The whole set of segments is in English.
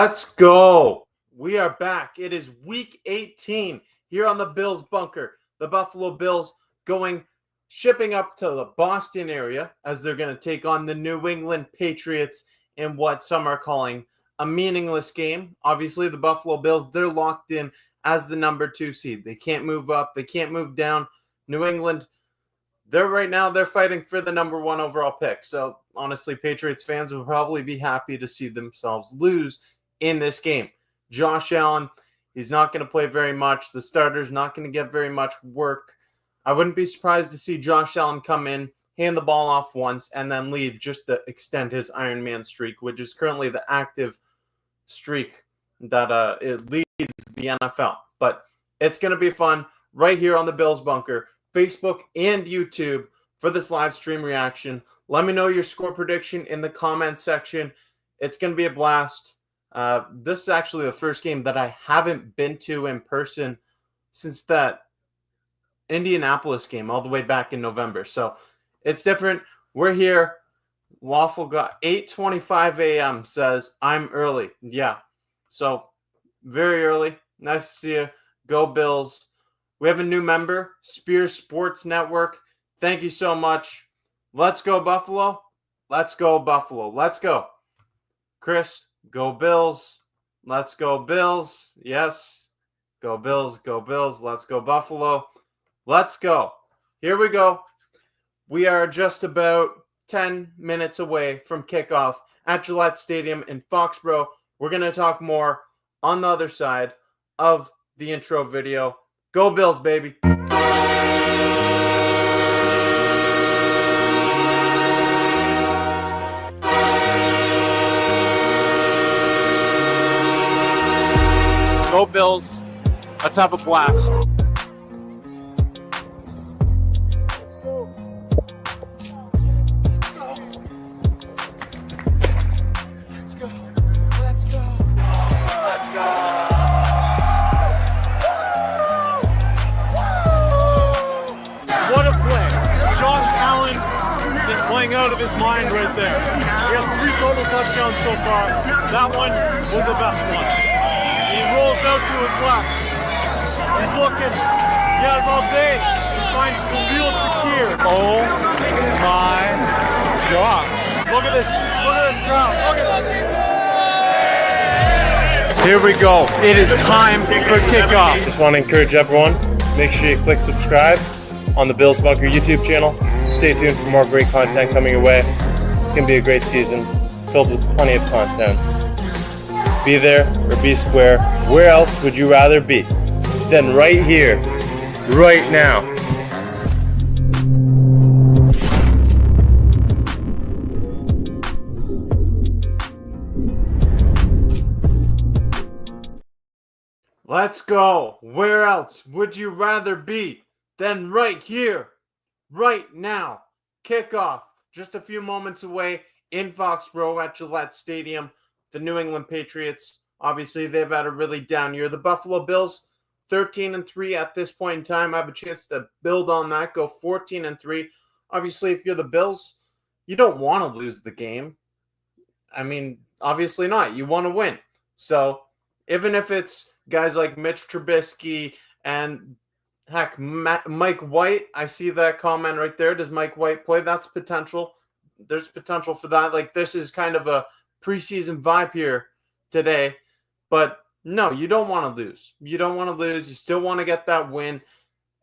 Let's go. We are back. It is week 18 here on the Bills Bunker. The Buffalo Bills shipping up to the Boston area as they're going to take on the New England Patriots in what some are calling a meaningless game. Obviously, the Buffalo Bills, they're locked in as the number 2 seed. They can't move up. They can't move down. New England, they're fighting for the number 1 overall pick. So honestly, Patriots fans will probably be happy to see themselves lose in this game. Josh Allen, he's not going to play very much. The starter's not going to get very much work. I wouldn't be surprised to see Josh Allen come in, hand the ball off once, and then leave just to extend his Iron Man streak, which is currently the active streak that it leads the NFL. But it's going to be fun right here on the Bills Bunker, Facebook and YouTube for this live stream reaction. Let me know your score prediction in the comments section. It's going to be a blast. This is actually the first game that I haven't been to in person since that Indianapolis game all the way back in November. So it's different. We're here. Waffle got 8:25 a.m. says, I'm early. Yeah. So very early. Nice to see you. Go Bills. We have a new member, Spears Sports Network. Thank you so much. Let's go, Buffalo. Let's go, Buffalo. Let's go. Chris, go Bills. Let's go, Bills. Yes. Go Bills. Go Bills. Let's go, Buffalo. Let's go. Here we go. We are just about 10 minutes away from kickoff at Gillette Stadium in Foxborough. We're going to talk more on the other side of the intro video. Go Bills, baby. Go Bills. Let's have a blast. Out of his mind right there. He has 3 total touchdowns so far. That one was the best one. He rolls out to his left. He's looking. He has all day. He finds Khalil Shakir. Oh my gosh. Look at this. Look at this crowd. Look at that. Here we go. It is time for kickoff. Just want to encourage everyone, make sure you click subscribe on the Bills Bunker YouTube channel. Stay tuned for more great content coming your way. It's going to be a great season filled with plenty of content. Be there or be square. Where else would you rather be than right here, right now? Let's go. Where else would you rather be than right here? Right now, kickoff just a few moments away in Foxborough at Gillette Stadium. The New England Patriots, obviously, they've had a really down year. The Buffalo Bills, 13-3 at this point in time. I have a chance to build on that, go 14-3. Obviously, if you're the Bills, you don't want to lose the game. I mean, obviously not. You want to win. So even if it's guys like Mitch Trubisky and heck, Mike White, I see that comment right there. Does Mike White play? That's potential. There's potential for that. Like, this is kind of a preseason vibe here today. But no, you don't want to lose. You don't want to lose. You still want to get that win.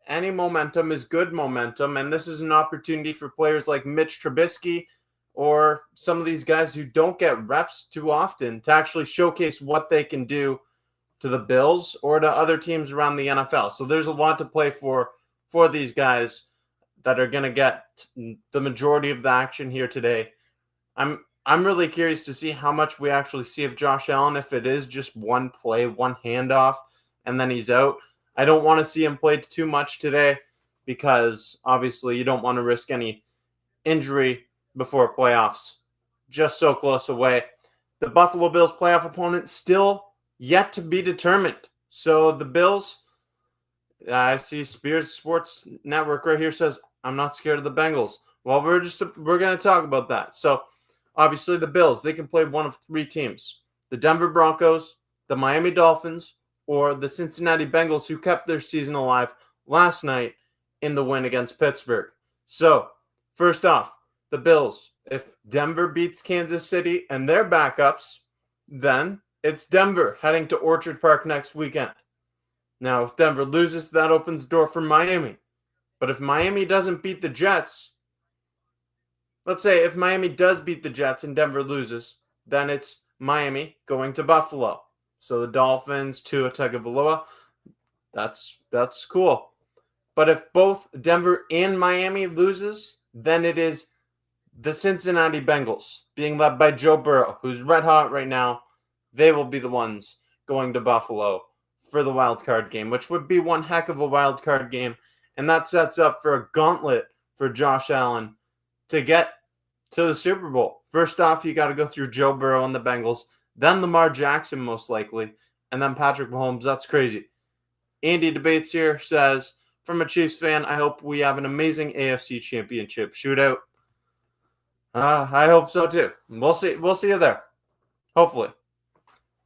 Any momentum is good momentum. And this is an opportunity for players like Mitch Trubisky or some of these guys who don't get reps too often to actually showcase what they can do to the Bills or to other teams around the NFL. So there's a lot to play for these guys that are going to get the majority of the action here today. I'm really curious to see how much we actually see of Josh Allen, if it is just one play, one handoff, and then he's out. I don't want to see him play too much today because obviously you don't want to risk any injury before playoffs. Just so close away. The Buffalo Bills playoff opponent still yet to be determined. So the Bills, I see Spears Sports Network right here says, I'm not scared of the Bengals. Well, we're going to talk about that. So obviously the Bills, they can play one of 3 teams. the Denver Broncos, the Miami Dolphins, or the Cincinnati Bengals, who kept their season alive last night in the win against Pittsburgh. So, first off, the Bills. If Denver beats Kansas City and their backups, then it's Denver heading to Orchard Park next weekend. Now, if Denver loses, that opens the door for Miami. But if Miami doesn't beat the Jets, let's say if Miami does beat the Jets and Denver loses, then it's Miami going to Buffalo. So the Dolphins, Tua Tagovailoa, that's cool. But if both Denver and Miami loses, then it is the Cincinnati Bengals being led by Joe Burrow, who's red hot right now. They will be the ones going to Buffalo for the wild card game, which would be one heck of a wild card game. And that sets up for a gauntlet for Josh Allen to get to the Super Bowl. First off, you got to go through Joe Burrow and the Bengals, then Lamar Jackson most likely, and then Patrick Mahomes. That's crazy. Andy Debates here says, from a Chiefs fan, I hope we have an amazing AFC Championship shootout. I hope so too. We'll see. We'll see you there. Hopefully.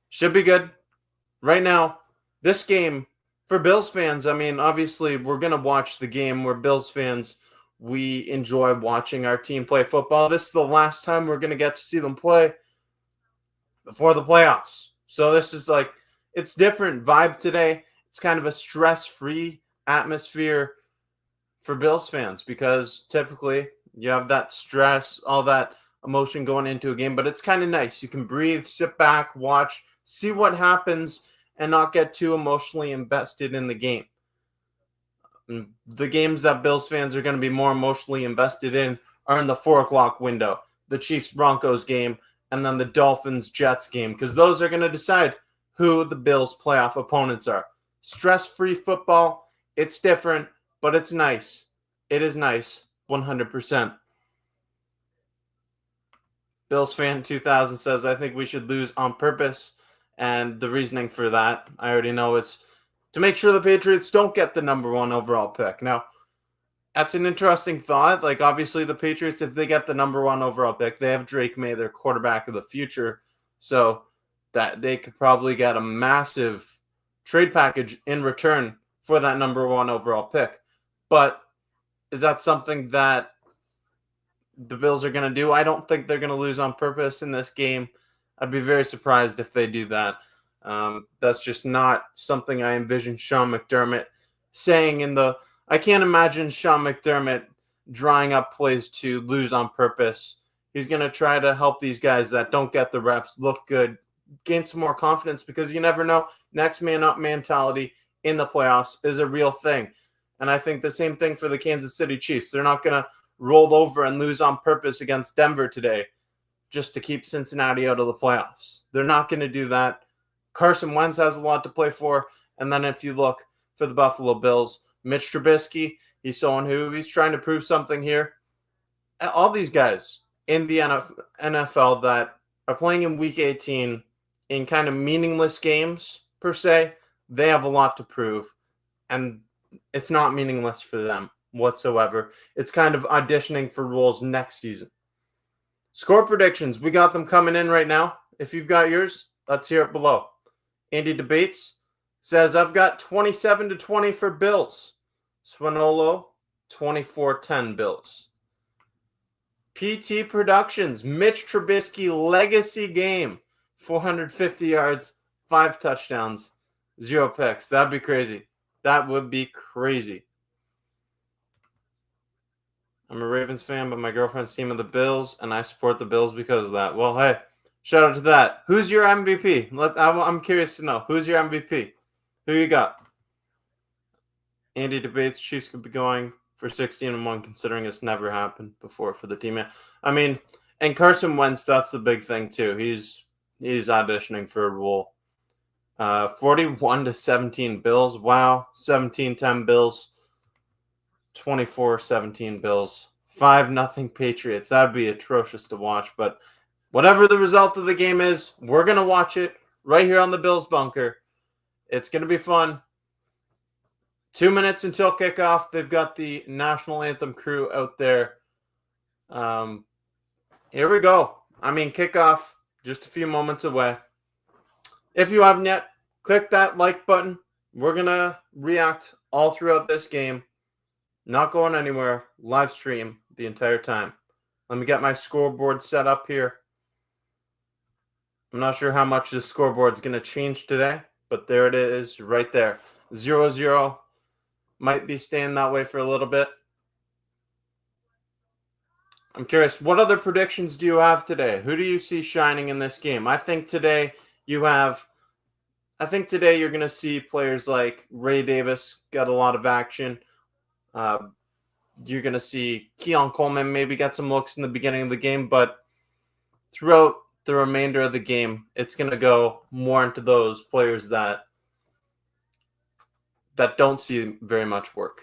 Should be good. Right now, this game, for Bills fans, I mean, obviously, we're going to watch the game. We're Bills fans. We enjoy watching our team play football. This is the last time we're going to get to see them play before the playoffs. So this is like, it's different vibe today. It's kind of a stress-free atmosphere for Bills fans because typically you have that stress, all that emotion going into a game, but it's kind of nice. You can breathe, sit back, watch, see what happens, and not get too emotionally invested in the game. The games that Bills fans are going to be more emotionally invested in are in the 4 o'clock window, the Chiefs-Broncos game, and then the Dolphins-Jets game, because those are going to decide who the Bills' playoff opponents are. Stress-free football, it's different, but it's nice. It is nice, 100%. Bills fan 2000 says, I think we should lose on purpose. And the reasoning for that, I already know, is to make sure the Patriots don't get the number 1 overall pick. Now, that's an interesting thought. Like, obviously, the Patriots, if they get the number 1 overall pick, they have Drake May, their quarterback of the future. So that they could probably get a massive trade package in return for that number 1 overall pick. But is that something that the Bills are going to do? I don't think they're going to lose on purpose in this game. I'd be very surprised if they do that. That's just not something I envision Sean McDermott saying in the... I can't imagine Sean McDermott drawing up plays to lose on purpose. He's going to try to help these guys that don't get the reps look good, gain some more confidence, because you never know. Next man up mentality in the playoffs is a real thing. And I think the same thing for the Kansas City Chiefs. They're not going to roll over and lose on purpose against Denver today just to keep Cincinnati out of the playoffs. They're not going to do that. Carson Wentz has a lot to play for. And then if you look for the Buffalo Bills, Mitch Trubisky, he's someone who he's trying to prove something here. All these guys in the NFL that are playing in Week 18 in kind of meaningless games, per se, they have a lot to prove. And it's not meaningless for them whatsoever. It's kind of auditioning for roles next season. Score predictions. We got them coming in right now. If you've got yours, let's hear it below. Andy Debates says, I've got 27-20 for Bills. Swanolo, 24-10 Bills. PT Productions, Mitch Trubisky legacy game. 450 yards, 5 touchdowns, 0 picks. That'd be crazy. That would be crazy. I'm a Ravens fan, but my girlfriend's team of the Bills, and I support the Bills because of that. Well, hey, shout out to that. Who's your MVP? I'm curious to know. Who's your MVP? Who you got? Andy Debates, Chiefs could be going for 16-1, considering it's never happened before for the team. I mean, and Carson Wentz, that's the big thing too. He's auditioning for a role. 41-17 Bills. Wow. 17-10 Bills. 24-17 Bills. 5-0 Patriots. That'd be atrocious to watch. But whatever the result of the game is, we're going to watch it right here on the Bills Bunker. It's going to be fun. 2 minutes until kickoff. They've got the national anthem crew out there. Here we go. I mean, kickoff just a few moments away. If you haven't yet, click that like button. We're going to react all throughout this game. Not going anywhere. Live stream the entire time. Let me get my scoreboard set up here. I'm not sure how much this scoreboard is going to change today, but there it is right there. 0-0. Might be staying that way for a little bit. I'm curious, what other predictions do you have today? Who do you see shining in this game? I think today you're going to see players like Ray Davis get a lot of action. You're going to see Keon Coleman maybe get some looks in the beginning of the game, but throughout the remainder of the game, it's going to go more into those players that don't see very much work.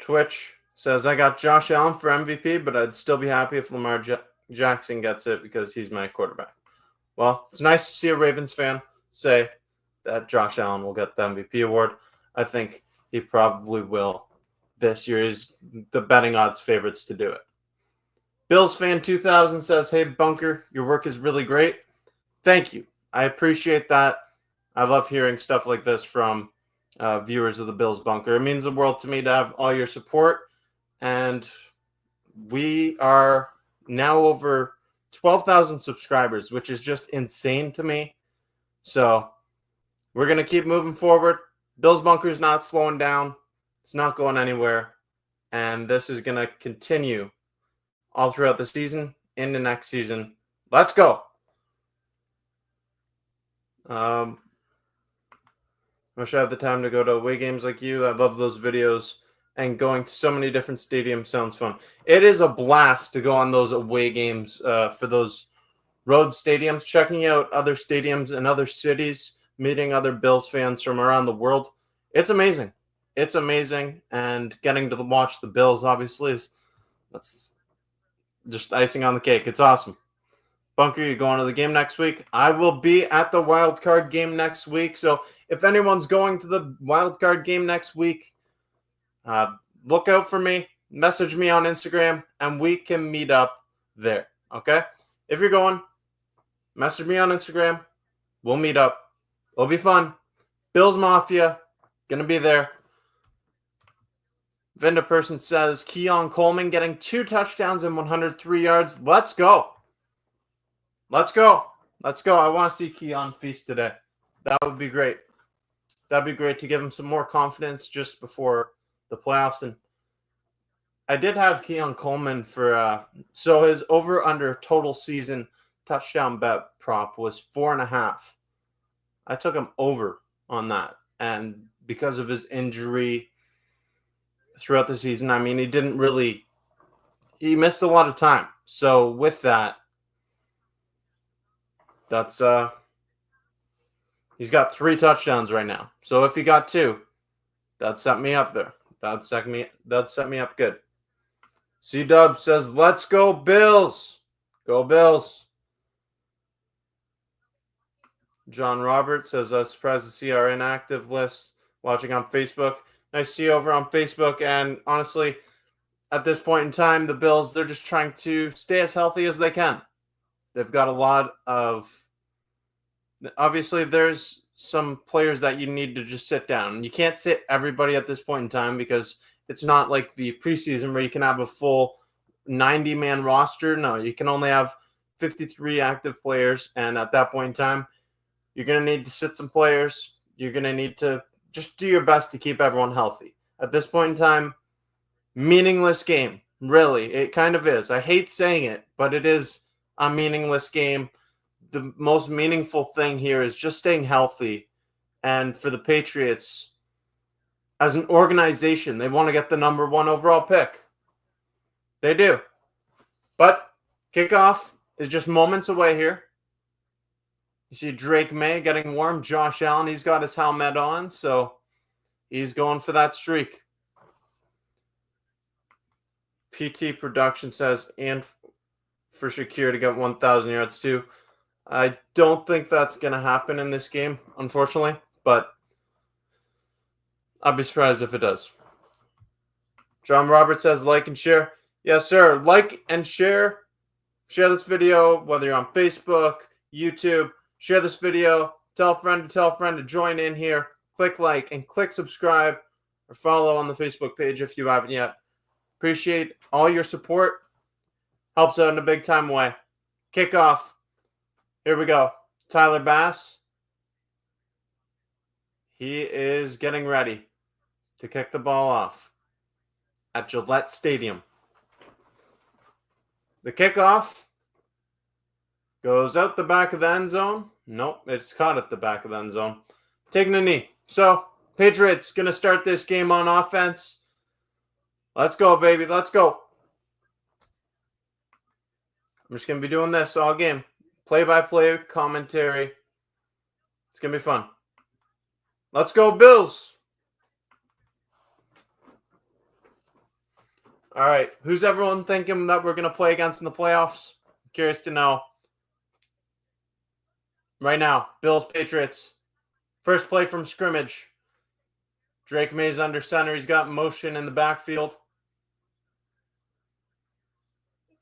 Twitch says, I got Josh Allen for MVP, but I'd still be happy if Lamar Jackson gets it because he's my quarterback. Well, it's nice to see a Ravens fan say that Josh Allen will get the MVP award. I think he probably will this year. He's the betting odds favorites to do it. Bills fan 2000 says, hey, Bunker, your work is really great. Thank you. I appreciate that. I love hearing stuff like this from viewers of the Bills Bunker. It means the world to me to have all your support. And we are now over 12,000 subscribers, which is just insane to me. So we're going to keep moving forward. Bills Bunker is not slowing down. It's not going anywhere. And this is going to continue all throughout the season, into next season. Let's go. I wish I had the time to go to away games like you. I love those videos. And going to so many different stadiums sounds fun. It is a blast to go on those away games for those road stadiums, checking out other stadiums in other cities, meeting other Bills fans from around the world. It's amazing. It's amazing. And getting to watch the Bills, obviously, that's just icing on the cake. It's awesome. Bunker, you going to the game next week? I will be at the wild card game next week. So if anyone's going to the wild card game next week, look out for me. Message me on Instagram, and we can meet up there. Okay? If you're going, message me on Instagram. We'll meet up. It'll be fun. Bills Mafia, gonna be there. Vinda Person says, Keon Coleman getting 2 touchdowns and 103 yards. Let's go. Let's go. Let's go. I want to see Keon feast today. That would be great. That'd be great to give him some more confidence just before the playoffs. And I did have Keon Coleman for so his over-under total season touchdown bet prop was 4.5. I took him over on that. And because of his injury throughout the season, I mean, he missed a lot of time. So with that, that's he's got 3 touchdowns right now. So if he got 2, that'd set me up there. That'd set me up good. C-Dub says, let's go Bills. Go Bills. John Roberts says, I was surprised to see our inactive list watching on Facebook. Nice to see you over on Facebook. And honestly, at this point in time, the Bills, they're just trying to stay as healthy as they can. They've got a lot of – obviously, there's some players that you need to just sit down. You can't sit everybody at this point in time because it's not like the preseason where you can have a full 90-man roster. No, you can only have 53 active players. And at that point in time, you're going to need to sit some players. You're going to need to just do your best to keep everyone healthy. At this point in time, meaningless game. Really, it kind of is. I hate saying it, but it is a meaningless game. The most meaningful thing here is just staying healthy. And for the Patriots, as an organization, they want to get the number 1 overall pick. They do. But kickoff is just moments away here. You see Drake May getting warm. Josh Allen, he's got his helmet on, so he's going for that streak. PT Production says, and for Shakir to get 1,000 yards too. I don't think that's going to happen in this game, unfortunately, but I'd be surprised if it does. John Roberts says, like and share. Yes, sir. Like and share Share this video, whether you're on Facebook, YouTube. Share this video. Tell a friend to join in here. Click like and click subscribe or follow on the Facebook page if you haven't yet. Appreciate all your support. Helps out in a big time way. Kickoff. Here we go. Tyler Bass. He is getting ready to kick the ball off at Gillette Stadium. The kickoff goes out the back of the end zone. Nope, it's caught at the back of the end zone. Taking a knee. So, Patriots going to start this game on offense. Let's go, baby. Let's go. I'm just going to be doing this all game. Play-by-play commentary. It's going to be fun. Let's go, Bills. All right. Who's everyone thinking that we're going to play against in the playoffs? Curious to know. Right now, Bills, Patriots. First play from scrimmage. Drake May's under center. He's got motion in the backfield.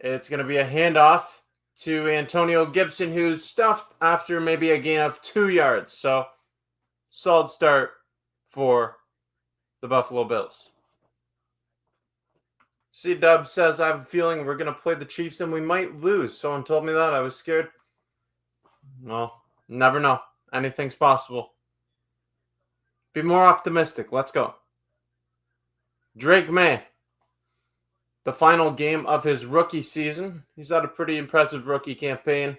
It's going to be a handoff to Antonio Gibson, who's stuffed after maybe a gain of 2 yards. So, solid start for the Buffalo Bills. C-Dub says, I have a feeling we're going to play the Chiefs and we might lose. Someone told me that. I was scared. Well, never know. Anything's possible. Be more optimistic. Let's go. Drake May. The final game of his rookie season. He's had a pretty impressive rookie campaign.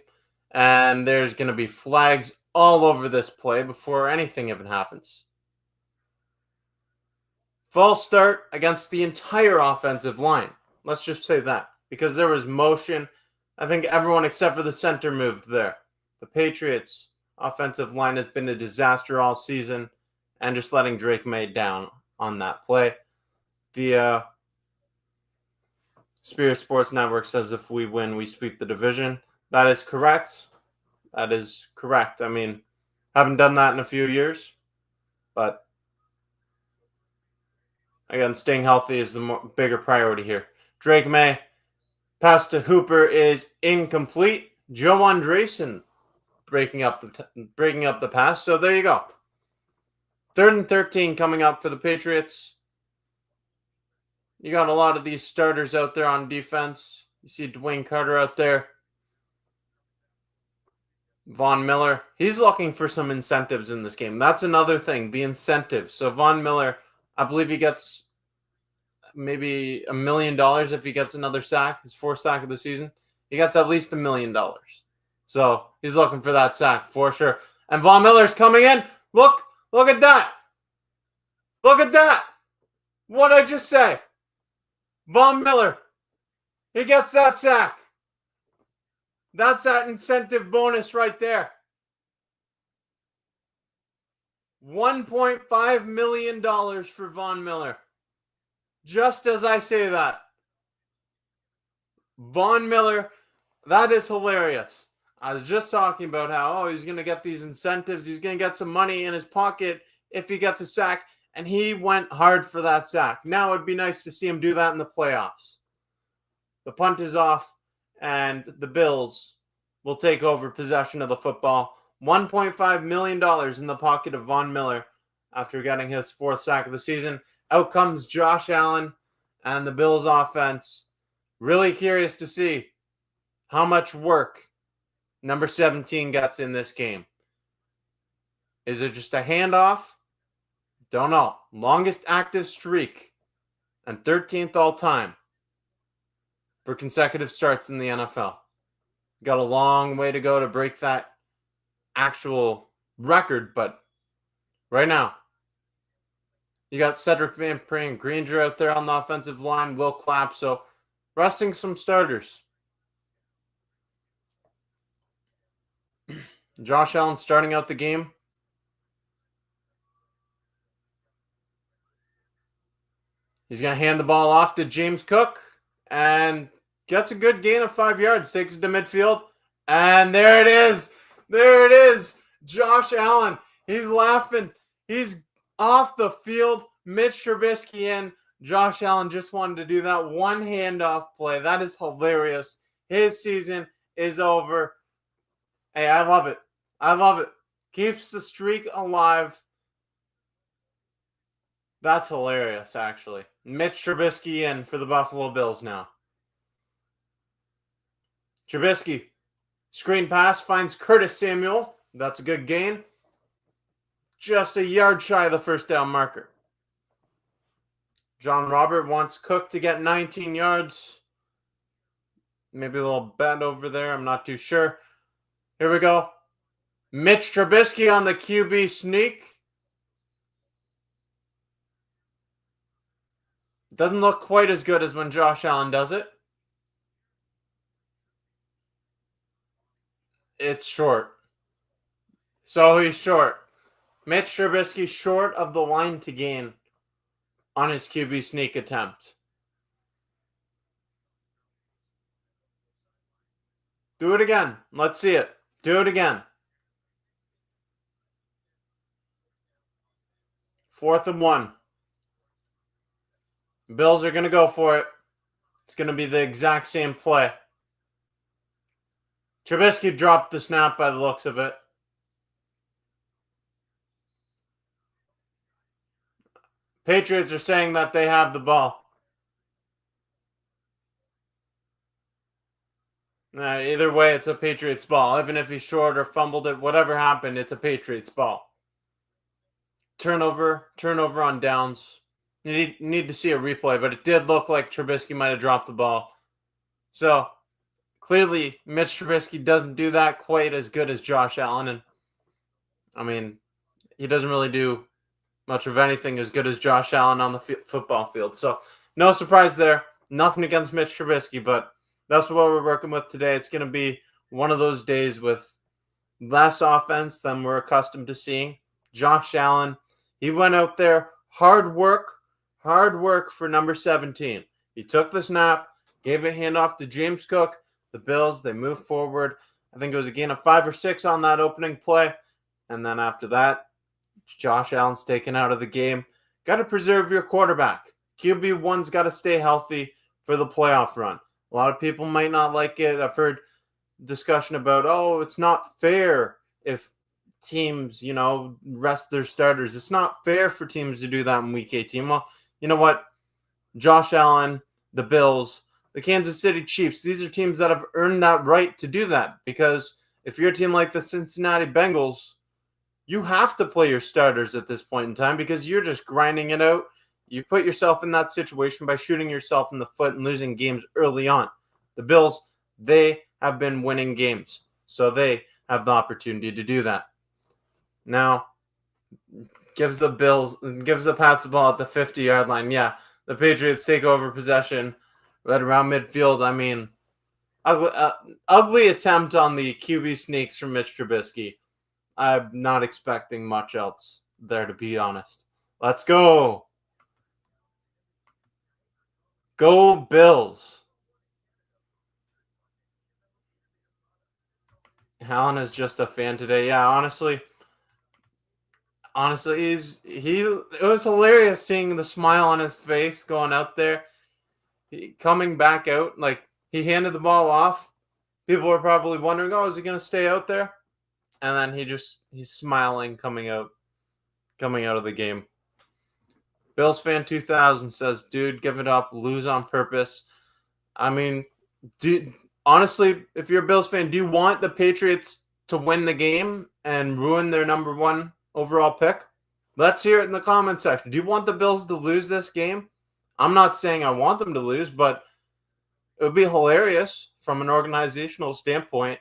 And there's going to be flags all over this play before anything even happens. False start against the entire offensive line. Let's just say that. Because there was motion. I think everyone except for the center moved there. The Patriots' offensive line has been a disaster all season. And just letting Drake May down on that play. The Spirit Sports Network says if we win, we sweep the division. That is correct. That is correct. I mean, haven't done that in a few years. But, again, staying healthy is the bigger priority here. Drake May, pass to Hooper is incomplete. Joe Andreessen breaking up the pass. So there you go. 3rd and 13 coming up for the Patriots. You got a lot of these starters out there on defense. You see Dwayne Carter out there. Von Miller. He's looking for some incentives in this game. That's another thing, the incentives. So Von Miller, I believe he gets maybe $1 million if he gets another sack. His 4th sack of the season. He gets at least $1 million. So he's looking for that sack for sure. And Von Miller's coming in. Look at that. Look at that. What'd I just say? Von Miller. He gets that sack. That's that incentive bonus right there. $1.5 million for Von Miller. Just as I say that. Von Miller, that is hilarious. I was just talking about how, he's going to get these incentives. He's going to get some money in his pocket if he gets a sack. And he went hard for that sack. Now it'd be nice to see him do that in the playoffs. The punt is off, and the Bills will take over possession of the football. $1.5 million in the pocket of Von Miller after getting his 4th sack of the season. Out comes Josh Allen and the Bills offense. Really curious to see how much work number 17 gets in this game. Is it just a handoff? Don't know. Longest active streak and 13th all time for consecutive starts in the NFL. Got a long way to go to break that actual record, but right now, you got Cedric Van Pray and Granger out there on the offensive line, Will Clapp, so resting some starters. Josh Allen starting out the game. He's going to hand the ball off to James Cook and gets a good gain of 5 yards. Takes it to midfield. And there it is. There it is. Josh Allen. He's laughing. He's off the field. Mitch Trubisky in. Josh Allen just wanted to do that one handoff play. That is hilarious. His season is over. Hey, I love it. I love it. Keeps the streak alive. That's hilarious, actually. Mitch Trubisky in for the Buffalo Bills now. Trubisky, screen pass, finds Curtis Samuel. That's a good gain. Just a yard shy of the first down marker. John Robert wants Cook to get 19 yards. Maybe a little bend over there. I'm not too sure. Here we go. Mitch Trubisky on the QB sneak. Doesn't look quite as good as when Josh Allen does it. It's short. So he's short. Mitch Trubisky short of the line to gain on his QB sneak attempt. Do it again. Let's see it. Do it again. 4th and 1. Bills are going to go for it. It's going to be the exact same play. Trubisky dropped the snap by the looks of it. Patriots are saying that they have the ball. Either way, it's a Patriots ball. Even if he's short or fumbled it, whatever happened, it's a Patriots ball. Turnover on downs. You need to see a replay, but it did look like Trubisky might have dropped the ball. So, clearly, Mitch Trubisky doesn't do that quite as good as Josh Allen. And, I mean, he doesn't really do much of anything as good as Josh Allen on the football field. So, no surprise there. Nothing against Mitch Trubisky, but that's what we're working with today. It's going to be one of those days with less offense than we're accustomed to seeing. Josh Allen, he went out there, hard work for number 17. He took the snap, gave a handoff to James Cook. The Bills, they moved forward. I think it was a gain of 5 or 6 on that opening play. And then after that, Josh Allen's taken out of the game. Got to preserve your quarterback. QB1's got to stay healthy for the playoff run. A lot of people might not like it. I've heard discussion about, it's not fair if teams, rest their starters. It's not fair for teams to do that in Week 18. Well, you know what? Josh Allen, the Bills, the Kansas City Chiefs, these are teams that have earned that right to do that. Because if you're a team like the Cincinnati Bengals, you have to play your starters at this point in time because you're just grinding it out. You put yourself in that situation by shooting yourself in the foot and losing games early on. The Bills, they have been winning games, so they have the opportunity to do that. Now, gives the Pats the ball at the 50-yard line. Yeah, the Patriots take over possession right around midfield. I mean, ugly attempt on the QB sneaks from Mitch Trubisky. I'm not expecting much else there, to be honest. Let's go. Go Bills. Allen is just a fan today. Yeah, honestly, it was hilarious seeing the smile on his face going out there. Coming back out, like he handed the ball off. People were probably wondering, is he going to stay out there? And then he's smiling coming out of the game. Bills fan 2000 says, dude, give it up, lose on purpose. I mean, honestly, if you're a Bills fan, do you want the Patriots to win the game and ruin their number 1 overall pick? Let's hear it in the comment section. Do you want the Bills to lose this game? I'm not saying I want them to lose, but it would be hilarious from an organizational standpoint.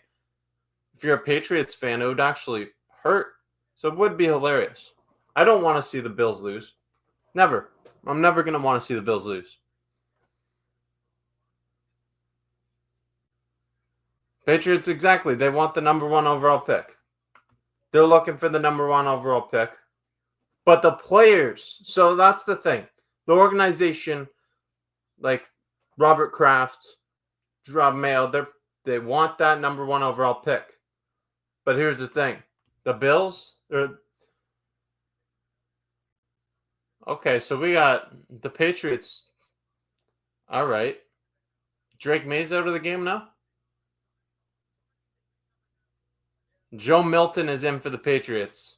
If you're a Patriots fan, it would actually hurt. So it would be hilarious. I don't want to see the Bills lose. Never. I'm never going to want to see the Bills lose. Patriots, exactly. They want the number 1 overall pick. They're looking for the number 1 overall pick. But the players, so that's the thing. The organization, like Robert Kraft, Rob Mayo, they want that number 1 overall pick. But here's the thing. The Bills, okay, so we got the Patriots. All right. Drake May's out of the game now? Joe Milton is in for the Patriots.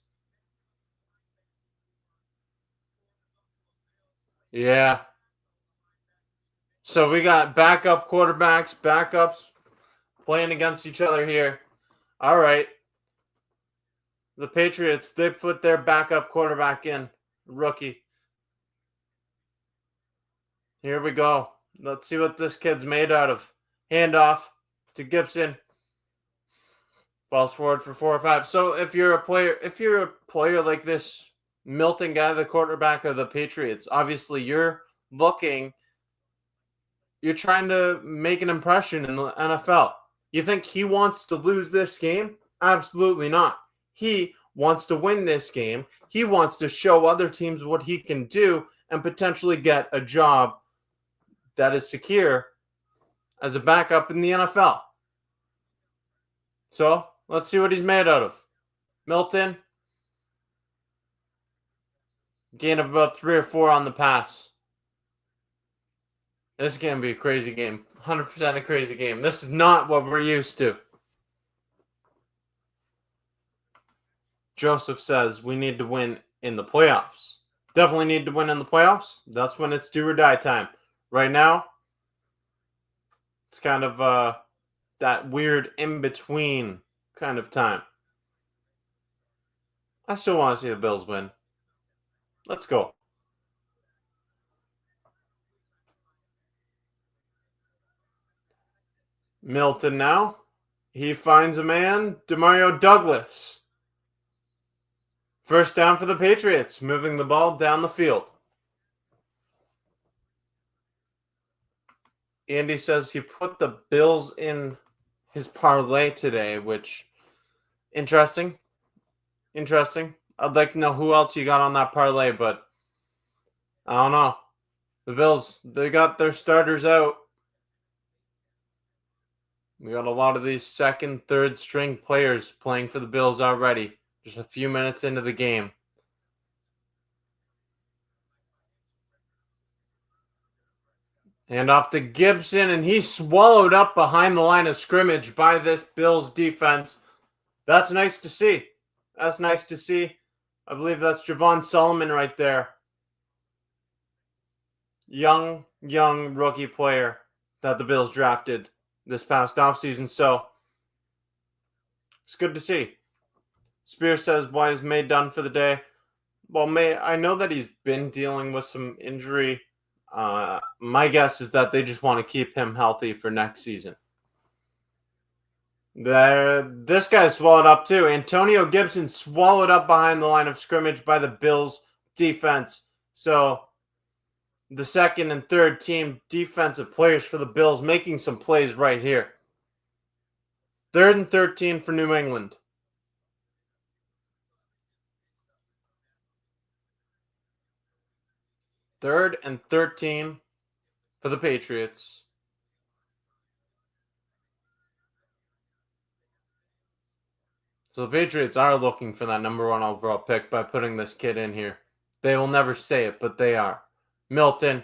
Yeah. So we got backup quarterbacks, backups playing against each other here. All right. The Patriots, they put their backup quarterback in, rookie. Here we go. Let's see what this kid's made out of. Handoff to Gibson. Falls forward for 4 or 5. So if you're a player like this Milton guy, the quarterback of the Patriots, obviously you're trying to make an impression in the NFL. You think he wants to lose this game? Absolutely not. He wants to win this game. He wants to show other teams what he can do and potentially get a job that is secure as a backup in the NFL. So let's see what he's made out of. Milton, gain of about 3 or 4 on the pass. This is going to be a crazy game. 100% a crazy game. This is not what we're used to. Joseph says we need to win in the playoffs. Definitely need to win in the playoffs. That's when it's do or die time. Right now, it's kind of that weird in-between kind of time. I still want to see the Bills win. Let's go. Milton now. He finds a man, Demario Douglas. First down for the Patriots, moving the ball down the field. Andy says he put the Bills in his parlay today, which, interesting. I'd like to know who else you got on that parlay, but I don't know. The Bills, they got their starters out. We got a lot of these second, third string players playing for the Bills already. Just a few minutes into the game. And off to Gibson, and he's swallowed up behind the line of scrimmage by this Bills defense. That's nice to see. I believe that's Javon Solomon right there. Young rookie player that the Bills drafted this past offseason. So it's good to see. Spears says, why is May done for the day? Well, May, I know that he's been dealing with some injury. My guess is that they just want to keep him healthy for next season. This guy swallowed up too. Antonio Gibson swallowed up behind the line of scrimmage by the Bills defense. So the second and third team defensive players for the Bills making some plays right here. 3rd and 13 for New England. Third and 13 for the Patriots. So the Patriots are looking for that number 1 overall pick by putting this kid in here. They will never say it, but they are. Milton,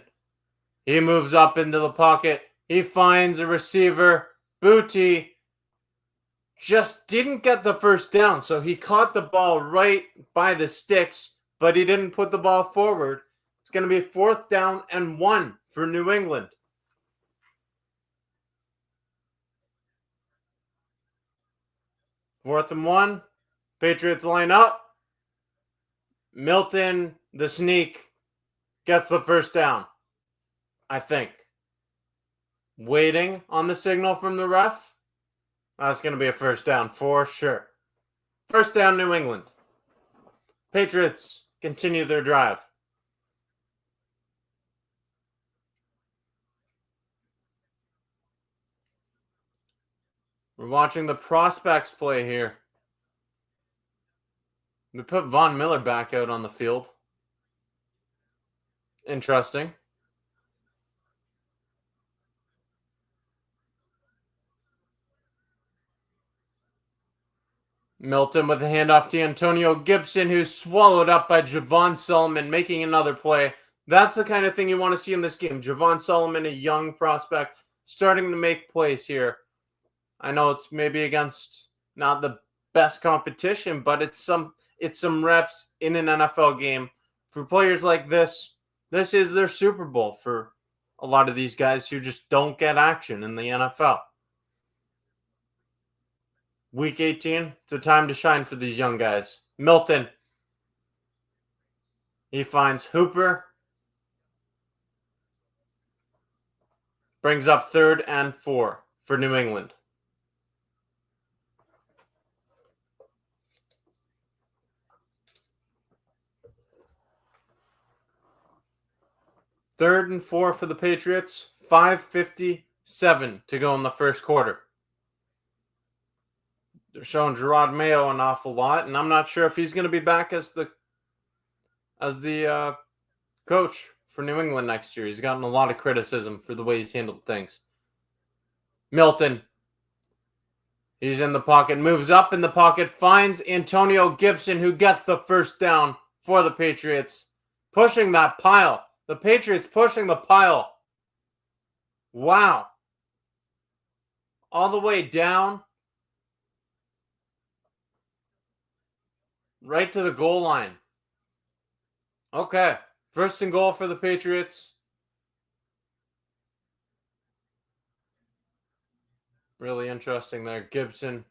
he moves up into the pocket. He finds a receiver. Booty just didn't get the first down, so he caught the ball right by the sticks, but he didn't put the ball forward. It's going to be 4th down and 1 for New England. Fourth and 1. Patriots line up. Milton, the sneak, gets the first down, I think. Waiting on the signal from the ref. That's going to be a first down for sure. First down, New England. Patriots continue their drive. We're watching the prospects play here. We put Von Miller back out on the field. Interesting. Milton with a handoff to Antonio Gibson, who's swallowed up by Javon Solomon, making another play. That's the kind of thing you want to see in this game. Javon Solomon, a young prospect, starting to make plays here. I know it's maybe against not the best competition, but it's some reps in an NFL game. For players like this is their Super Bowl for a lot of these guys who just don't get action in the NFL. Week 18, it's a time to shine for these young guys. Milton, he finds Hooper, brings up 3rd and 4 for New England. Third and 4 for the Patriots. 5:57 to go in the first quarter. They're showing Gerard Mayo an awful lot, and I'm not sure if he's going to be back as the coach for New England next year. He's gotten a lot of criticism for the way he's handled things. Milton, he's in the pocket, moves up in the pocket, finds Antonio Gibson, who gets the first down for the Patriots, pushing that pile. The Patriots pushing the pile. Wow. All the way down. Right to the goal line. Okay. 1st and goal for the Patriots. Really interesting there. Gibson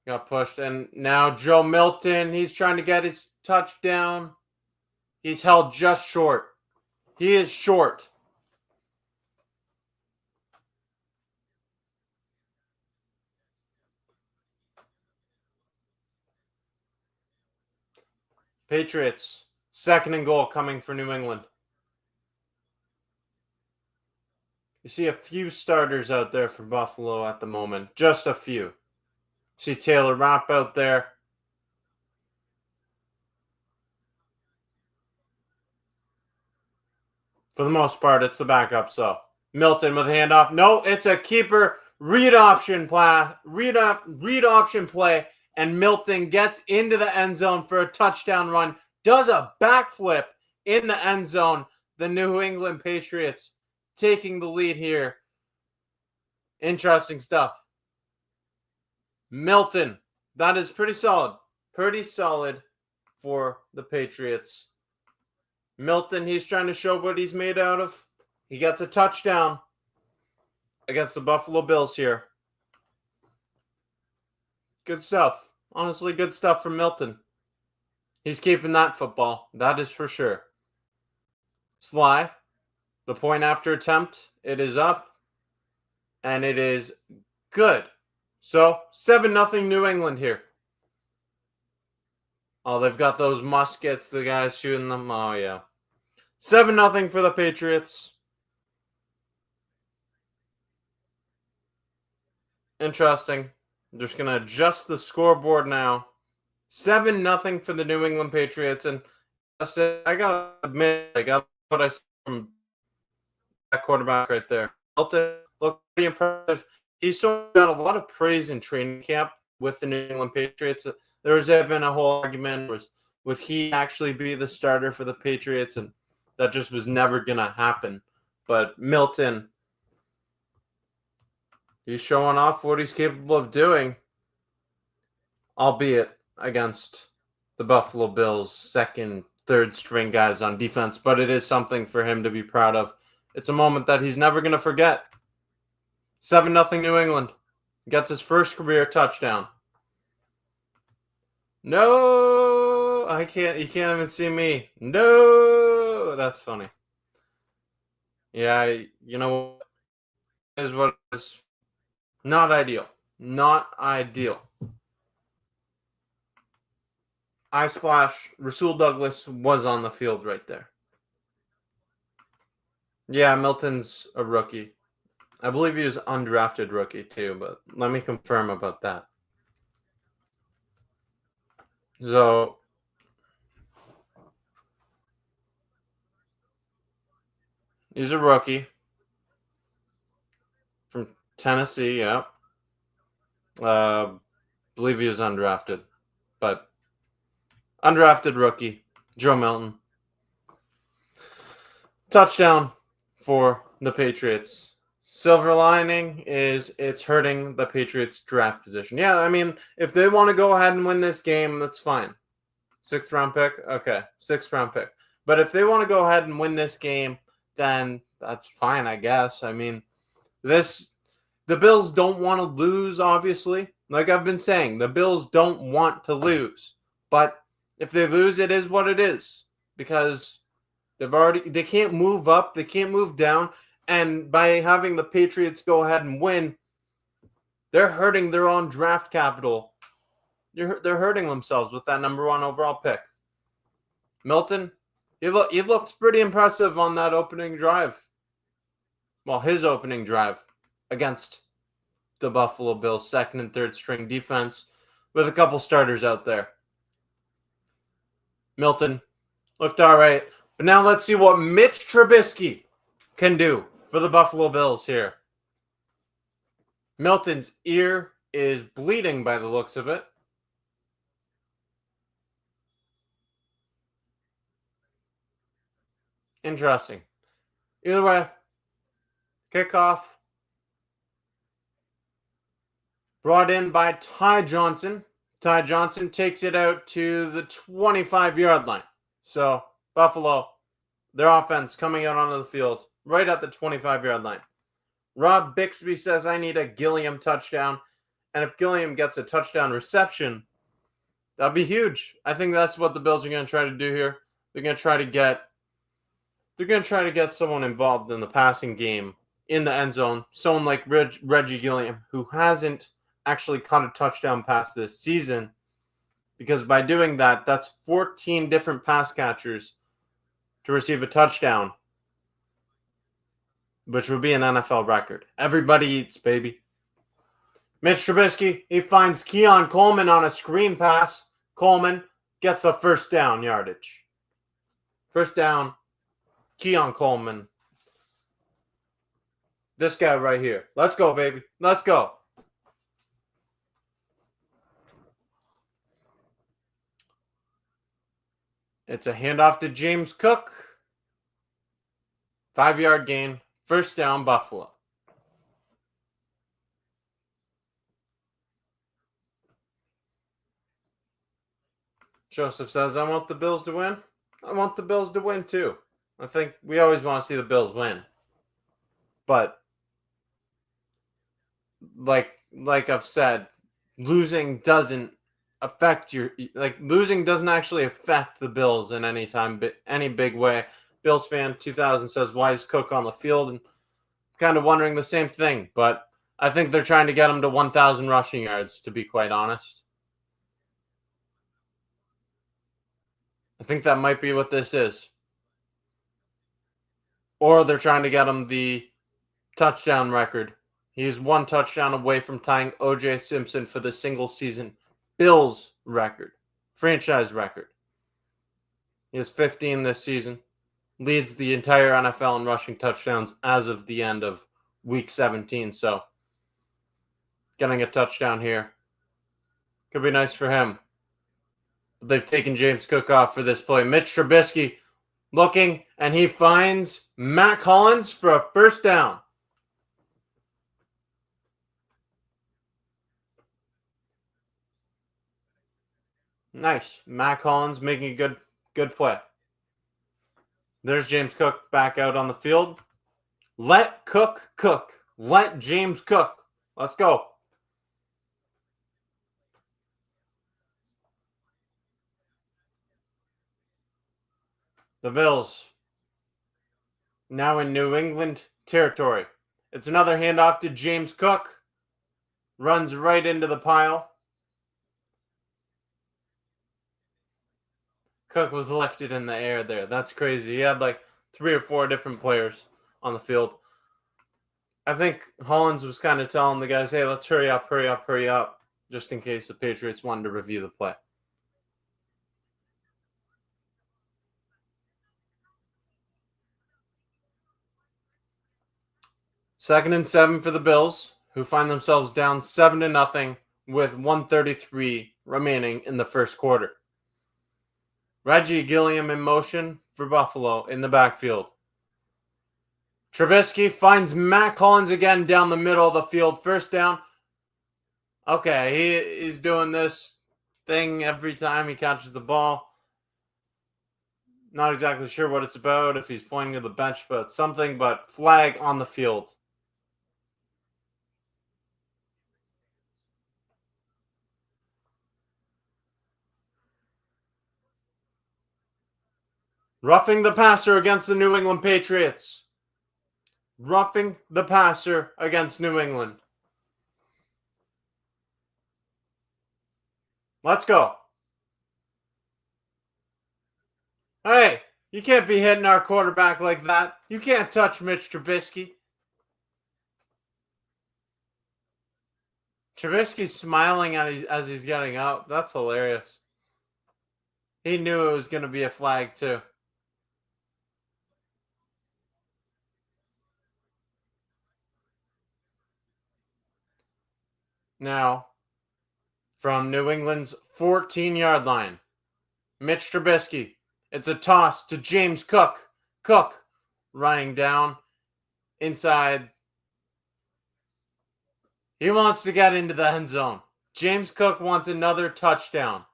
got pushed. And now Joe Milton, he's trying to get his touchdown. He's held just short. He is short. Patriots, 2nd and goal coming for New England. You see a few starters out there for Buffalo at the moment. Just a few. See Taylor Rapp out there. For the most part, it's the backup. So Milton with a handoff. No, it's a keeper read option play. Read option play, and Milton gets into the end zone for a touchdown run. Does a backflip in the end zone. The New England Patriots taking the lead here. Interesting stuff. Milton, that is pretty solid. Pretty solid for the Patriots. Milton, he's trying to show what he's made out of. He gets a touchdown against the Buffalo Bills here. Good stuff. Honestly, good stuff from Milton. He's keeping that football. That is for sure. Sly, the point after attempt, it is up. And it is good. So, 7-0 New England here. Oh, they've got those muskets, the guys shooting them. Oh, yeah. 7-0 for the Patriots. Interesting. I'm just going to adjust the scoreboard now. 7-0 for the New England Patriots. And I got to admit, I got what I saw from that quarterback right there. Looked pretty impressive. He's got a lot of praise in training camp with the New England Patriots. There was even a whole argument, would he actually be the starter for the Patriots? And that just was never going to happen. But Milton, he's showing off what he's capable of doing, albeit against the Buffalo Bills' second, third string guys on defense. But it is something for him to be proud of. It's a moment that he's never going to forget. 7-0 New England. Gets his first career touchdown. No, I can't. You can't even see me. No, that's funny. Yeah, you know, is what is not ideal. Not ideal. Eye splash. Rasul Douglas was on the field right there. Yeah, Milton's a rookie. I believe he was undrafted rookie too, but let me confirm about that. So, he's a rookie from Tennessee, yeah. Believe he was undrafted, but undrafted rookie, Joe Milton. Touchdown for the Patriots. Silver lining is it's hurting the Patriots' draft position. Yeah, I mean, if they want to go ahead and win this game, that's fine. 6th round pick? Okay, 6th round pick. But if they want to go ahead and win this game, then that's fine, I guess. I mean, the Bills don't want to lose, obviously. Like I've been saying, the Bills don't want to lose. But if they lose, it is what it is. Because they can't move up, they can't move down. And by having the Patriots go ahead and win, they're hurting their own draft capital. They're hurting themselves with that number 1 overall pick. Milton, he looked pretty impressive on that opening drive. Well, his opening drive against the Buffalo Bills' 2nd and 3rd string defense with a couple starters out there. Milton looked all right. But now let's see what Mitch Trubisky can do for the Buffalo Bills here. Milton's ear is bleeding by the looks of it. Interesting. Either way, kickoff brought in by Ty Johnson. Ty Johnson takes it out to the 25-yard line. So Buffalo, their offense coming out onto the field right at the 25-yard line. Rob Bixby says, I need a Gilliam touchdown. And if Gilliam gets a touchdown reception, that'd be huge. I think that's what the Bills are going to try to do here. They're going to try to get someone involved in the passing game in the end zone. Someone like Reggie Gilliam, who hasn't actually caught a touchdown pass this season. Because by doing that, that's 14 different pass catchers to receive a touchdown, which would be an NFL record. Everybody eats, baby. Mitch Trubisky, he finds Keon Coleman on a screen pass. Coleman gets a first down yardage. First down, Keon Coleman. This guy right here. Let's go, baby. Let's go. It's a handoff to James Cook. 5-yard gain. First down, Buffalo. Joseph says, I want the Bills to win. I want the Bills to win too. I think we always want to see the Bills win. But like I've said, losing doesn't actually affect the Bills in any big way. Bills fan 2000 says, why is Cook on the field? And kind of wondering the same thing, but I think they're trying to get him to 1,000 rushing yards, to be quite honest. I think that might be what this is. Or they're trying to get him the touchdown record. He's 1 touchdown away from tying O.J. Simpson for the single season Bills record, franchise record. He has 15 this season. Leads the entire NFL in rushing touchdowns as of the end of week 17. So getting a touchdown here could be nice for him. But they've taken James Cook off for this play. Mitch Trubisky looking, and he finds Matt Collins for a first down. Nice. Matt Collins making a good play. There's James Cook back out on the field. Let Cook cook. Let James cook. Let's go. The Bills now in New England territory. It's another handoff to James Cook. Runs right into the pile. Cook was lifted in the air there. That's crazy. He had like 3 or 4 different players on the field. I think Hollins was kind of telling the guys, hey, let's hurry up, just in case the Patriots wanted to review the play. Second and 7 for the Bills, who find themselves down 7-0 with 1:33 remaining in the first quarter. Reggie Gilliam in motion for Buffalo in the backfield. Trubisky finds Matt Collins again down the middle of the field. First down. Okay, he's doing this thing every time he catches the ball. Not exactly sure what it's about, if he's pointing to the bench, but something, but flag on the field. Roughing the passer against the New England Patriots. Roughing the passer against New England. Let's go. Hey, you can't be hitting our quarterback like that. You can't touch Mitch Trubisky. Trubisky's smiling as he's getting up. That's hilarious. He knew it was going to be a flag, too. Now, from New England's 14-yard line, Mitch Trubisky. It's a toss to James Cook. Cook running down inside. He wants to get into the end zone. James Cook wants another touchdown.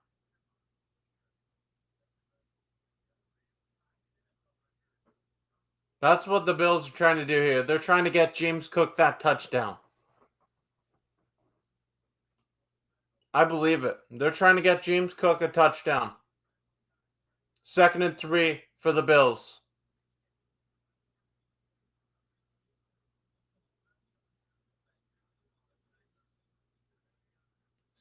That's what the Bills are trying to do here. They're trying to get James Cook that touchdown. I believe it. They're trying to get James Cook a touchdown. 2nd and 3 for the Bills.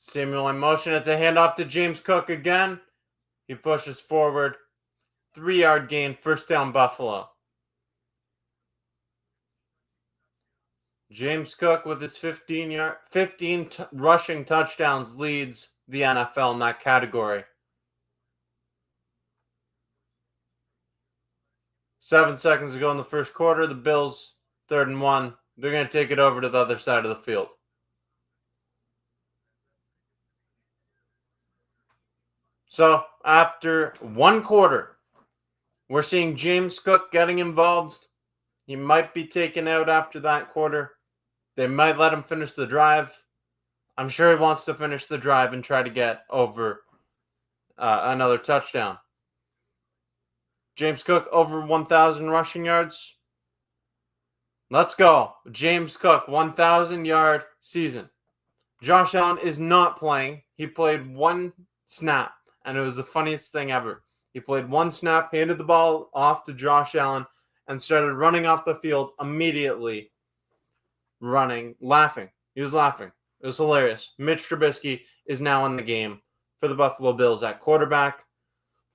Samuel in motion. It's a handoff to James Cook again. He pushes forward. 3-yard gain. First down, Buffalo. James Cook with his 15 rushing touchdowns leads the NFL in that category. 7 seconds to go in the first quarter. The Bills, 3rd and 1. They're going to take it over to the other side of the field. So, after 1 quarter, we're seeing James Cook getting involved. He might be taken out after that quarter. They might let him finish the drive. I'm sure he wants to finish the drive and try to get over another touchdown. James Cook over 1,000 rushing yards. Let's go. James Cook, 1,000-yard season. Josh Allen is not playing. He played 1 snap, and it was the funniest thing ever. He played 1 snap, handed the ball off to Josh Allen, and started running off the field immediately. Running, laughing. He was laughing. It was hilarious. Mitch Trubisky is now in the game for the Buffalo Bills at quarterback.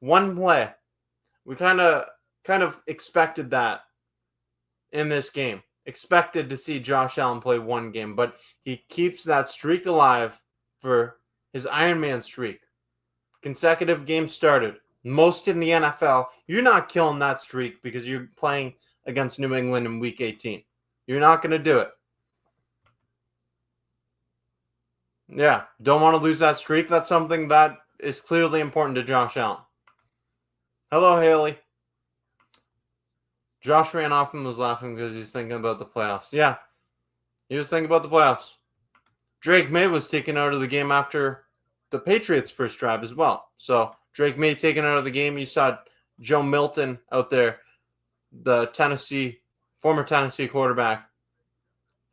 1 play. We kind of expected that in this game. Expected to see Josh Allen play 1 game, but he keeps that streak alive for his Iron Man streak. Consecutive games started. Most in the NFL. You're not killing that streak because you're playing against New England in Week 18. You're not going to do it. Yeah, don't want to lose that streak. That's something that is clearly important to Josh Allen. Hello, Haley. Josh ran off and was laughing because he's thinking about the playoffs. Yeah, he was thinking about the playoffs. Drake May was taken out of the game after the Patriots' first drive as well. So Drake May taken out of the game. You saw Joe Milton out there, the former Tennessee quarterback.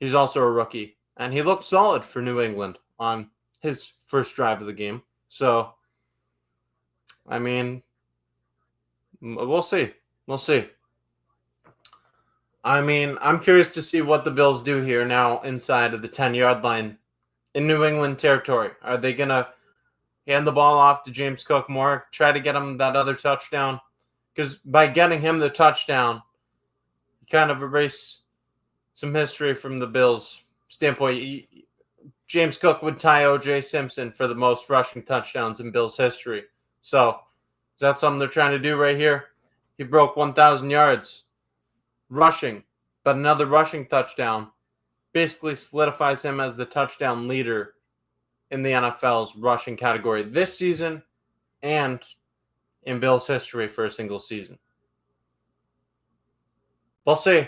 He's also a rookie. And he looked solid for New England on his first drive of the game. So, I mean, we'll see. We'll see. I mean, I'm curious to see what the Bills do here now inside of the 10-yard line in New England territory. Are they going to hand the ball off to James Cook more, try to get him that other touchdown? Because by getting him the touchdown, you kind of erase some history from the Bills' standpoint. James Cook would tie O.J. Simpson for the most rushing touchdowns in Bills history. So, is that something they're trying to do right here? He broke 1,000 yards rushing, but another rushing touchdown basically solidifies him as the touchdown leader in the NFL's rushing category this season and in Bills history for a single season. We'll see.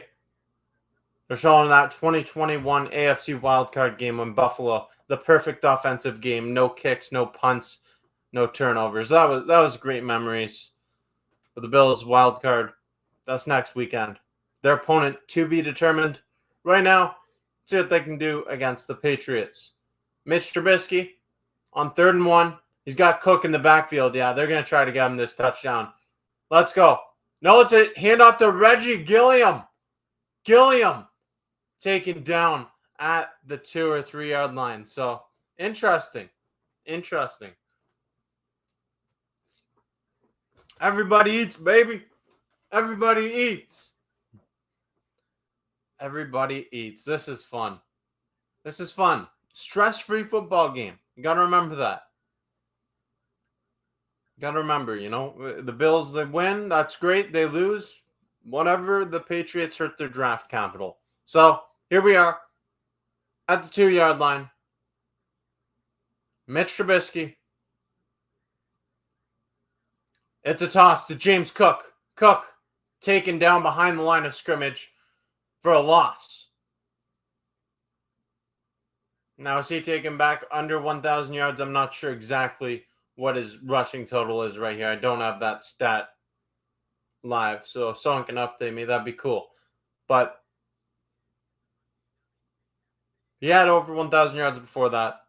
They're showing that 2021 AFC wildcard game in Buffalo, the perfect offensive game, no kicks, no punts, no turnovers. That was great memories for the Bills wildcard. That's next weekend. Their opponent to be determined. Right now, see what they can do against the Patriots. Mitch Trubisky on 3rd and 1. He's got Cook in the backfield. Yeah, they're going to try to get him this touchdown. Let's go. No, it's a handoff to Reggie Gilliam. Gilliam taken down at the 2 or 3 yard line. So, interesting. Interesting. Everybody eats, baby. Everybody eats. Everybody eats. This is fun. This is fun. Stress-free football game. You got to remember that. Got to remember, the Bills, they win. That's great. They lose. Whatever. The Patriots hurt their draft capital. So, here we are at the 2 yard line. Mitch Trubisky. It's a toss to James Cook. Cook taken down behind the line of scrimmage for a loss. Now, is he taken back under 1,000 yards? I'm not sure exactly what his rushing total is right here. I don't have that stat live. So if someone can update me, that'd be cool. But he had over 1,000 yards before that.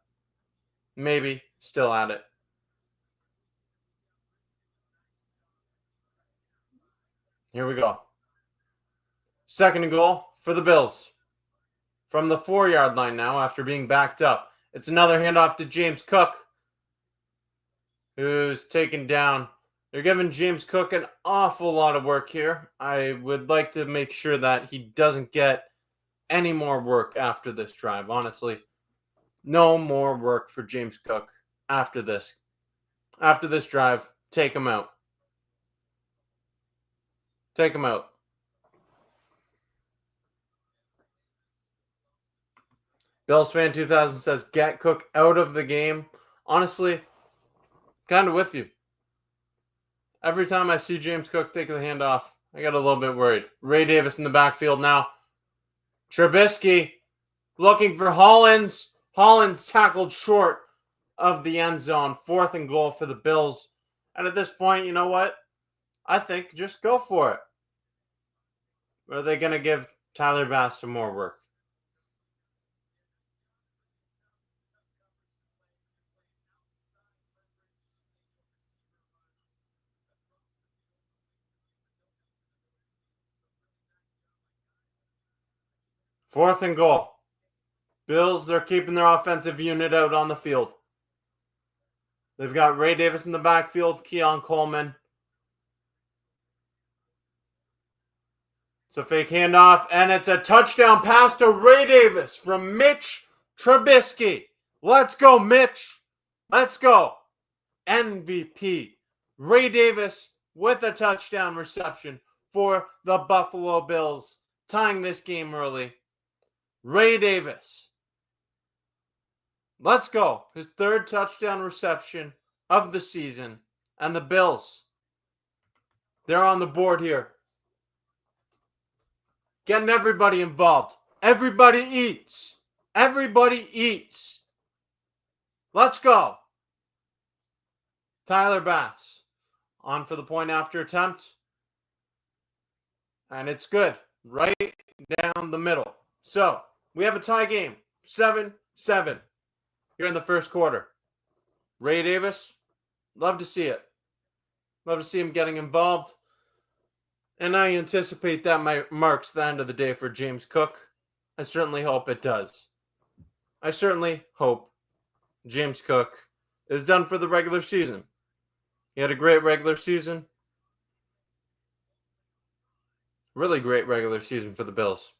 Maybe still at it. Here we go. 2nd and goal for the Bills. From the 4 yard line now after being backed up. It's another handoff to James Cook, who's taken down. They're giving James Cook an awful lot of work here. I would like to make sure that he doesn't get any more work after this drive. Honestly, no more work for James Cook after this. After this drive, take him out. Take him out. Bills fan 2000 says, get Cook out of the game. Honestly, kind of with you. Every time I see James Cook take the handoff, I get a little bit worried. Ray Davis in the backfield now. Trubisky looking for Hollins. Hollins tackled short of the end zone. 4th and goal for the Bills. And at this point, you know what? I think just go for it. Or are they going to give Tyler Bass some more work? Fourth and goal. Bills, they're keeping their offensive unit out on the field. They've got Ray Davis in the backfield, Keon Coleman. It's a fake handoff, and it's a touchdown pass to Ray Davis from Mitch Trubisky. Let's go, Mitch. Let's go. MVP. Ray Davis with a touchdown reception for the Buffalo Bills, tying this game early. Ray Davis. Let's go. His 3rd touchdown reception of the season. And the Bills, they're on the board here. Getting everybody involved. Everybody eats. Everybody eats. Let's go. Tyler Bass on for the point after attempt. And it's good. Right down the middle. So, we have a tie game. 7-7 here in the first quarter. Ray Davis, love to see it. Love to see him getting involved. And I anticipate that marks the end of the day for James Cook. I certainly hope it does. I certainly hope James Cook is done for the regular season. He had a great regular season. Really great regular season for the Bills.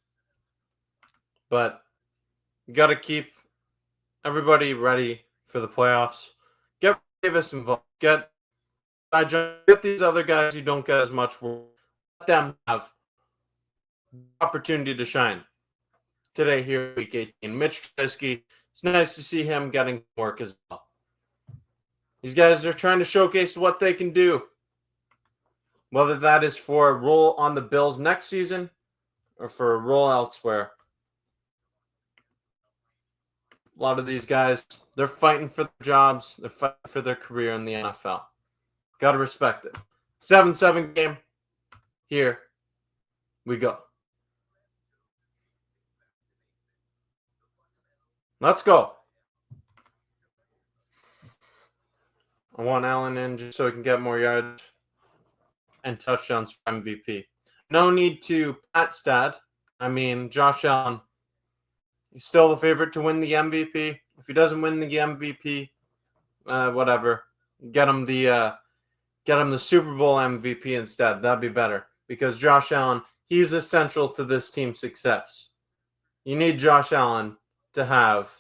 But you got to keep everybody ready for the playoffs. Get Davis involved. Get these other guys who don't get as much work. Let them have opportunity to shine today here week 18. Mitch Trubisky, it's nice to see him getting work as well. These guys are trying to showcase what they can do, whether that is for a role on the Bills next season or for a role elsewhere. A lot of these guys, they're fighting for their jobs. They're fighting for their career in the NFL. Got to respect it. 7-7 game. Here we go. Let's go. I want Allen in just so he can get more yards and touchdowns for MVP. No need to pat stat. I mean, Josh Allen, he's still the favorite to win the MVP. If he doesn't win the MVP, whatever. Get him the Super Bowl MVP instead. That'd be better. Because Josh Allen, he's essential to this team's success. You need Josh Allen to have.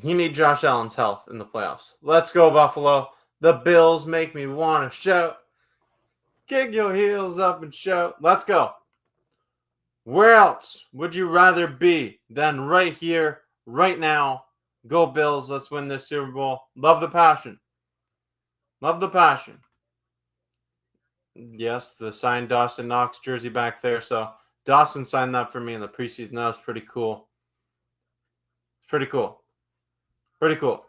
You need Josh Allen's health in the playoffs. Let's go, Buffalo. The Bills make me want to shout. Kick your heels up and shout. Let's go. Where else would you rather be than right here, right now? Go Bills. Let's win this Super Bowl. Love the passion. Love the passion. Yes, the signed Dawson Knox jersey back there. So Dawson signed that for me in the preseason. That was pretty cool. It's pretty cool. Pretty cool.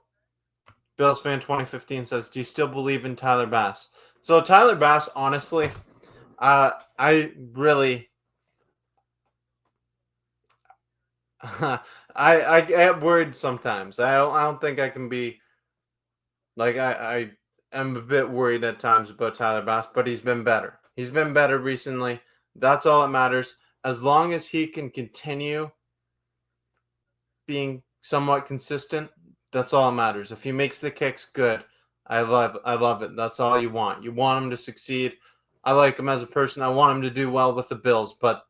Bills fan 2015 says, do you still believe in Tyler Bass? So Tyler Bass, honestly, I really I get worried sometimes. I don't think I can be like I am a bit worried at times about Tyler Bass, but he's been better. He's been better recently. That's all that matters. As long as he can continue being somewhat consistent, that's all that matters. If he makes the kicks, good. I love it. That's all you want. You want him to succeed. I like him as a person. I want him to do well with the Bills. But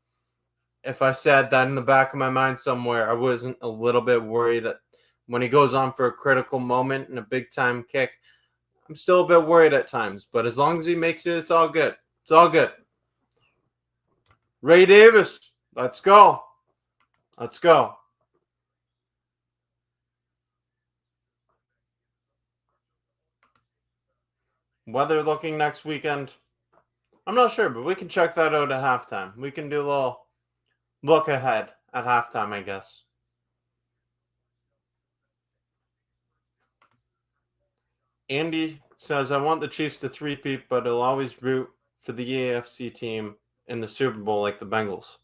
if I said that in the back of my mind somewhere, I wasn't a little bit worried that when he goes on for a critical moment and a big-time kick, I'm still a bit worried at times. But as long as he makes it, it's all good. It's all good. Ray Davis, let's go. Let's go. Weather looking next weekend, I'm not sure, but we can check that out at halftime. We can do a little look ahead at halftime, I guess. Andy says, I want the Chiefs to three-peat, but he'll always root for the AFC team in the Super Bowl like the Bengals.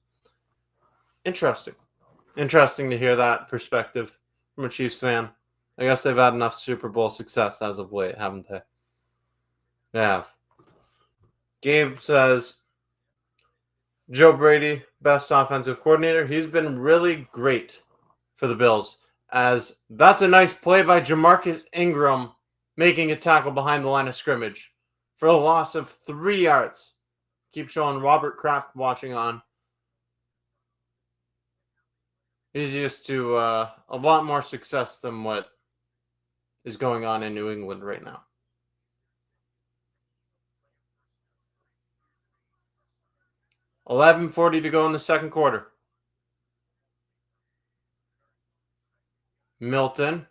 Interesting. Interesting to hear that perspective from a Chiefs fan. I guess they've had enough Super Bowl success as of late, haven't they? They have. Gabe says, Joe Brady, best offensive coordinator. He's been really great for the Bills. As that's a nice play by Jamarcus Ingram making a tackle behind the line of scrimmage for a loss of 3 yards. Keep showing Robert Kraft watching on. He's used to a lot more success than what is going on in New England right now. 11:40 to go in the second quarter. Milton.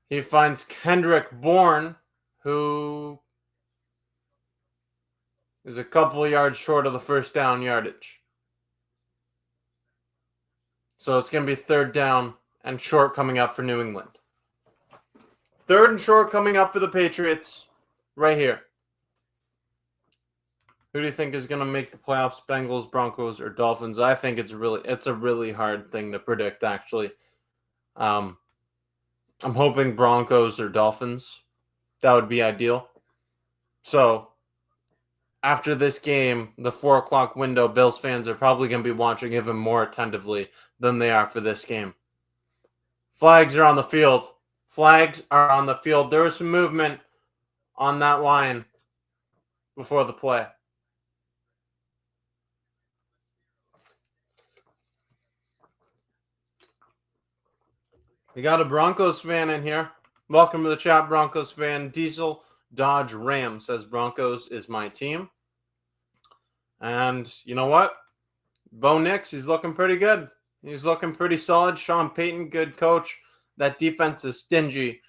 He finds Kendrick Bourne, who is a couple of yards short of the first down yardage. So it's going to be third down and short coming up for New England. Third and short coming up for the Patriots right here. Who do you think is going to make the playoffs? Bengals, Broncos, or Dolphins? I think it's a really hard thing to predict, actually. I'm hoping Broncos or Dolphins. That would be ideal. So after this game, the 4 o'clock window, Bills fans are probably going to be watching even more attentively than they are for this game. Flags are on the field. Flags are on the field. There was some movement on that line before the play. We got a Broncos fan in here. Welcome to the chat, Broncos fan. Diesel Dodge Ram says Broncos is my team. And you know what? Bo Nix, he's looking pretty good. He's looking pretty solid. Sean Payton, good coach. That defense is stingy.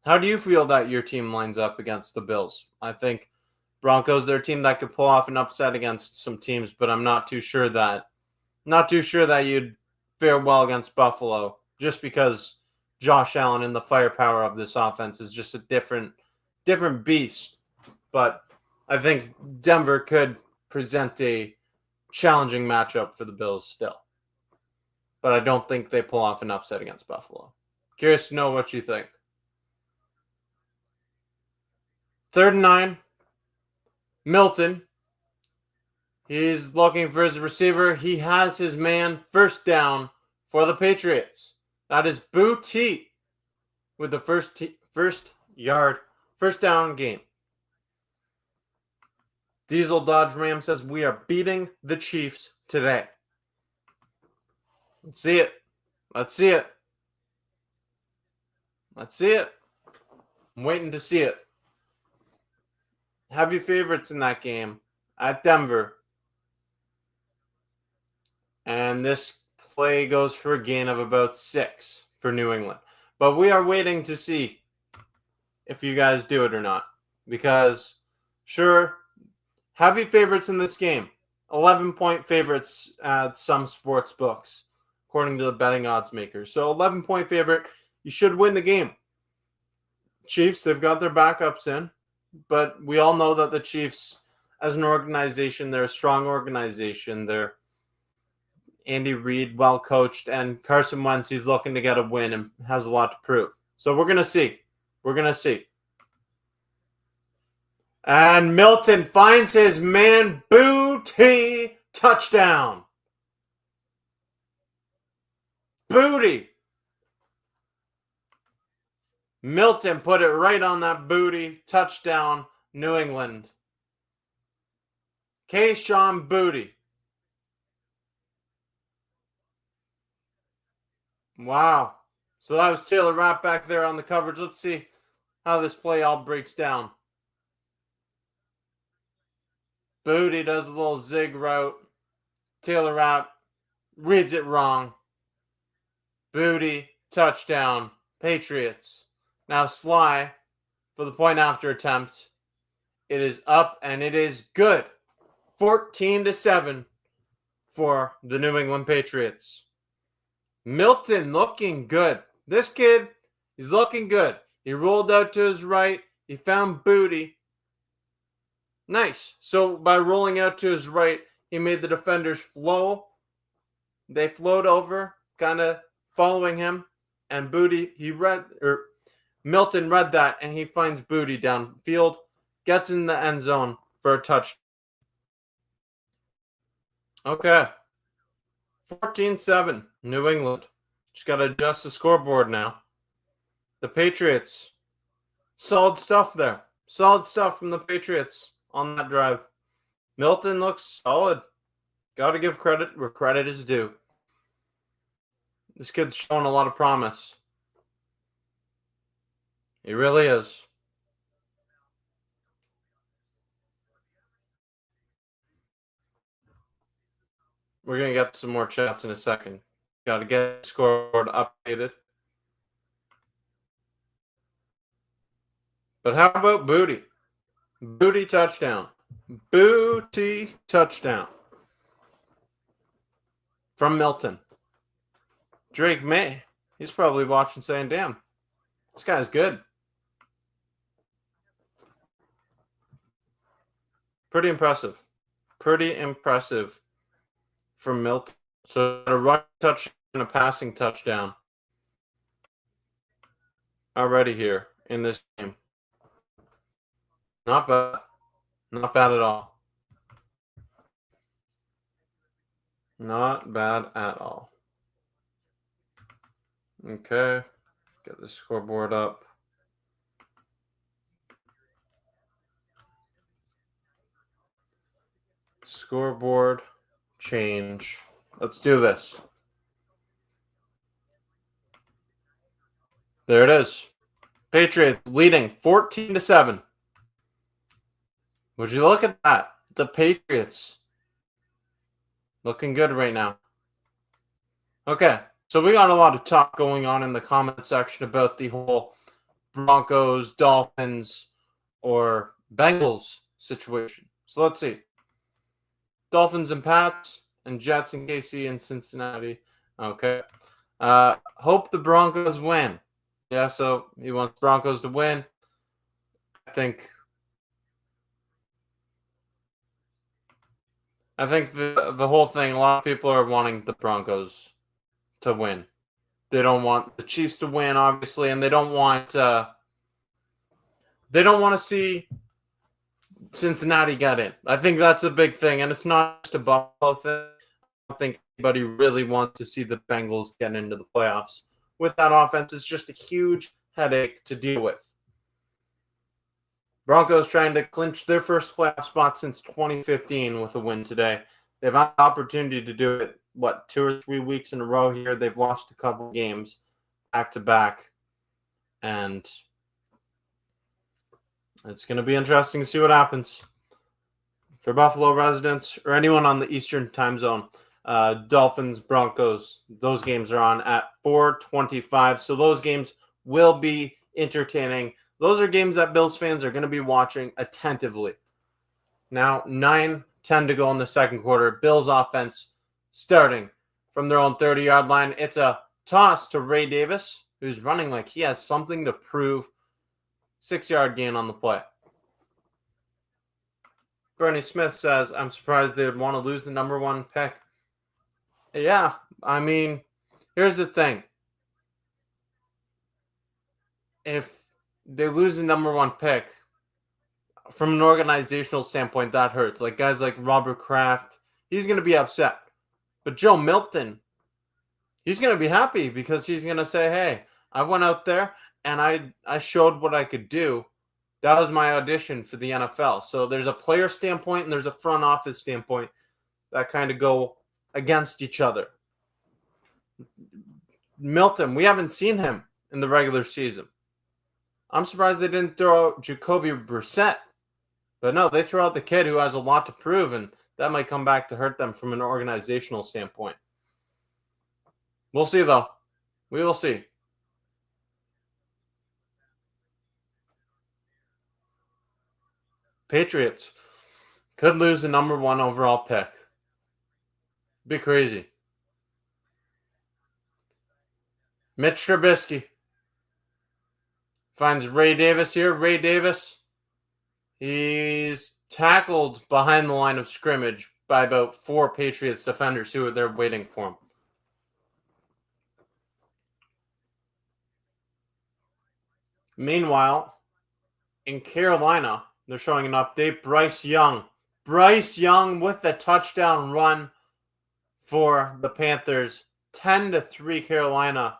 How do you feel that your team lines up against the Bills? I think Broncos, they're a team that could pull off an upset against some teams, but I'm not too sure that you'd fare well against Buffalo, just because Josh Allen and the firepower of this offense is just a different beast. But I think Denver could present a challenging matchup for the Bills still. But I don't think they pull off an upset against Buffalo. Curious to know what you think. 3rd and 9. Milton. He's looking for his receiver. He has his man. First down for the Patriots. That is Booty with the first down game. Diesel Dodge Ram says we are beating the Chiefs today. Let's see it. Let's see it. Let's see it. I'm waiting to see it. Heavy favorites in that game at Denver. And this play goes for a gain of about 6 for New England. But we are waiting to see if you guys do it or not. Because, sure, heavy favorites in this game. 11-point favorites at some sports books, according to the betting odds makers. So 11-point favorite, you should win the game. Chiefs, they've got their backups in. But we all know that the Chiefs, as an organization, they're a strong organization. They're Andy Reid, well coached, and Carson Wentz, he's looking to get a win and has a lot to prove. So we're going to see. We're going to see. And Milton finds his man, Booty, touchdown. Booty. Milton put it right on that booty. Touchdown, New England. Kayshon Booty. Wow. So that was Taylor Rapp back there on the coverage. Let's see how this play all breaks down. Booty does a little zig route. Taylor Rapp reads it wrong. Booty, touchdown, Patriots. Now Sly for the point after attempt. It is up and it is good. 14-7 for the New England Patriots. Milton looking good. This kid, he's looking good. He rolled out to his right. He found Booty. Nice. So by rolling out to his right, he made the defenders flow. They flowed over, kind of following him. And Milton read that, and he finds Booty downfield, gets in the end zone for a touchdown. Okay. 14-7, New England. Just got to adjust the scoreboard now. The Patriots. Solid stuff there. Solid stuff from the Patriots on that drive. Milton looks solid. Got to give credit where credit is due. This kid's showing a lot of promise. He really is. We're going to get some more chats in a second. Got to get the scoreboard updated. But how about Booty? Booty touchdown. Booty touchdown. From Milton. Drake May. He's probably watching saying, damn, this guy's good. Pretty impressive. Pretty impressive from Milton. So a rushing touchdown and a passing touchdown already here in this game. Not bad. Not bad at all. Not bad at all. Okay. Get the scoreboard up. Scoreboard change. Let's do this. There it is. Patriots leading 14-7. Would you look at that? The Patriots looking good right now. Okay, so we got a lot of talk going on in the comment section about the whole Broncos, Dolphins, or Bengals situation. So let's see. Dolphins and Pats and Jets and KC and Cincinnati. Okay. Hope the Broncos win. Yeah, so he wants Broncos to win. I think the whole thing, a lot of people are wanting the Broncos to win. They don't want the Chiefs to win, obviously, and they don't want to see Cincinnati get in. I think that's a big thing, and it's not just a Buffalo thing. I don't think anybody really wants to see the Bengals get into the playoffs. With that offense, it's just a huge headache to deal with. Broncos trying to clinch their first playoff spot since 2015 with a win today. They've had the opportunity to do it, 2 or 3 weeks in a row here. They've lost a couple games back-to-back. And it's going to be interesting to see what happens. For Buffalo residents or anyone on the Eastern time zone, Dolphins, Broncos, those games are on at 4:25. So those games will be entertaining. Those are games that Bills fans are going to be watching attentively. Now, 9:10 to go in the second quarter. Bills offense starting from their own 30-yard line. It's a toss to Ray Davis, who's running like he has something to prove. 6-yard gain on the play. Bernie Smith says, I'm surprised they would want to lose the number 1 pick. Yeah, I mean, here's the thing. If they lose the number 1 pick, from an organizational standpoint, that hurts. Like guys like Robert Kraft, he's going to be upset. But Joe Milton, he's going to be happy because he's going to say, hey, I went out there and I showed what I could do. That was my audition for the NFL. So there's a player standpoint and there's a front office standpoint that kind of go against each other. Milton, we haven't seen him in the regular season. I'm surprised they didn't throw out Jacoby Brissett. But no, they throw out the kid who has a lot to prove, and that might come back to hurt them from an organizational standpoint. We'll see, though. We will see. Patriots could lose the number 1 overall pick. Be crazy. Mitch Trubisky finds Ray Davis here. Ray Davis, he's tackled behind the line of scrimmage by about 4 Patriots defenders who are there waiting for him. Meanwhile, in Carolina, they're showing an update. Bryce Young with the touchdown run for the Panthers. 10-3 Carolina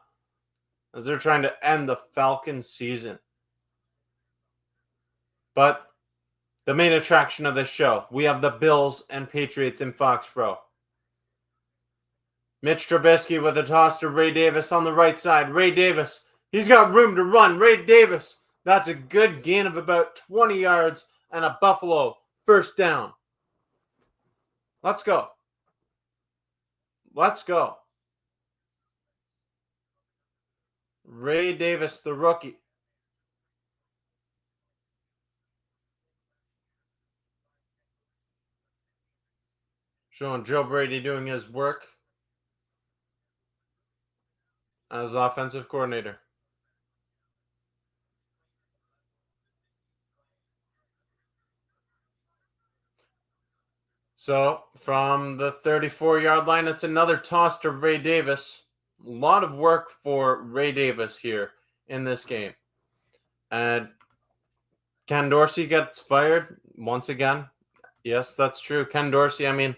as they're trying to end the Falcons season. But the main attraction of this show, we have the Bills and Patriots in Foxborough. Mitch Trubisky with a toss to Ray Davis on the right side. Ray Davis, he's got room to run. Ray Davis, that's a good gain of about 20 yards and a Buffalo first down. Let's go. Let's go. Ray Davis, the rookie. Showing Joe Brady doing his work as offensive coordinator. So from the 34-yard line, it's another toss to Ray Davis. A lot of work for Ray Davis here in this game. And Ken Dorsey gets fired once again. Yes, that's true. Ken Dorsey, I mean,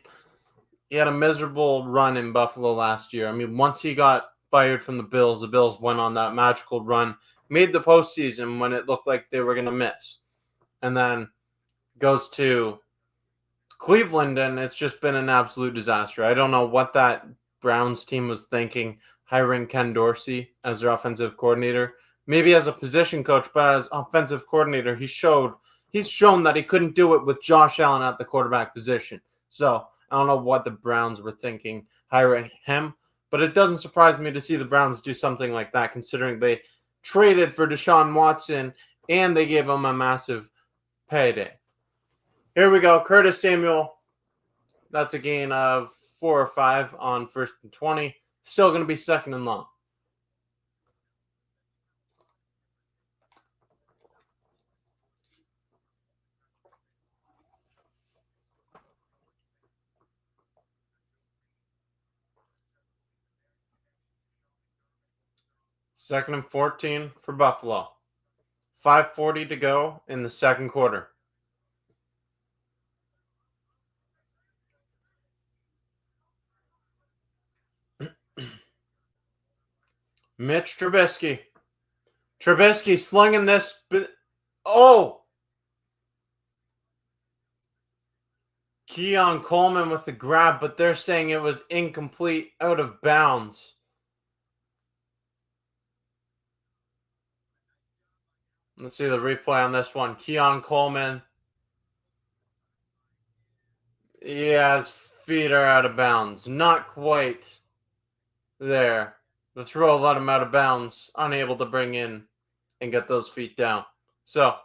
he had a miserable run in Buffalo last year. I mean, once he got fired from the Bills went on that magical run, made the postseason when it looked like they were going to miss. And then goes to Cleveland, and it's just been an absolute disaster. I don't know what that Browns team was thinking, hiring Ken Dorsey as their offensive coordinator. Maybe as a position coach, but as offensive coordinator, he's shown that he couldn't do it with Josh Allen at the quarterback position. So I don't know what the Browns were thinking hiring him, but it doesn't surprise me to see the Browns do something like that, considering they traded for Deshaun Watson and they gave him a massive payday. Here we go. Curtis Samuel. That's a gain of 4 or 5 on 1st and 20. Still going to be 2nd and long. Second and 14 for Buffalo. 5:40 to go in the second quarter. Mitch Trubisky. Trubisky slinging this. Oh! Keon Coleman with the grab, but they're saying it was incomplete, out of bounds. Let's see the replay on this one. Keon Coleman. Yeah, his feet are out of bounds. Not quite there. The throw let him out of bounds, unable to bring in and get those feet down. So,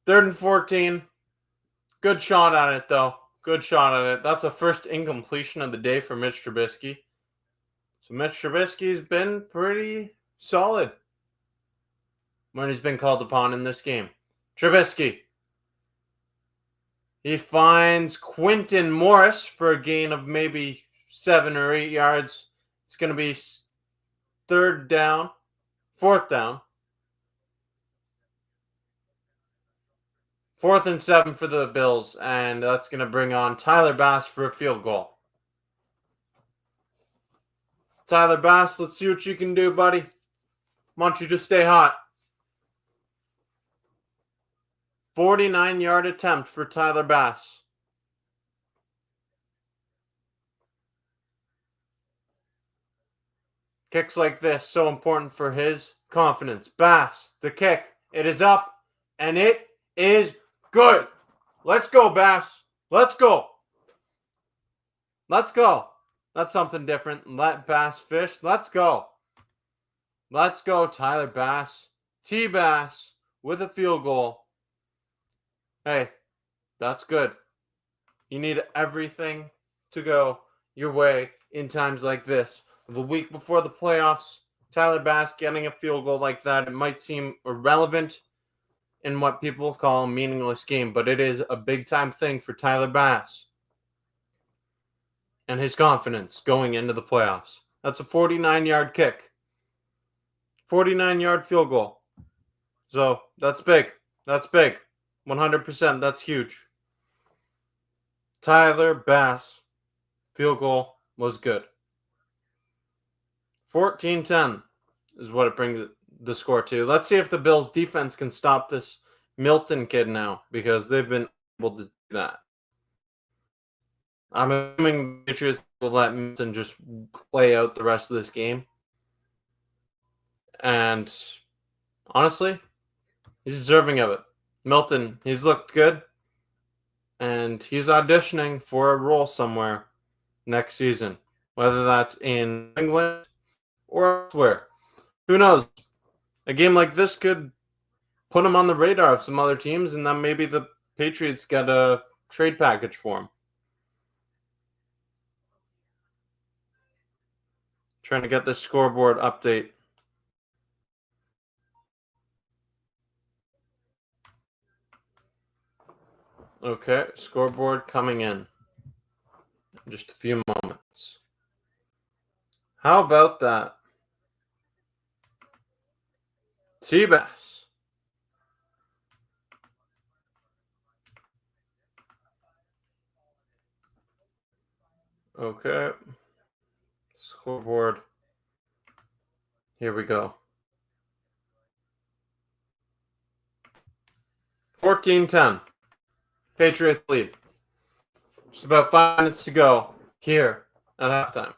3rd and 14. Good shot at it, though. Good shot at it. That's a first incompletion of the day for Mitch Trubisky. So, Mitch Trubisky's been pretty solid when he's been called upon in this game. Trubisky. He finds Quinton Morris for a gain of maybe 7 or 8 yards. It's going to be 4th down. 4th and 7 for the Bills, and that's going to bring on Tyler Bass for a field goal. Tyler Bass, let's see what you can do, buddy. Want you to stay hot. 49-yard attempt for Tyler Bass. Kicks like this, so important for his confidence. Bass, the kick. It is up, and it is good. Let's go, Bass. Let's go. Let's go. That's something different. Let Bass fish. Let's go. Let's go, Tyler Bass. T-Bass with a field goal. Hey, that's good. You need everything to go your way in times like this. The week before the playoffs, Tyler Bass getting a field goal like that, it might seem irrelevant in what people call a meaningless game, but it is a big-time thing for Tyler Bass and his confidence going into the playoffs. That's a 49-yard kick. 49-yard field goal. So, that's big. That's big. 100%. That's huge. Tyler Bass field goal was good. 14-10 is what it brings the score to. Let's see if the Bills defense can stop this Milton kid now, because they've been able to do that. I'm assuming the Patriots will let Milton just play out the rest of this game. And honestly, he's deserving of it. Milton, he's looked good. And he's auditioning for a role somewhere next season, whether that's in England or elsewhere. Who knows? A game like this could put him on the radar of some other teams, and then maybe the Patriots get a trade package for him. Trying to get this scoreboard update. Okay, scoreboard coming in just a few moments. How about that? T-Bass. Okay. Scoreboard. Here we go. 14-10. Patriots lead. Just about 5 minutes to go here at halftime.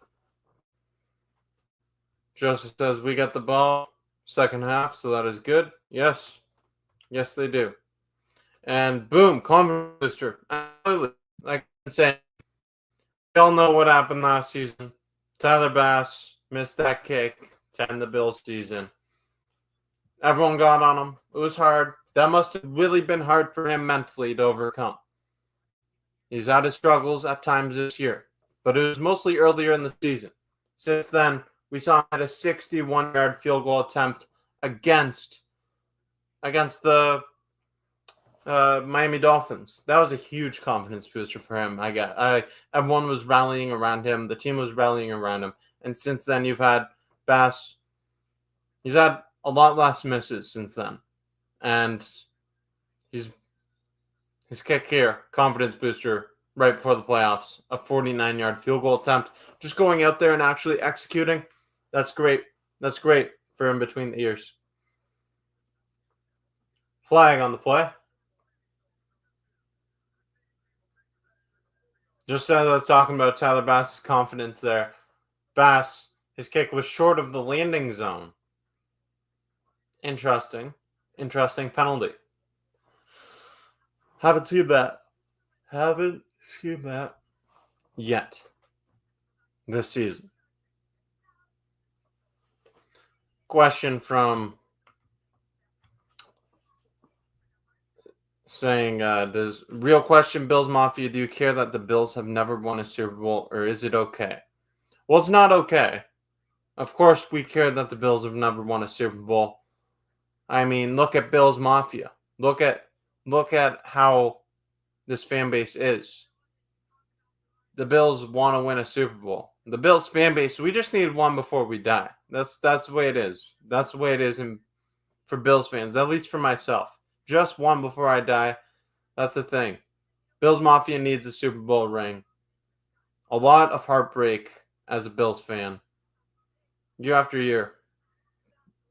Joseph says we got the ball second half, so that is good. Yes. Yes, they do. And boom, confidence booster. Absolutely. Like I'm saying, we all know what happened last season. Tyler Bass missed that kick to end the Bills season. Everyone got on him. It was hard. That must have really been hard for him mentally to overcome. He's had his struggles at times this year, but it was mostly earlier in the season. Since then, we saw him at a 61-yard field goal attempt against the Miami Dolphins. That was a huge confidence booster for him. Everyone was rallying around him. The team was rallying around him. And since then, you've had Bass. He's had a lot less misses since then. And his kick here, confidence booster right before the playoffs, a 49-yard field goal attempt. Just going out there and actually executing, that's great. That's great for him between the ears. Flag on the play. Just as I was talking about Tyler Bass's confidence there, Bass, his kick was short of the landing zone. Interesting penalty. Haven't seen that yet this season. Question from saying, does real question, Bills Mafia, do you care that the Bills have never won a Super Bowl, or is it okay? Well, it's not okay. Of course, we care that the Bills have never won a Super Bowl. I mean, look at Bills Mafia. Look at how this fan base is. The Bills want to win a Super Bowl. The Bills fan base, we just need one before we die. That's the way it is. That's the way it is for Bills fans, at least for myself. Just one before I die. That's the thing. Bills Mafia needs a Super Bowl ring. A lot of heartbreak as a Bills fan, year after year.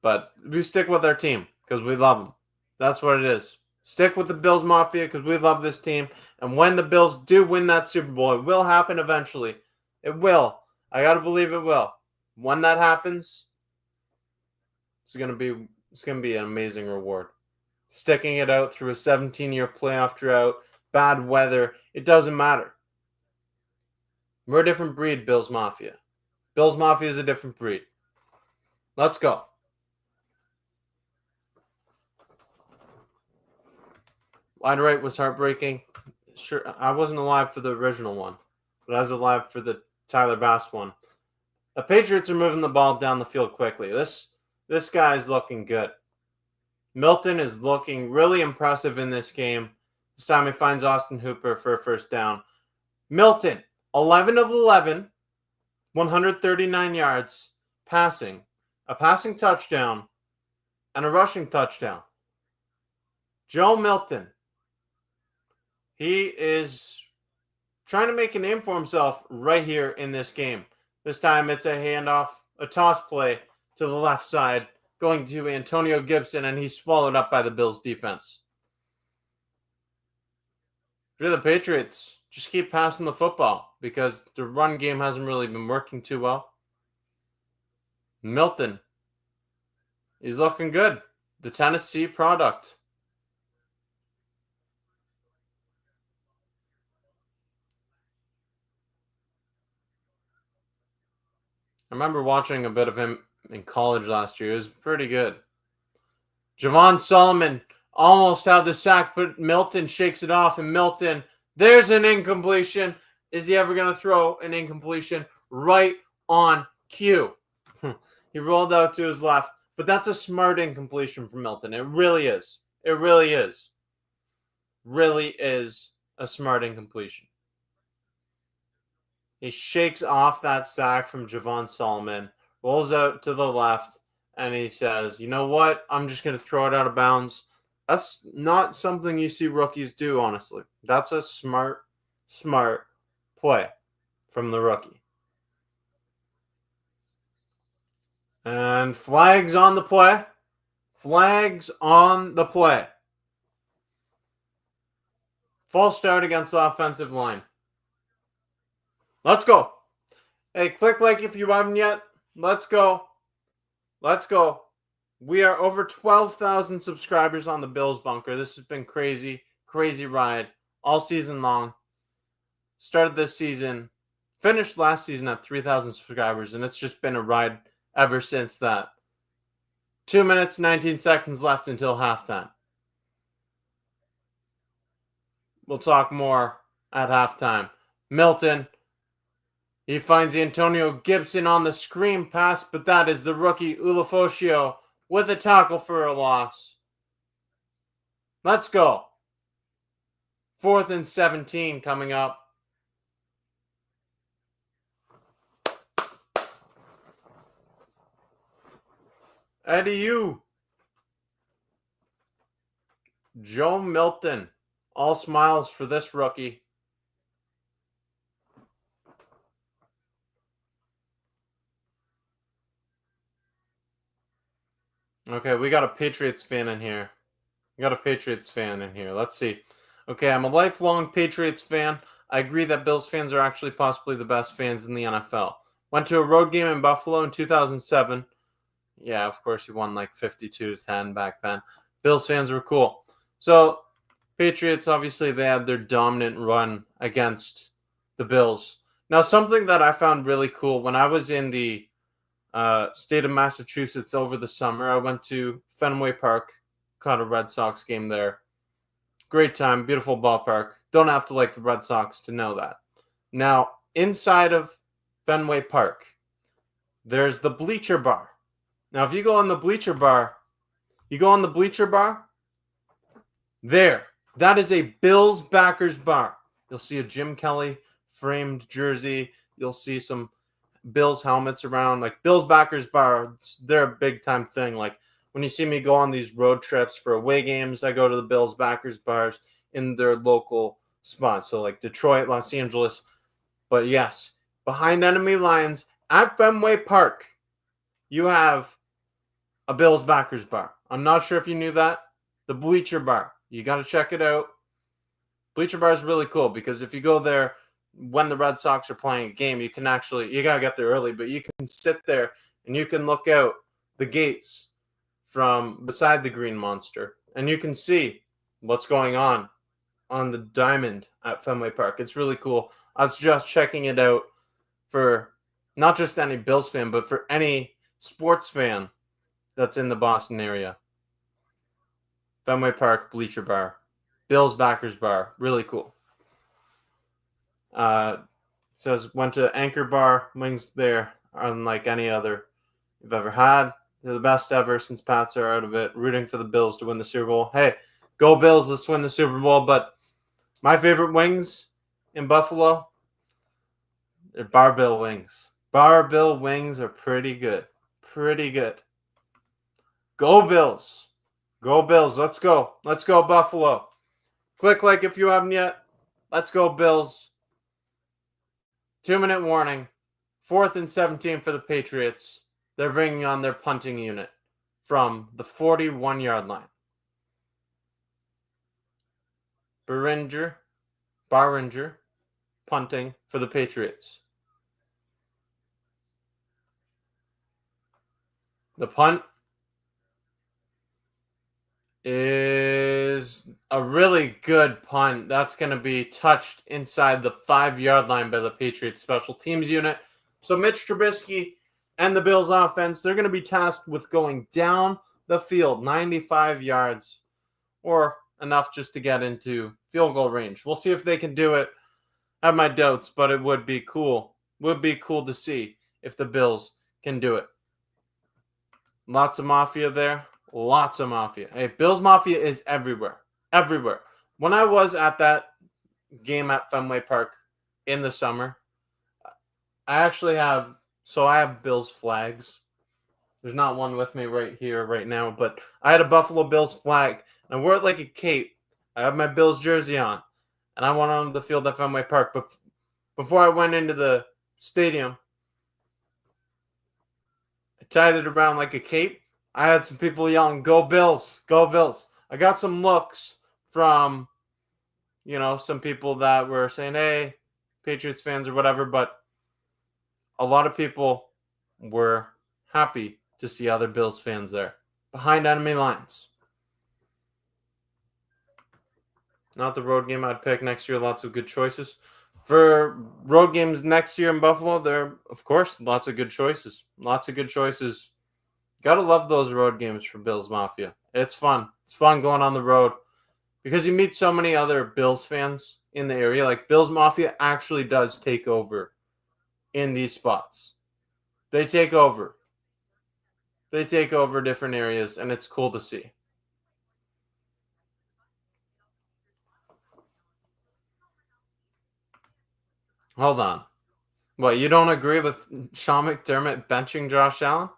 But we stick with our team because we love them. That's what it is. Stick with the Bills Mafia because we love this team. And when the Bills do win that Super Bowl, it will happen eventually. It will. I got to believe it will. When that happens, it's going to be an amazing reward. Sticking it out through a 17-year playoff drought, bad weather, it doesn't matter. We're a different breed, Bills Mafia. Bills Mafia is a different breed. Let's go. Wide right was heartbreaking. Sure, I wasn't alive for the original one, but I was alive for the Tyler Bass one. The Patriots are moving the ball down the field quickly. This guy is looking good. Milton is looking really impressive in this game. This time he finds Austin Hooper for a first down. Milton, 11 of 11, 139 yards, passing, a passing touchdown, and a rushing touchdown. Joe Milton, he is trying to make a name for himself right here in this game. This time it's a handoff, a toss play to the left side, going to Antonio Gibson, and he's swallowed up by the Bills defense. For the Patriots, just keep passing the football because the run game hasn't really been working too well. Milton, he's looking good. The Tennessee product. I remember watching a bit of him in college last year. It was pretty good. Javon Solomon almost had the sack, but Milton shakes it off, and Milton, there's an incompletion. Is he ever going to throw an incompletion? Right on cue. He rolled out to his left, but that's a smart incompletion from Milton. It really is. It really is. Really is a smart incompletion. He shakes off that sack from Javon Solomon, rolls out to the left, and he says, you know what? I'm just going to throw it out of bounds. That's not something you see rookies do, honestly. That's a smart play from the rookie. And flags on the play. Flags on the play. False start against the offensive line. Let's go. Hey, click like if you haven't yet. Let's go. Let's go. We are over 12,000 subscribers on the Bills Bunker. This has been crazy, crazy ride all season long. Started this season, finished last season at 3,000 subscribers, and it's just been a ride ever since that. 2 minutes, 19 seconds left until halftime. We'll talk more at halftime. Milton, he finds Antonio Gibson on the screen pass, but that is the rookie Ulofoshio with a tackle for a loss. Let's go. 4th and 17 coming up. Eddie U. Joe Milton. All smiles for this rookie. Okay, we got a Patriots fan in here. Let's see. Okay, I'm a lifelong Patriots fan. I agree that Bills fans are actually possibly the best fans in the NFL. Went to a road game in Buffalo in 2007. Yeah, of course, he won like 52-10 back then. Bills fans were cool. So, Patriots, obviously, they had their dominant run against the Bills. Now, something that I found really cool, when I was in the state of Massachusetts over the summer, I went to Fenway Park, caught a Red Sox game there. Great time, beautiful ballpark. Don't have to like the Red Sox to know that. Now, inside of Fenway Park, there's the bleacher bar. Now, if you go on the bleacher bar, there, that is a Bills backers bar. You'll see a Jim Kelly framed jersey. You'll see some Bills helmets around. Like, Bills backers bar, they're a big time thing. Like, when you see me go on these road trips for away games, I go to the Bills backers bars in their local spots. So, like Detroit, Los Angeles. But yes, behind enemy lines at Fenway Park, you have a Bills backers bar. I'm not sure if you knew that. The bleacher bar. You got to check it out. Bleacher bar is really cool because if you go there when the Red Sox are playing a game, you got to get there early, but you can sit there and you can look out the gates from beside the Green Monster and you can see what's going on the diamond at Fenway Park. It's really cool. I was just checking it out for not just any Bills fan, but for any sports fan that's in the Boston area. Fenway Park, bleacher bar, Bills backers bar, really cool. Says went to Anchor Bar, wings there, unlike any other you've ever had. They're the best ever since Pats are out of it. Rooting for the Bills to win the Super Bowl. Hey, go Bills, let's win the Super Bowl. But my favorite wings in Buffalo, they're Bar-Bill wings. Bar-Bill wings are pretty good. Pretty good. Go Bills. Go Bills. Let's go. Let's go Buffalo. Click like if you haven't yet. Let's go Bills. 2-minute warning. 4th and 17 for the Patriots. They're bringing on their punting unit from the 41-yard line. Barringer, punting for the Patriots. The punt is a really good punt. That's going to be touched inside the 5-yard line by the Patriots special teams unit. So Mitch Trubisky and the Bills offense, they're going to be tasked with going down the field 95 yards or enough just to get into field goal range. We'll see if they can do it. I have my doubts, but it would be cool. Would be cool to see if the Bills can do it. Lots of Mafia there. Lots of Mafia. Hey, Bills Mafia is everywhere. Everywhere. When I was at that game at Fenway Park in the summer, I have Bills flags. There's not one with me right here, right now, but I had a Buffalo Bills flag, and I wore it like a cape. I have my Bills jersey on, and I went on the field at Fenway Park. But before I went into the stadium, I tied it around like a cape. I had some people yelling, "Go Bills! Go Bills!" I got some looks from, some people that were saying, "Hey, Patriots fans" or whatever, but a lot of people were happy to see other Bills fans there behind enemy lines. Not the road game I'd pick next year. Lots of good choices. For road games next year in Buffalo, there, of course, lots of good choices. Lots of good choices Gotta love those road games for Bills Mafia. It's fun. It's fun going on the road because you meet so many other Bills fans in the area. Like, Bills Mafia actually does take over in these spots. They take over. They take over different areas, and it's cool to see. Hold on. What, you don't agree with Sean McDermott benching Josh Allen?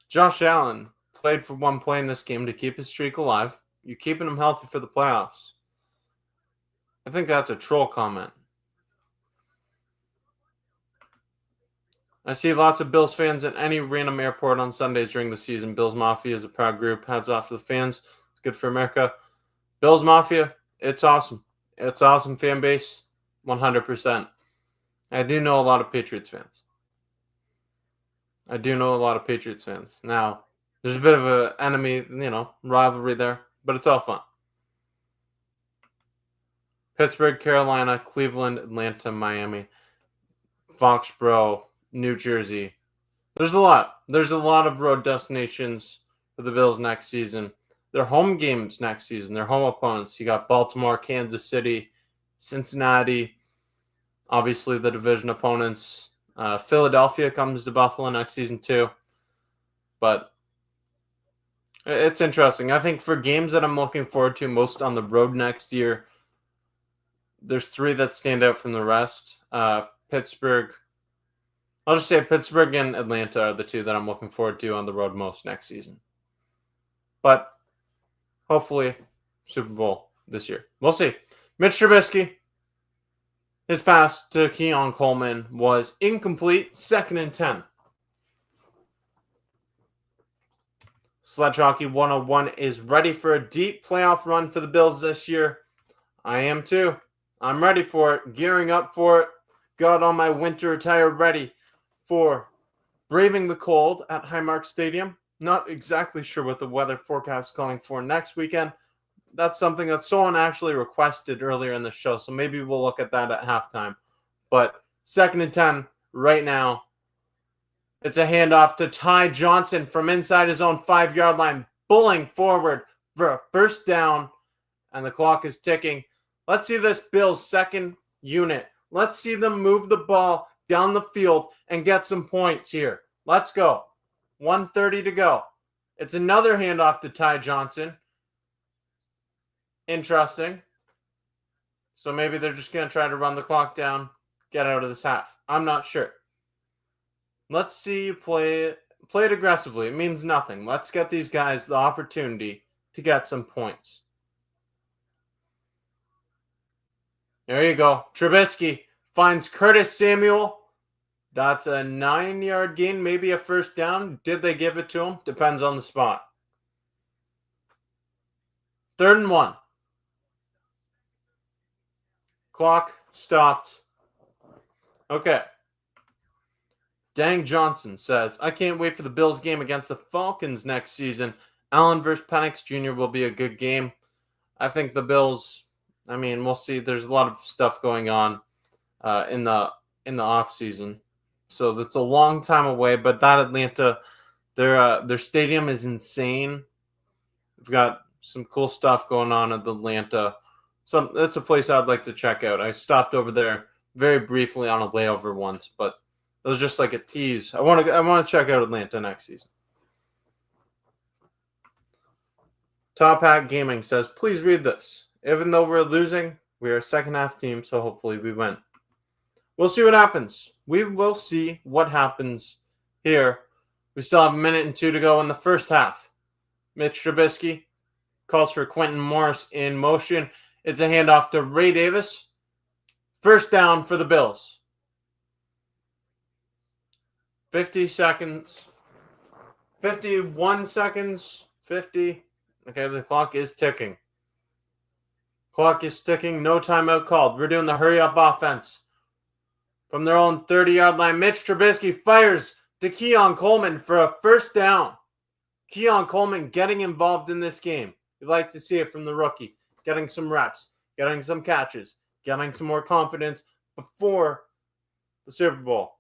Josh Allen played for one play in this game to keep his streak alive. You're keeping him healthy for the playoffs. I think that's a troll comment. I see lots of Bills fans at any random airport on Sundays during the season. Bills Mafia is a proud group. Hats off to the fans. It's good for America. Bills Mafia, it's awesome. It's awesome fan base, 100%. I do know a lot of Patriots fans. Now, there's a bit of an enemy, rivalry there, but it's all fun. Pittsburgh, Carolina, Cleveland, Atlanta, Miami, Foxborough, New Jersey. There's a lot. There's a lot of road destinations for the Bills next season. Their home games next season, their home opponents. You got Baltimore, Kansas City, Cincinnati, obviously the division opponents. Philadelphia comes to Buffalo next season too. But it's interesting. I think for games that I'm looking forward to most on the road next year, there's 3 that stand out from the rest. Pittsburgh. I'll just say Pittsburgh and Atlanta are the 2 that I'm looking forward to on the road most next season. But hopefully, Super Bowl this year. We'll see. Mitch Trubisky, his pass to Keon Coleman was incomplete. 2nd and 10. Sledge Hockey 101 is ready for a deep playoff run for the Bills this year. I am too. I'm ready for it. Gearing up for it. Got all my winter attire ready for braving the cold at Highmark Stadium. Not exactly sure what the weather forecast is calling for next weekend. That's something that someone actually requested earlier in the show, so maybe we'll look at that at halftime. But 2nd and 10 right now. It's a handoff to Ty Johnson from inside his own 5-yard line, bulling forward for a first down, and the clock is ticking. Let's see this Bills second unit. Let's see them move the ball down the field and get some points here. Let's go. 1:30 to go. It's another handoff to Ty Johnson. Interesting. So maybe they're just going to try to run the clock down, get out of this half. I'm not sure. Let's see you play it aggressively. It means nothing. Let's get these guys the opportunity to get some points. There you go. Trubisky finds Curtis Samuel. That's a 9-yard gain, maybe a first down. Did they give it to him? Depends on the spot. 3rd and 1. Clock stopped. Okay. Dang Johnson says, I can't wait for the Bills game against the Falcons next season. Allen versus Penix Jr. will be a good game. I think the Bills, we'll see. There's a lot of stuff going on in the off season. So that's a long time away, but that Atlanta, their stadium is insane. We've got some cool stuff going on at Atlanta. So that's a place I'd like to check out. I stopped over there very briefly on a layover once, but it was just like a tease. I want to check out Atlanta next season. Top Hat Gaming says, please read this. Even though we're losing, we are a second half team, so hopefully we win. We'll see what happens. We will see what happens here. We still have 1 minute and 2 to go in the first half. Mitch Trubisky calls for Quentin Morris in motion. It's a handoff to Ray Davis. First down for the Bills. 50 seconds. 51 seconds. 50. Okay, the clock is ticking. Clock is ticking. No timeout called. We're doing the hurry-up offense. From their own 30-yard line, Mitch Trubisky fires to Keon Coleman for a first down. Keon Coleman getting involved in this game. You'd like to see it from the rookie. Getting some reps, getting some catches, getting some more confidence before the Super Bowl.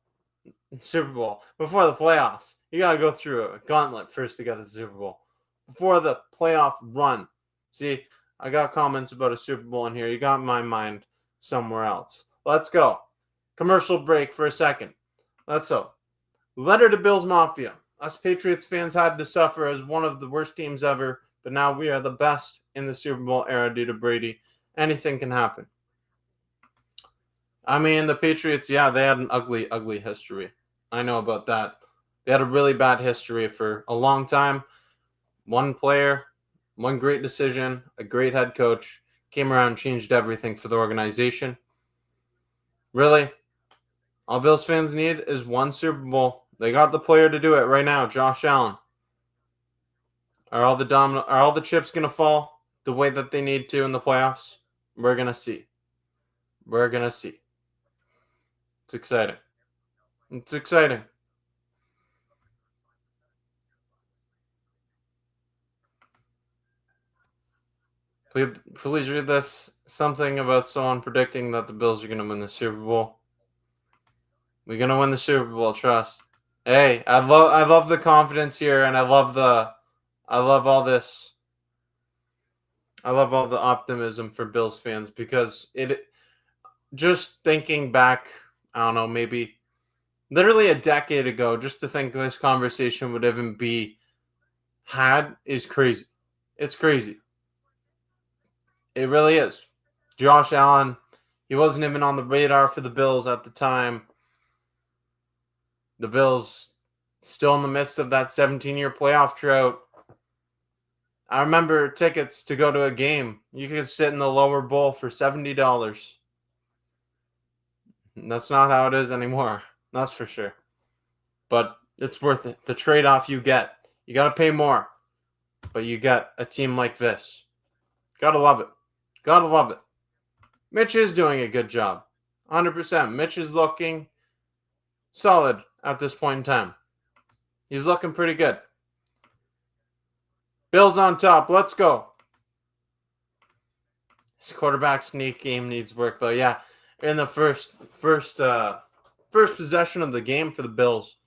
Super Bowl. Before the playoffs. You got to go through a gauntlet first to get to the Super Bowl. Before the playoff run. See, I got comments about a Super Bowl in here. You got my mind somewhere else. Let's go. Commercial break for a second. Let's go. Letter to Bills Mafia. Us Patriots fans had to suffer as one of the worst teams ever, but now we are the best in the Super Bowl era due to Brady. Anything can happen. I mean, the Patriots, yeah, they had an ugly, ugly history. I know about that. They had a really bad history for a long time. One player, one great decision, a great head coach came around and changed everything for the organization. Really, all Bills fans need is one Super Bowl. They got the player to do it right now, Josh Allen. Are all the chips going to fall the way that they need to in the playoffs? We're going to see. We're going to see. It's exciting. It's exciting. Please read this. Something about someone predicting that the Bills are going to win the Super Bowl. We're going to win the Super Bowl, trust. Hey, I love the confidence here, and I love all this. I love all the optimism for Bills fans because just thinking back, I don't know, maybe literally a decade ago, just to think this conversation would even be had is crazy. It's crazy. It really is. Josh Allen, he wasn't even on the radar for the Bills at the time. The Bills still in the midst of that 17-year playoff drought. I remember tickets to go to a game. You could sit in the lower bowl for $70. That's not how it is anymore. That's for sure. But it's worth it. The trade-off you get. You got to pay more. But you get a team like this. Gotta love it. Gotta love it. Mitch is doing a good job. 100%. Mitch is looking solid at this point in time. He's looking pretty good. Bills on top. Let's go. His quarterback sneak game needs work, though. Yeah, in the first possession of the game for the Bills,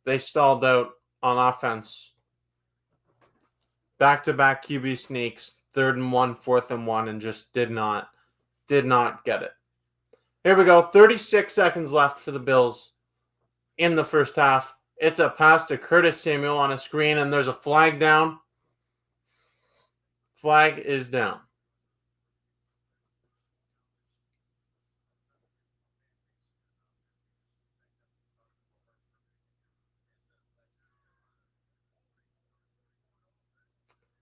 they stalled out on offense. Back-to-back QB sneaks, 3rd and 1, 4th and 1, and just did not get it. Here we go. 36 seconds left for the Bills in the first half. It's a pass to Curtis Samuel on a screen, and there's a flag down. Flag is down.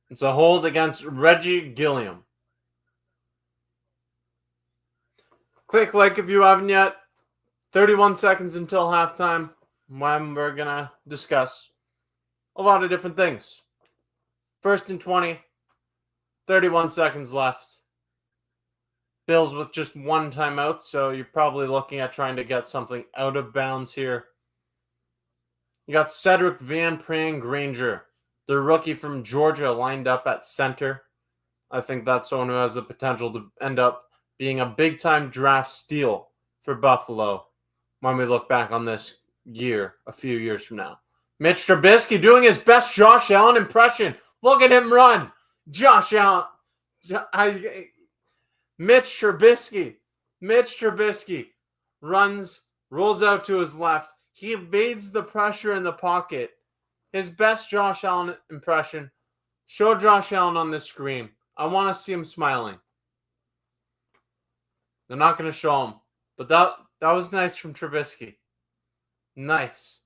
It's a hold against Reggie Gilliam. Click like if you haven't yet. 31 seconds until halftime when we're going to discuss a lot of different things. 1st and 20. 31 seconds left. Bills with just one timeout, so you're probably looking at trying to get something out of bounds here. You got Cedric Van Pran Granger, the rookie from Georgia, lined up at center. I think that's someone who has the potential to end up being a big-time draft steal for Buffalo when we look back on this year a few years from now. Mitch Trubisky doing his best Josh Allen impression. Look at him run. Josh Allen. Mitch Trubisky rolls out to his left. He evades the pressure in the pocket. His best Josh Allen impression. Show Josh Allen on the screen. I want to see him smiling. They're not going to show him. But that was nice from Trubisky. Nice.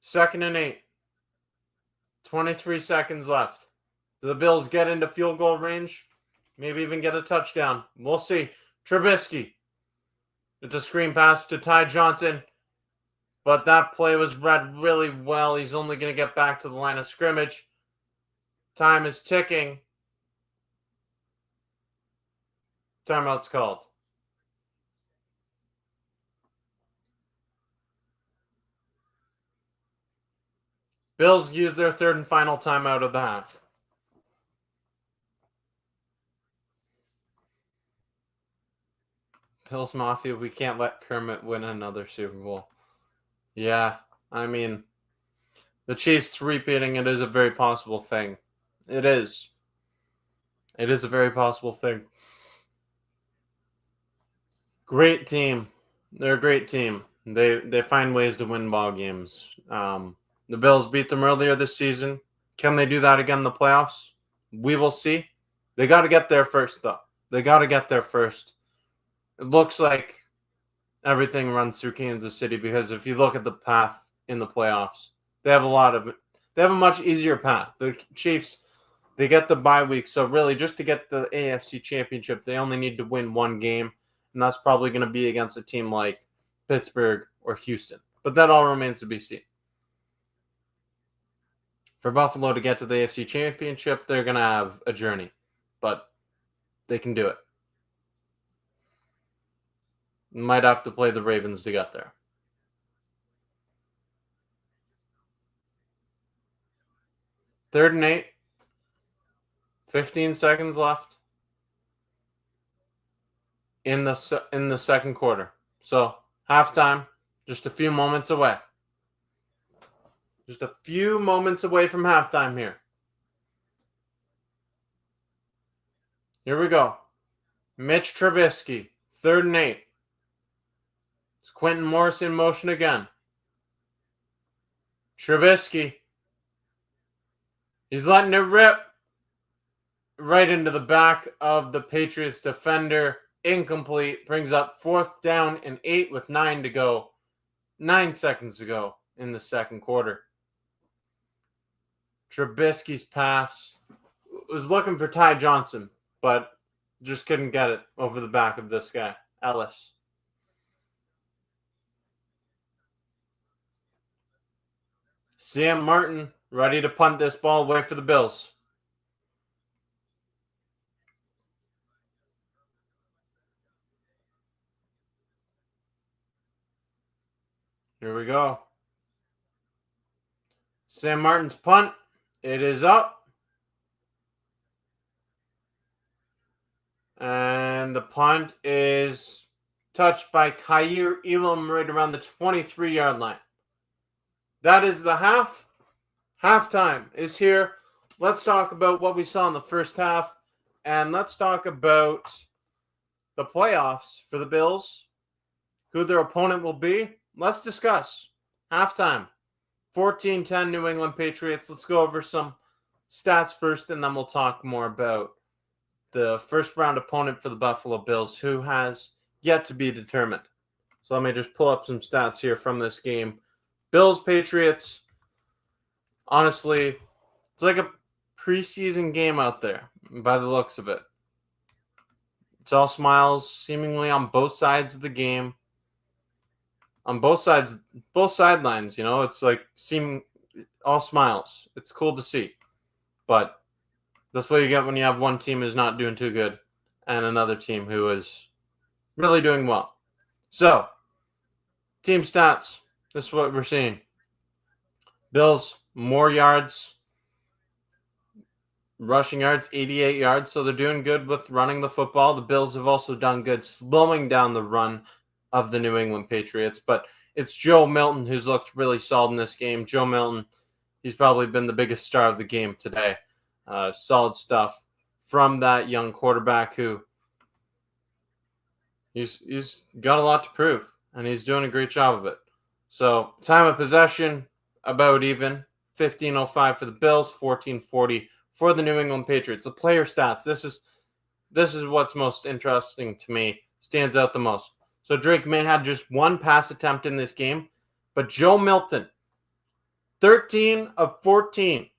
Second and 8. 23 seconds left. Do the Bills get into field goal range? Maybe even get a touchdown. We'll see. Trubisky. It's a screen pass to Ty Johnson. But that play was read really well. He's only going to get back to the line of scrimmage. Time is ticking. Timeout's called. Bills use their 3rd and final timeout of the half. Bills Mafia, we can't let Kermit win another Super Bowl. Yeah, I mean, the Chiefs repeating it is a very possible thing. It is. It is a very possible thing. Great team. They're a great team. They find ways to win ball games. The Bills beat them earlier this season. Can they do that again in the playoffs? We will see. They got to get there first, though. They got to get there first. It looks like everything runs through Kansas City because if you look at the path in the playoffs, they have a much easier path. The Chiefs, they get the bye week, so really just to get the AFC Championship, they only need to win one game, and that's probably going to be against a team like Pittsburgh or Houston. But that all remains to be seen. For Buffalo to get to the AFC Championship, they're going to have a journey, but they can do it. Might have to play the Ravens to get there. Third and 8. 15 seconds left in the second quarter. So, halftime, just a few moments away. Just a few moments away from halftime here. Here we go. Mitch Trubisky, 3rd and 8. It's Quentin Morris in motion again. Trubisky. He's letting it rip. Right into the back of the Patriots defender. Incomplete. Brings up 4th down and 8 with 9 to go. 9 seconds to go in the second quarter. Trubisky's pass was looking for Ty Johnson, but just couldn't get it over the back of this guy, Ellis. Sam Martin ready to punt this ball away for the Bills. Here we go. Sam Martin's punt. It is up. And the punt is touched by Kaiir Elam right around the 23-yard line. That is the half. Halftime is here. Let's talk about what we saw in the first half. And let's talk about the playoffs for the Bills, who their opponent will be. Let's discuss. Halftime, 14-10 New England Patriots. Let's go over some stats first, and then we'll talk more about the first-round opponent for the Buffalo Bills, who has yet to be determined. So let me just pull up some stats here from this game. Bills-Patriots, honestly, it's like a preseason game out there by the looks of it. It's all smiles, seemingly on both sides of the game. On both sides, both sidelines, you know, it's like all smiles. It's cool to see. But that's what you get when you have one team who's not doing too good and another team who is really doing well. So, team stats. This is what we're seeing. Bills, more yards. Rushing yards, 88 yards. So they're doing good with running the football. The Bills have also done good slowing down the run of the New England Patriots. But it's Joe Milton who's looked really solid in this game. Joe Milton, he's probably been the biggest star of the game today. Solid stuff from that young quarterback who he's got a lot to prove, and he's doing a great job of it. So time of possession, about even. 15:05 for the Bills, 14:40 for the New England Patriots. The player stats, this is what's most interesting to me, stands out the most. So Drake May had just one pass attempt in this game, but Joe Milton, 13 of 14,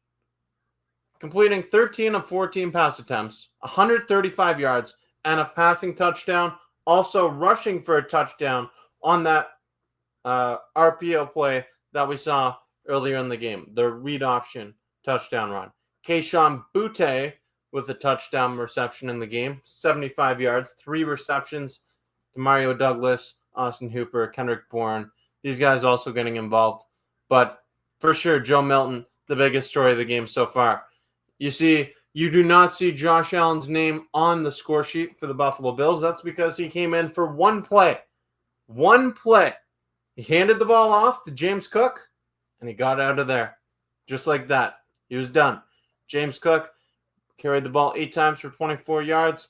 completing 13 of 14 pass attempts, 135 yards, and a passing touchdown, also rushing for a touchdown on that RPO play that we saw earlier in the game, the read option touchdown run. Kayshon Boutte with a touchdown reception in the game, 75 yards, 3 receptions. Demario Douglas, Austin Hooper, Kendrick Bourne, these guys also getting involved. But for sure, Joe Milton, the biggest story of the game so far. You see You do not see Josh Allen's name on the score sheet for the Buffalo Bills. That's because he came in for one play. One play. He handed the ball off to James Cook, and he got out of there. Just like that. He was done. James Cook carried the ball 8 times for 24 yards.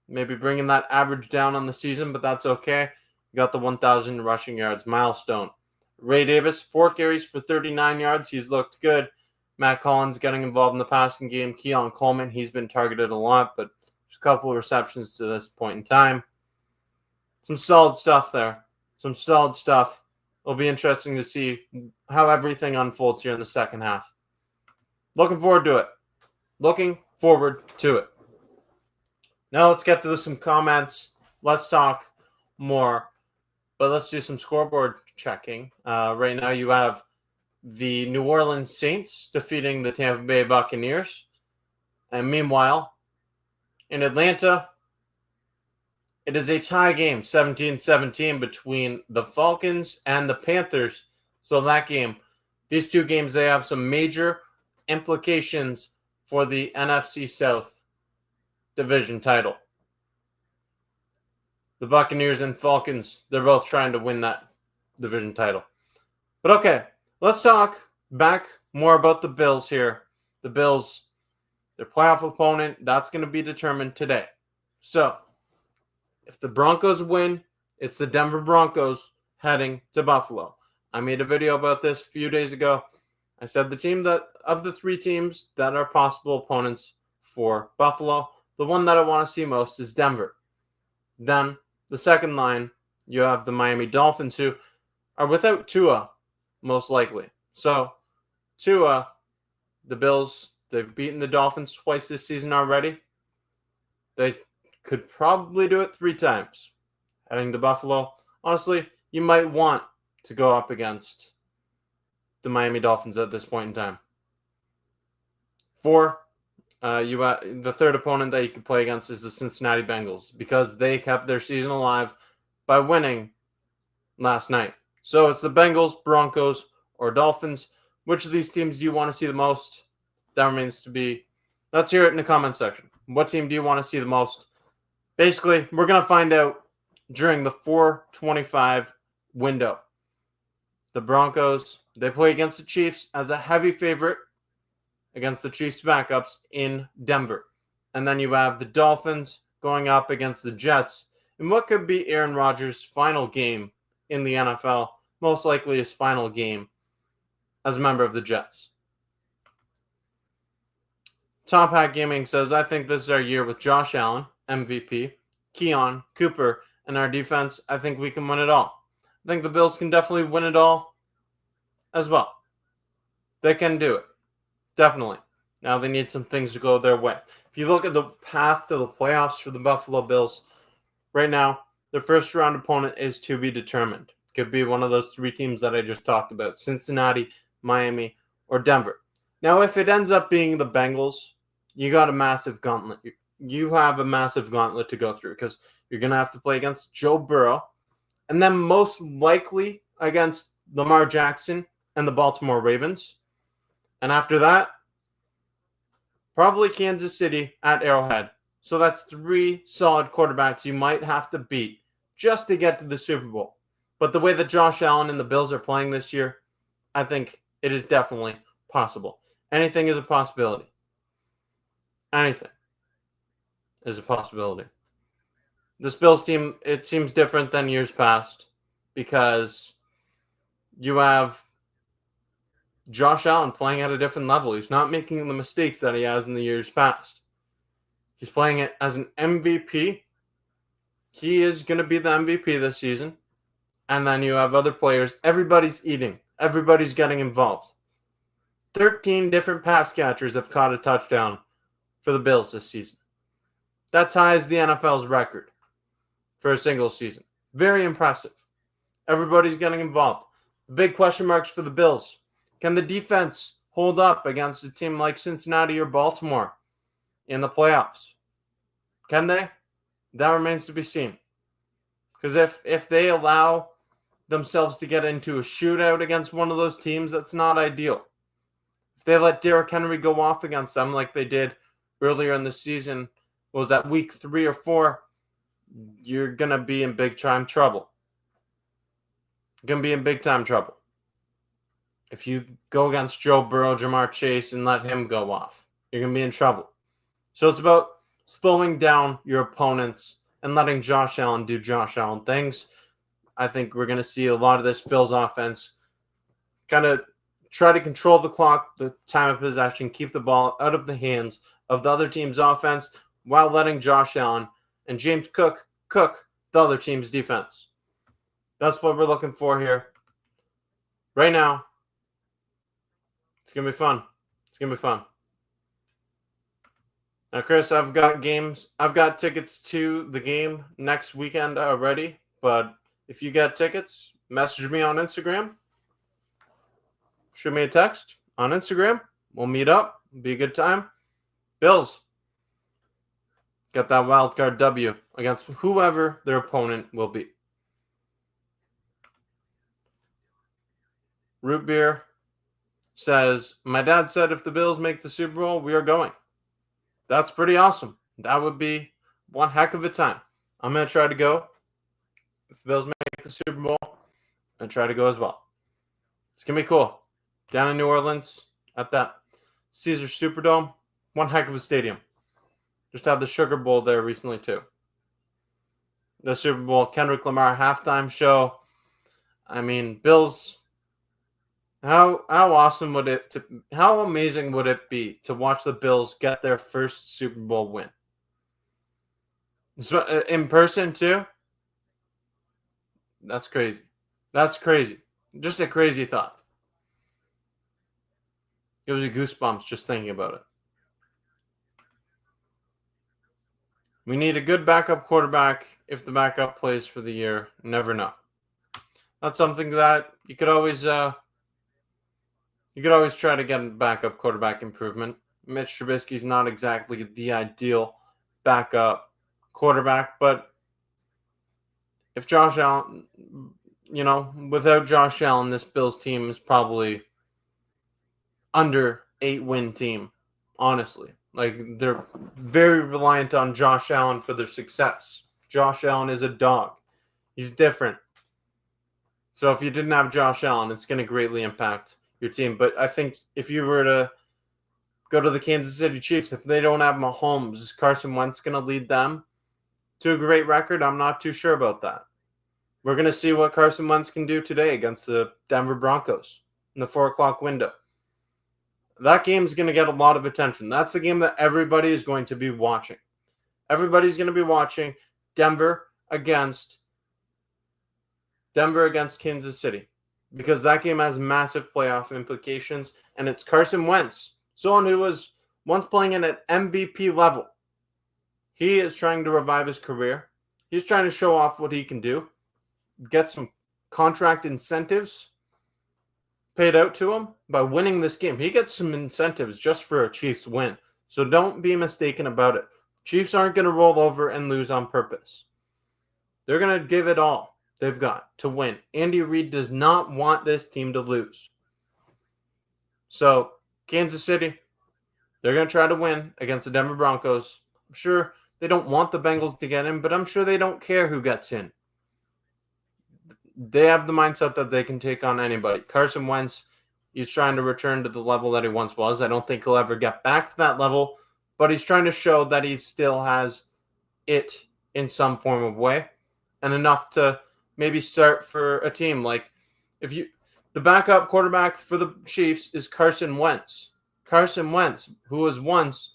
Maybe bringing that average down on the season, but that's okay. Got the 1,000 rushing yards milestone. Ray Davis, 4 carries for 39 yards. He's looked good. Matt Collins getting involved in the passing game. Keon Coleman, he's been targeted a lot, but just a couple of receptions to this point in time. Some solid stuff there. Some solid stuff. It'll be interesting to see how everything unfolds here in the second half. Looking forward to it. Looking forward to it. Now let's get to some comments. Let's talk more. But let's do some scoreboard checking. Right now you have the New Orleans Saints defeating the Tampa Bay Buccaneers. And meanwhile, in Atlanta, it is a tie game, 17-17, between the Falcons and the Panthers. So that game, these two games, they have some major implications for the NFC South division title. The Buccaneers and Falcons, they're both trying to win that division title. But okay, let's talk back more about the Bills here. The Bills, their playoff opponent, that's going to be determined today. So, if the Broncos win, it's the Denver Broncos heading to Buffalo. I made a video about this a few days ago. I said the team that, of the 3 teams that are possible opponents for Buffalo, the one that I want to see most is Denver. Then, the second line, you have the Miami Dolphins, who are without Tua, most likely. So, Tua, the Bills, they've beaten the Dolphins twice this season already. They could probably do it 3 times. Heading to Buffalo, honestly, you might want to go up against the Miami Dolphins at this point in time. 4, the third opponent that you could play against is the Cincinnati Bengals, because they kept their season alive by winning last night. So it's the Bengals, Broncos, or Dolphins. Which of these teams do you want to see the most? That remains to be. Let's hear it in the comment section. What team do you want to see the most? Basically, we're going to find out during the 4:25 window. The Broncos, they play against the Chiefs as a heavy favorite against the Chiefs backups in Denver. And then you have the Dolphins going up against the Jets in what could be Aaron Rodgers' final game in the NFL, most likely his final game as a member of the Jets. Top Hat Gaming says, I think this is our year with Josh Allen, MVP, Keon, Cooper, and our defense. I think we can win it all. I think the Bills can definitely win it all as well. They can do it. Definitely. Now they need some things to go their way. If you look at the path to the playoffs for the Buffalo Bills, right now, their first round opponent is to be determined. Could be one of those 3 teams that I just talked about, Cincinnati, Miami, or Denver. Now, if it ends up being the Bengals, you got a massive gauntlet. You have a massive gauntlet to go through, because you're going to have to play against Joe Burrow, and then most likely against Lamar Jackson and the Baltimore Ravens. And after that, probably Kansas City at Arrowhead. So that's 3 solid quarterbacks you might have to beat just to get to the Super Bowl. But the way that Josh Allen and the Bills are playing this year, I think it is definitely possible. Anything is a possibility. Anything is a possibility. This Bills team, it seems different than years past because you have Josh Allen playing at a different level. He's not making the mistakes that he has in the years past. He's playing it as an MVP. He is going to be the MVP this season. And then you have other players. Everybody's eating. Everybody's getting involved. 13 different pass catchers have caught a touchdown for the Bills this season. That ties the NFL's record for a single season. Very impressive. Everybody's getting involved. Big question marks for the Bills. Can the defense hold up against a team like Cincinnati or Baltimore in the playoffs? Can they? That remains to be seen. Because if they allow themselves to get into a shootout against one of those teams, that's not ideal. If they let Derrick Henry go off against them like they did earlier in the season, was that week 3 or 4, you're going to be in big time trouble. You're going to be in big time trouble. If you go against Joe Burrow, Jamar Chase, and let him go off, you're going to be in trouble. So it's about slowing down your opponents and letting Josh Allen do Josh Allen things. I think we're going to see a lot of this Bills offense kind of try to control the clock, the time of possession, keep the ball out of the hands of the other team's offense while letting Josh Allen and James Cook cook the other team's defense. That's what we're looking for here. Right now, it's going to be fun. It's going to be fun. Now, Chris, I've got tickets to the game next weekend already, but if you got tickets, message me on Instagram. Shoot me a text on Instagram. We'll meet up. Be a good time. Bills got that wild card W against whoever their opponent will be. Root Beer says, my dad said if the Bills make the Super Bowl, we are going. That's pretty awesome. That would be one heck of a time. I'm going to try to go. If the Bills make the Super Bowl, I'm going to try to go as well. It's going to be cool. Down in New Orleans at that Caesar Superdome. One heck of a stadium. Just had the Sugar Bowl there recently too. The Super Bowl, Kendrick Lamar halftime show. I mean, Bills, how awesome would it, how amazing would it be to watch the Bills get their first Super Bowl win? In person too? That's crazy. That's crazy. Just a crazy thought. Gives you goosebumps just thinking about it. We need a good backup quarterback if the backup plays for the year. Never know. That's something that you could always try to get a backup quarterback improvement. Mitch Trubisky's not exactly the ideal backup quarterback, but if Josh Allen, without Josh Allen, this Bills team is probably under 8-win team, honestly. Like, they're very reliant on Josh Allen for their success. Josh Allen is a dog. He's different. So if you didn't have Josh Allen, it's going to greatly impact your team. But I think if you were to go to the Kansas City Chiefs, if they don't have Mahomes, is Carson Wentz going to lead them to a great record? I'm not too sure about that. We're going to see what Carson Wentz can do today against the Denver Broncos in the 4 o'clock window. That game is going to get a lot of attention. That's the game that everybody is going to be watching. Everybody's going to be watching Denver against Kansas City because that game has massive playoff implications, and it's Carson Wentz, someone who was once playing at an MVP level. He is trying to revive his career. He's trying to show off what he can do, get some contract incentives paid out to him by winning this game. He gets some incentives just for a Chiefs win. So don't be mistaken about it. Chiefs aren't going to roll over and lose on purpose. They're going to give it all they've got to win. Andy Reid does not want this team to lose. So Kansas City, they're going to try to win against the Denver Broncos. I'm sure they don't want the Bengals to get in, but I'm sure they don't care who gets in. They have the mindset that they can take on anybody. Carson Wentz, he's trying to return to the level that he once was. I don't think he'll ever get back to that level, but he's trying to show that he still has it in some form of way and enough to maybe start for a team. Like the backup quarterback for the Chiefs is Carson Wentz. Carson Wentz, who was once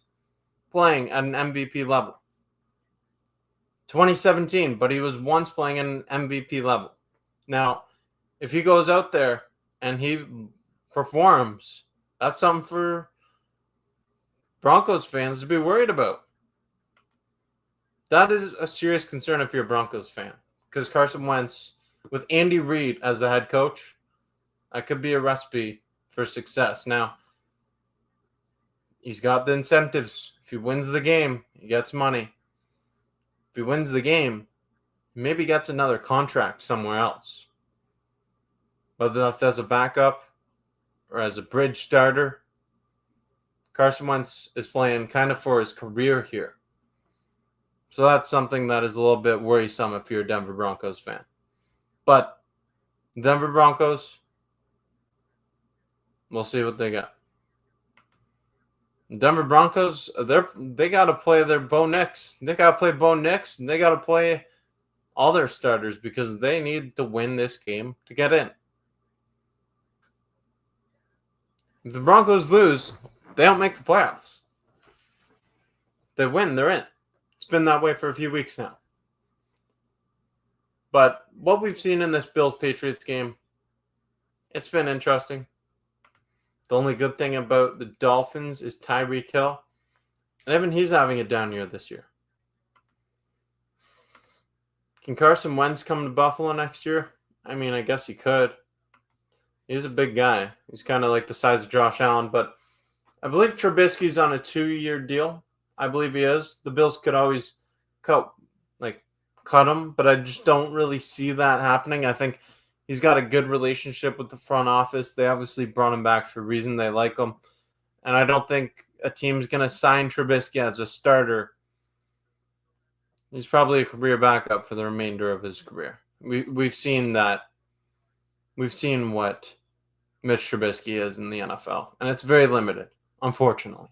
playing at an MVP level. 2017, but he was once playing at an MVP level. Now, if he goes out there and he performs, that's something for Broncos fans to be worried about. That is a serious concern if you're a Broncos fan, because Carson Wentz, with Andy Reid as the head coach, that could be a recipe for success. Now, he's got the incentives. If he wins the game, he gets money. If he wins the game, maybe gets another contract somewhere else. Whether that's as a backup or as a bridge starter, Carson Wentz is playing kind of for his career here. So that's something that is a little bit worrisome if you're a Denver Broncos fan. But Denver Broncos, we'll see what they got. Denver Broncos, they got to play their Bo Nix. They got to play Bo Nix, and they got to play all their starters because they need to win this game to get in. If the Broncos lose, they don't make the playoffs. They win, they're in. It's been that way for a few weeks now. But what we've seen in this Bills-Patriots game, it's been interesting. The only good thing about the Dolphins is Tyreek Hill. And even he's having a down year this year. Can Carson Wentz come to Buffalo next year? I mean, I guess he could. He's a big guy. He's kind of like the size of Josh Allen. But I believe Trubisky's on a 2-year deal. I believe he is. The Bills could always cut him, but I just don't really see that happening. I think he's got a good relationship with the front office. They obviously brought him back for a reason. They like him. And I don't think a team's going to sign Trubisky as a starter. He's probably a career backup for the remainder of his career. We've seen that. We've seen what Mitch Trubisky is in the NFL. And it's very limited, unfortunately.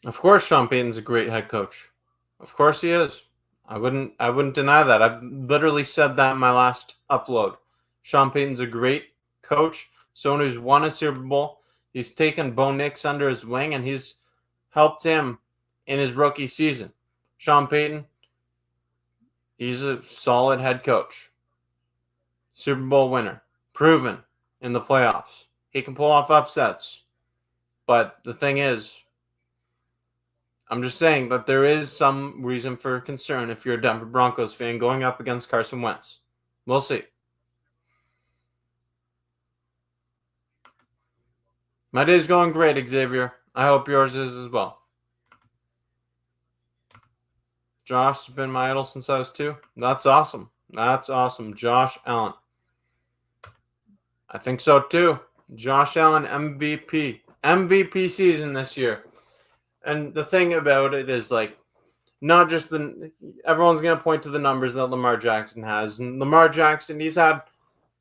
Of course, Sean Payton's a great head coach. Of course he is. I wouldn't deny that. I've literally said that in my last upload. Sean Payton's a great coach, someone who's won a Super Bowl. He's taken Bo Nix under his wing, and he's helped him in his rookie season. Sean Payton, he's a solid head coach. Super Bowl winner. Proven in the playoffs. He can pull off upsets. But the thing is, I'm just saying that there is some reason for concern if you're a Denver Broncos fan going up against Carson Wentz. We'll see. My day's going great, Xavier. I hope yours is as well. Josh has been my idol since I was 2. That's awesome. That's awesome. Josh Allen. I think so too. Josh Allen MVP. MVP season this year. And the thing about it is, not just everyone's going to point to the numbers that Lamar Jackson has. And Lamar Jackson, he's had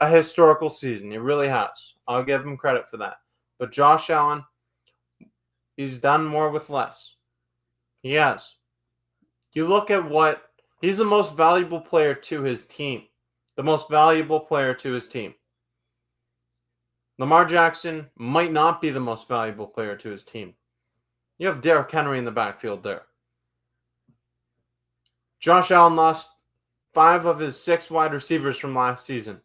a historical season. He really has. I'll give him credit for that. But Josh Allen, he's done more with less. He has. You look at he's the most valuable player to his team. The most valuable player to his team. Lamar Jackson might not be the most valuable player to his team. You have Derrick Henry in the backfield there. Josh Allen lost 5 of his 6 wide receivers from last season.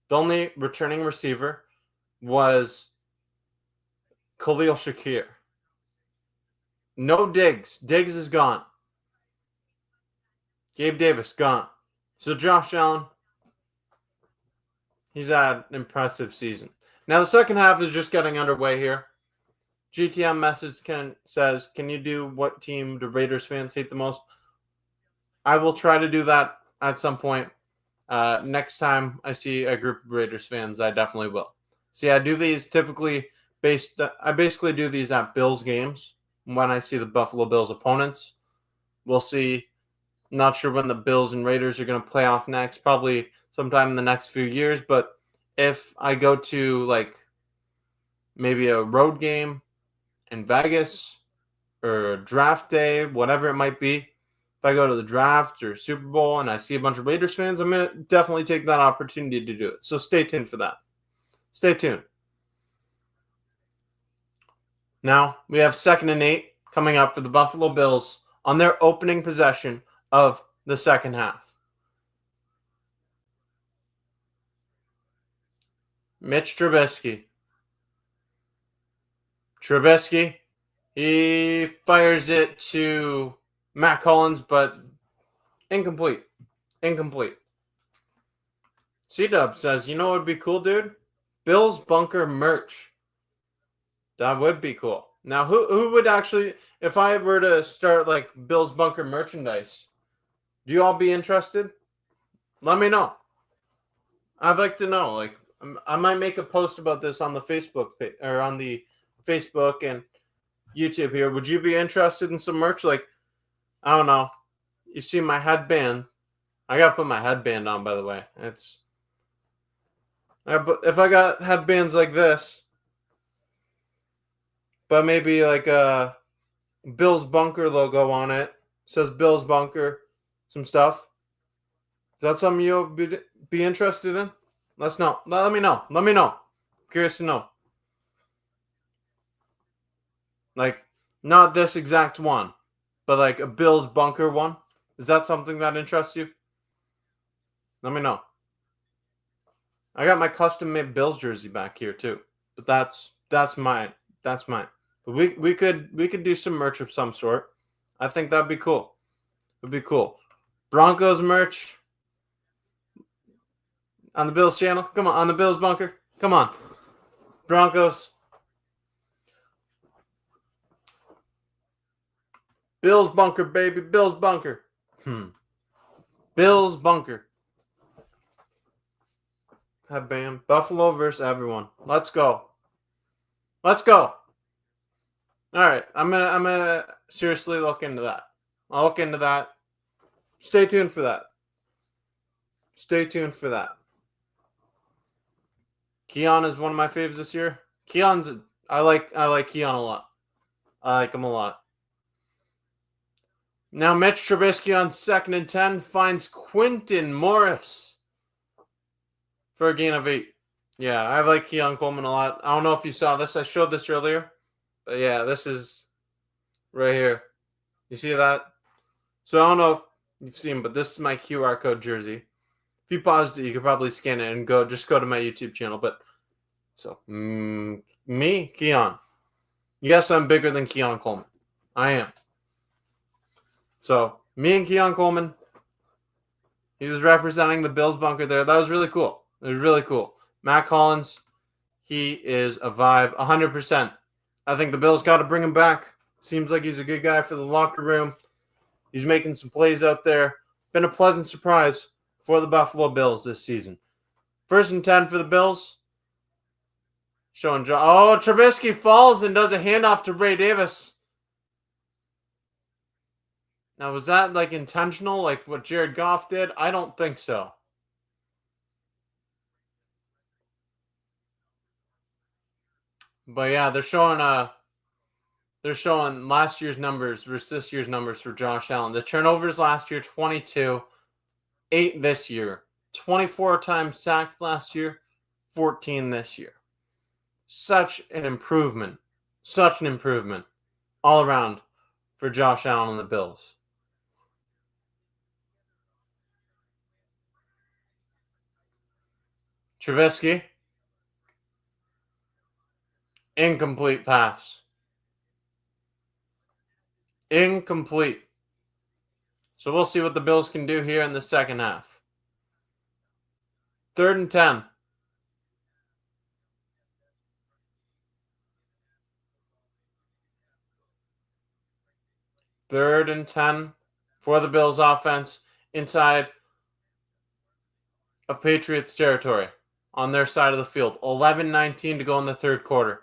The only returning receiver was Khalil Shakir. No Diggs. Diggs is gone. Gabe Davis, gone. So Josh Allen, he's had an impressive season. Now the second half is just getting underway here. GTM message says, can you do what team do Raiders fans hate the most? I will try to do that at some point. Next time I see a group of Raiders fans, I definitely will. See, I do these typically I basically do these at Bills games when I see the Buffalo Bills opponents. We'll see. Not sure when the Bills and Raiders are going to play off next. Probably sometime in the next few years. But if I go to maybe a road game in Vegas or draft day, whatever it might be, if I go to the draft or Super Bowl and I see a bunch of Raiders fans, I'm going to definitely take that opportunity to do it. So stay tuned for that. Stay tuned. Now we have 2nd and 8 coming up for the Buffalo Bills on their opening possession of the second half. Mitch Trubisky. He fires it to Matt Collins, but incomplete. C-Dub says, you know what would be cool, dude? Bills Bunker merch. That would be cool. Now, who would actually, if I were to start Bills Bunker merchandise, do you all be interested? Let me know. I'd like to know. I might make a post about this on the Facebook page, or on the Facebook and YouTube here. Would you be interested in some merch? Like, I don't know. You see my headband. I gotta put my headband on, by the way. If I got headbands like this, but maybe like a Bill's Bunker logo on it. It says Bill's Bunker, some stuff. Is that something you'll be interested in? Let me know. Let me know. Curious to know. Like, not this exact one, but like a Bill's Bunker one. Is that something that interests you? Let me know. I got my custom made Bills jersey back here too, but that's mine. That's mine. But we could do some merch of some sort. I think that'd be cool. It'd be cool. Broncos merch on the Bills channel. Come on the Bills Bunker. Come on, Broncos. Bills Bunker, baby. Bills Bunker. Bills Bunker. Bam. Buffalo versus everyone. Let's go. Let's go. All right. I'm gonna seriously look into that. I'll look into that. Stay tuned for that. Stay tuned for that. Keon is one of my faves this year. I like Keon a lot. I like him a lot. Now Mitch Trubisky on 2nd and 10 finds Quinton Morris for a gain of 8. Yeah, I like Keon Coleman a lot. I don't know if you saw this. I showed this earlier. But yeah, this is right here. You see that? So I don't know if you've seen, but this is my QR code jersey. If you paused it, you could probably scan it and go to my YouTube channel. But so me, Keon. Yes, I'm bigger than Keon Coleman. I am. So me and Keon Coleman. He was representing the Bills Bunker there. That was really cool. It was really cool. Matt Collins, he is a vibe, 100%. I think the Bills got to bring him back. Seems like he's a good guy for the locker room. He's making some plays out there. Been a pleasant surprise for the Buffalo Bills this season. 1st and 10 for the Bills. Showing John. Oh, Trubisky falls and does a handoff to Ray Davis. Now, was that like intentional, like what Jared Goff did? I don't think so. But yeah, they're showing last year's numbers versus this year's numbers for Josh Allen. The turnovers last year, 22, 8 this year, 24 times sacked last year, 14 this year. Such an improvement all around for Josh Allen and the Bills. Trubisky, incomplete pass. Incomplete. So we'll see what the Bills can do here in the second half. 3rd and 10. 3rd and 10 for the Bills offense inside of Patriots territory on their side of the field. 11-19 to go in the 3rd quarter.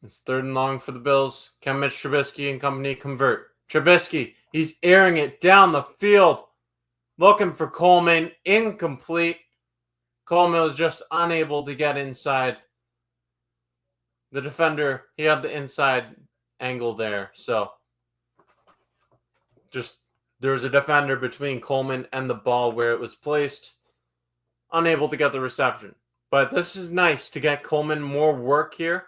It's 3rd and long for the Bills. Can Mitch Trubisky and company convert? Trubisky, he's airing it down the field. Looking for Coleman. Incomplete. Coleman was just unable to get inside. The defender, he had the inside angle there. So just there was a defender between Coleman and the ball where it was placed. Unable to get the reception. But this is nice to get Coleman more work here.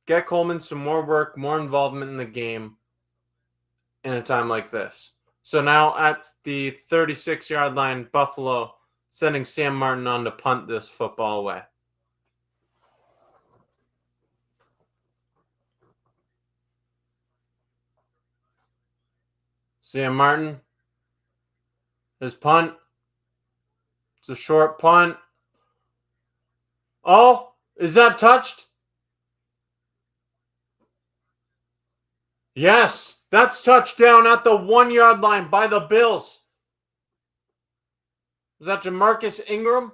Get Coleman some more work, more involvement in the game in a time like this. So now at the 36-yard line, Buffalo sending Sam Martin on to punt this football away. Sam Martin, his punt. It's a short punt. Oh, is that touched? Yes. That's touchdown at the 1 yard line by the Bills. Was that Jamarcus Ingram?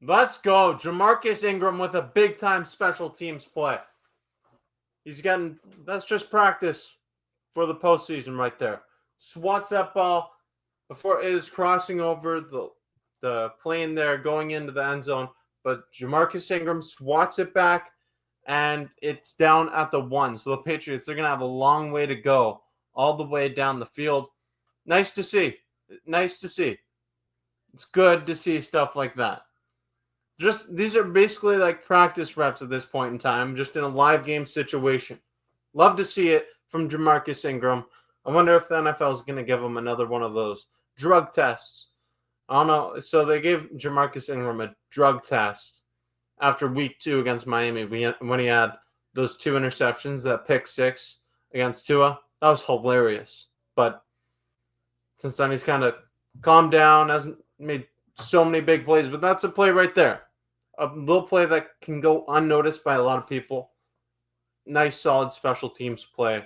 Let's go. Jamarcus Ingram with a big time special teams play. That's just practice for the postseason right there. Swats that ball before it is crossing over the plane there going into the end zone. But Jamarcus Ingram swats it back, and it's down at the 1. So the Patriots, they're going to have a long way to go all the way down the field. Nice to see. Nice to see. It's good to see stuff like that. These are basically like practice reps at this point in time, just in a live game situation. Love to see it from Jamarcus Ingram. I wonder if the NFL is going to give him another one of those drug tests. I don't know. So they gave Jamarcus Ingram a drug test after week 2 against Miami when he had those 2 interceptions, that pick 6 against Tua. That was hilarious. But since then, he's kind of calmed down, hasn't made so many big plays, but that's a play right there. A little play that can go unnoticed by a lot of people. Nice, solid special teams play.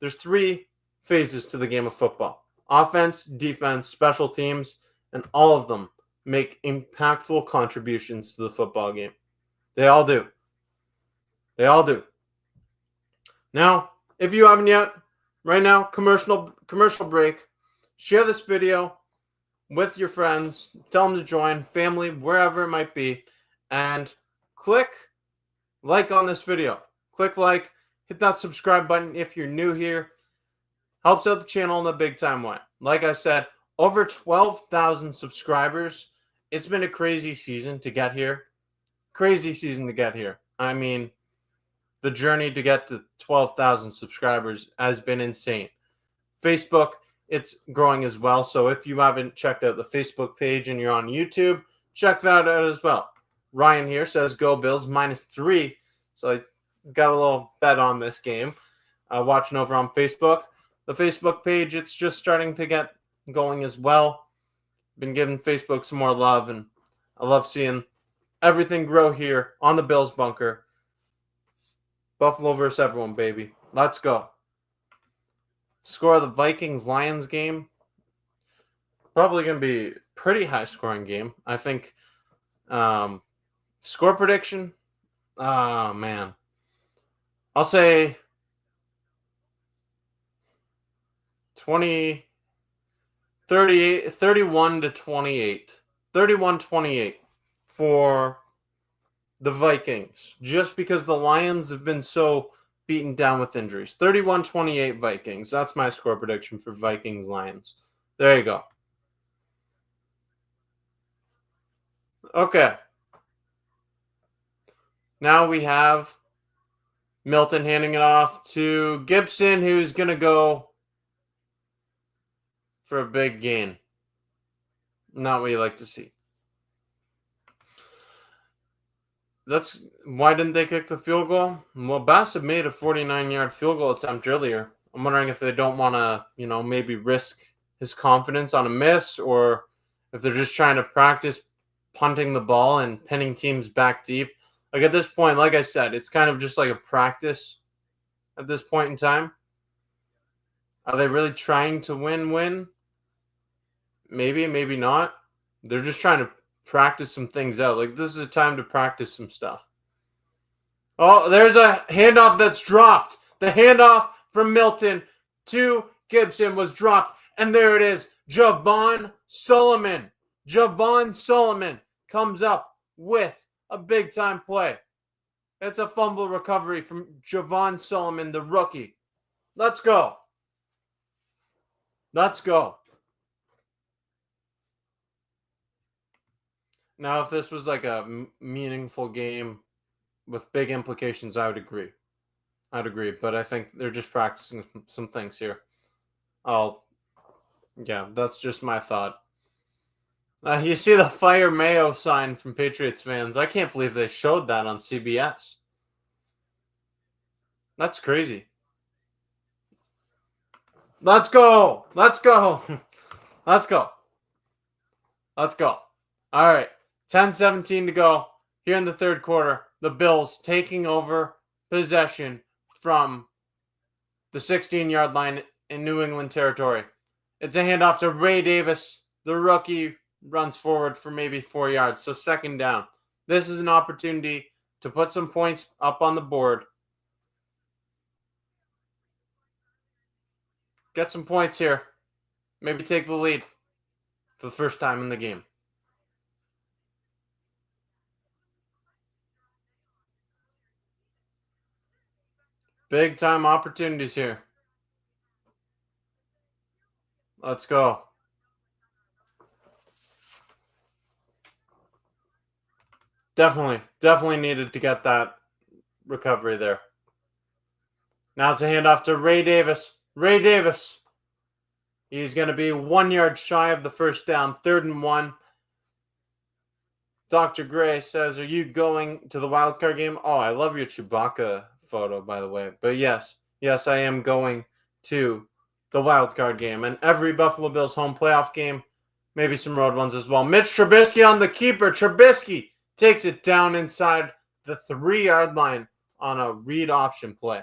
There's 3 phases to the game of football. Offense, defense, special teams, and all of them make impactful contributions to the football game. They all do. They all do. Now, if you haven't yet, right now, commercial break. Share this video with your friends. Tell them to join, family, wherever it might be. And click like on this video. Click like. Hit that subscribe button if you're new here. Helps out the channel in a big time way. Like I said, over 12,000 subscribers. It's been a crazy season to get here. Crazy season to get here. I mean, the journey to get to 12,000 subscribers has been insane. Facebook, it's growing as well. So if you haven't checked out the Facebook page and you're on YouTube, check that out as well. Ryan here says, go Bills, -3. So I got a little bet on this game. Watching over on Facebook. The Facebook page, it's just starting to get going as well. Been giving Facebook some more love, and I love seeing everything grow here on the Bills Bunker. Buffalo versus everyone, baby. Let's go. Score of the Vikings-Lions game. Probably going to be a pretty high-scoring game. I think score prediction, oh, man. I'll say 31-28. 31-28 for the Vikings, just because the Lions have been so beaten down with injuries. 31-28 Vikings. That's my score prediction for Vikings-Lions. There you go. Okay. Now we have Milton handing it off to Gibson, who's going to go for a big gain. Not what you like to see. Why didn't they kick the field goal? Well, Bassett made a 49-yard field goal attempt earlier. I'm wondering if they don't want to, maybe risk his confidence on a miss, or if they're just trying to practice punting the ball and pinning teams back deep. Like at this point, like I said, it's kind of just like a practice at this point in time. Are they really trying to win? Maybe, maybe not. They're just trying to practice some things out. Like, this is a time to practice some stuff. Oh, there's a handoff that's dropped. The handoff from Milton to Gibson was dropped. And there it is. Javon Solomon. Javon Solomon comes up with a big-time play. It's a fumble recovery from Javon Solomon, the rookie. Let's go. Let's go. Now, if this was like a meaningful game with big implications, I would agree. But I think they're just practicing some things here. Yeah, that's just my thought. You see the Fire Mayo sign from Patriots fans. I can't believe they showed that on CBS. That's crazy. Let's go. Let's go. Let's go. Let's go. All right. 10-17 to go here in the third quarter. the Bills taking over possession from the 16-yard line in New England territory. It's a handoff to Ray Davis. The rookie runs forward for maybe 4 yards, so second down. This is an opportunity to put some points up on the board. Get some points here. Maybe take the lead for the first time in the game. Big time opportunities here. Let's go. Definitely needed to get that recovery there. Now it's a handoff to Ray Davis. Ray Davis. He's going to be 1 yard shy of the first down, 3rd and 1. Dr. Gray says, are you going to the wildcard game? Oh, I love your Chewbacca photo, by the way. But yes, I am going to the wildcard game. And every Buffalo Bills home playoff game, maybe some road ones as well. Mitch Trubisky on the keeper. Trubisky takes it down inside the 3-yard line on a read option play.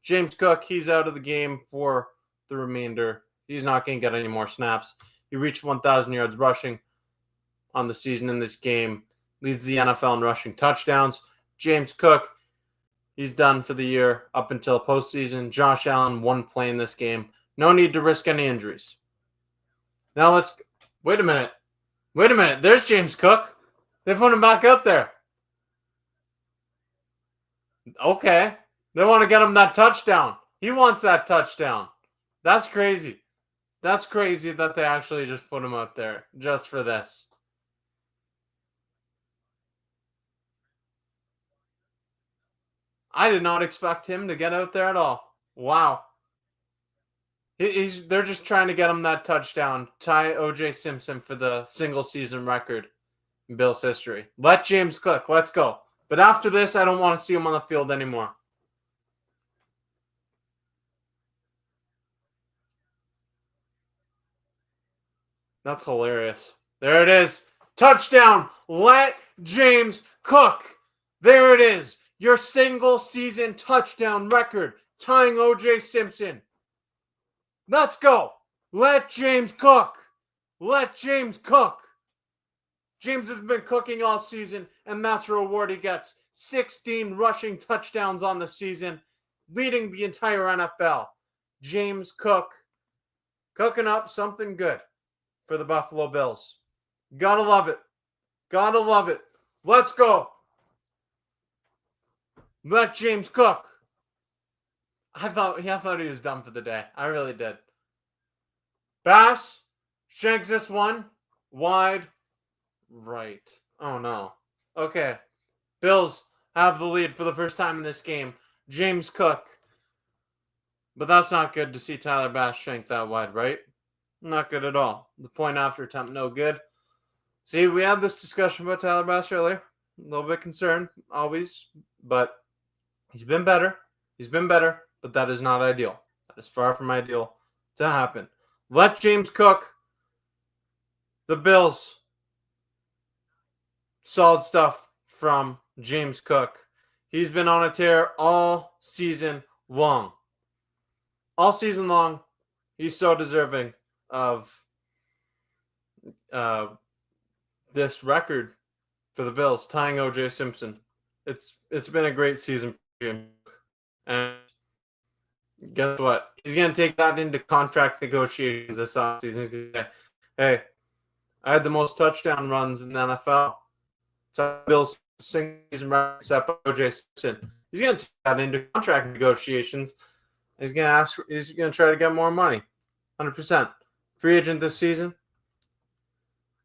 James Cook, he's out of the game for the remainder. He's not going to get any more snaps. He reached 1,000 yards rushing on the season in this game. Leads the NFL in rushing touchdowns. James Cook, he's done for the year up until postseason. Josh Allen, 1 play in this game. No need to risk any injuries. Now let's... Wait a minute. There's James Cook. They put him back out there. Okay. They want to get him that touchdown. He wants that touchdown. That's crazy. That's crazy that they actually just put him out there just for this. I did not expect him to get out there at all. Wow. They're just trying to get him that touchdown. Tie O.J. Simpson for the single season record in Bills history. Let James Cook. Let's go. But after this, I don't want to see him on the field anymore. That's hilarious. There it is. Touchdown. Let James Cook. There it is. Your single season touchdown record. Tying O.J. Simpson. Let's go. Let James cook. Let James cook. James has been cooking all season, and that's the reward he gets. 16 rushing touchdowns on the season, leading the entire NFL. James Cook cooking up something good for the Buffalo Bills. Gotta love it. Gotta love it. Let's go. Let James cook. I thought he was done for the day. I really did. Bass shanks this one wide right. Oh no. Okay. Bills have the lead for the first time in this game. James Cook. But that's not good to see Tyler Bass shank that wide right. Not good at all. The point after attempt, no good. See, we had this discussion about Tyler Bass earlier. A little bit concerned, always. But he's been better. But that is not ideal. That is far from ideal to happen. Let James cook. The Bills. Solid stuff from James Cook. He's been on a tear all season long. All season long, he's so deserving of this record for the Bills, tying O.J. Simpson. It's been a great season for James Cook. And guess what? He's going to take that into contract negotiations this offseason. He's going to say, hey, I had the most touchdown runs in the NFL. So Bills single season record set by O.J. Simpson. He's going to take that into contract negotiations. He's going to try to get more money. 100%. Free agent this season.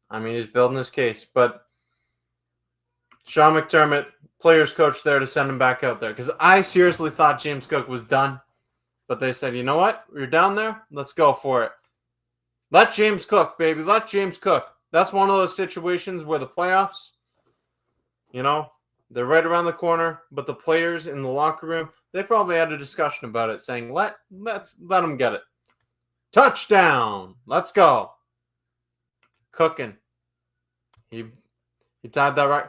I mean, he's building his case. But Sean McDermott, players coach there to send him back out there. Because I seriously thought James Cook was done. But they said, you know what? You're down there. Let's go for it. Let James cook, baby. Let James cook. That's one of those situations where the playoffs, they're right around the corner. But the players in the locker room, they probably had a discussion about it, saying, let them get it. Touchdown. Let's go. Cooking. He tied that right.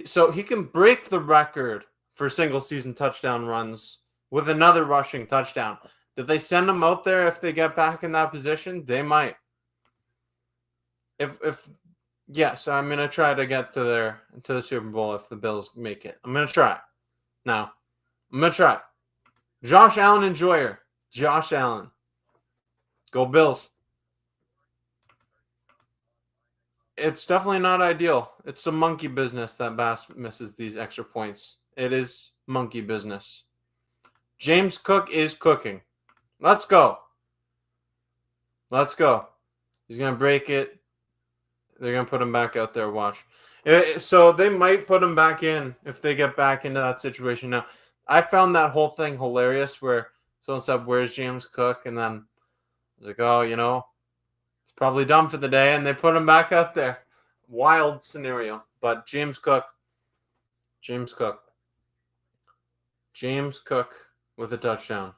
So he can break the record for single season touchdown runs with another rushing touchdown. Did they send him out there if they get back in that position? They might. If yes, I'm gonna try to get to the Super Bowl if the Bills make it. I'm gonna try. Now, I'm gonna try. Josh Allen enjoyer. Josh Allen. Go Bills. It's definitely not ideal. It's some monkey business that Bass misses these extra points. It is monkey business. James Cook is cooking. Let's go. Let's go. He's going to break it. They're going to put him back out there. Watch. So they might put him back in if they get back into that situation. Now, I found that whole thing hilarious where someone said, "Where's James Cook?" And then I was like, "Oh, it's probably done for the day." And they put him back out there. Wild scenario. But James Cook with a touchdown.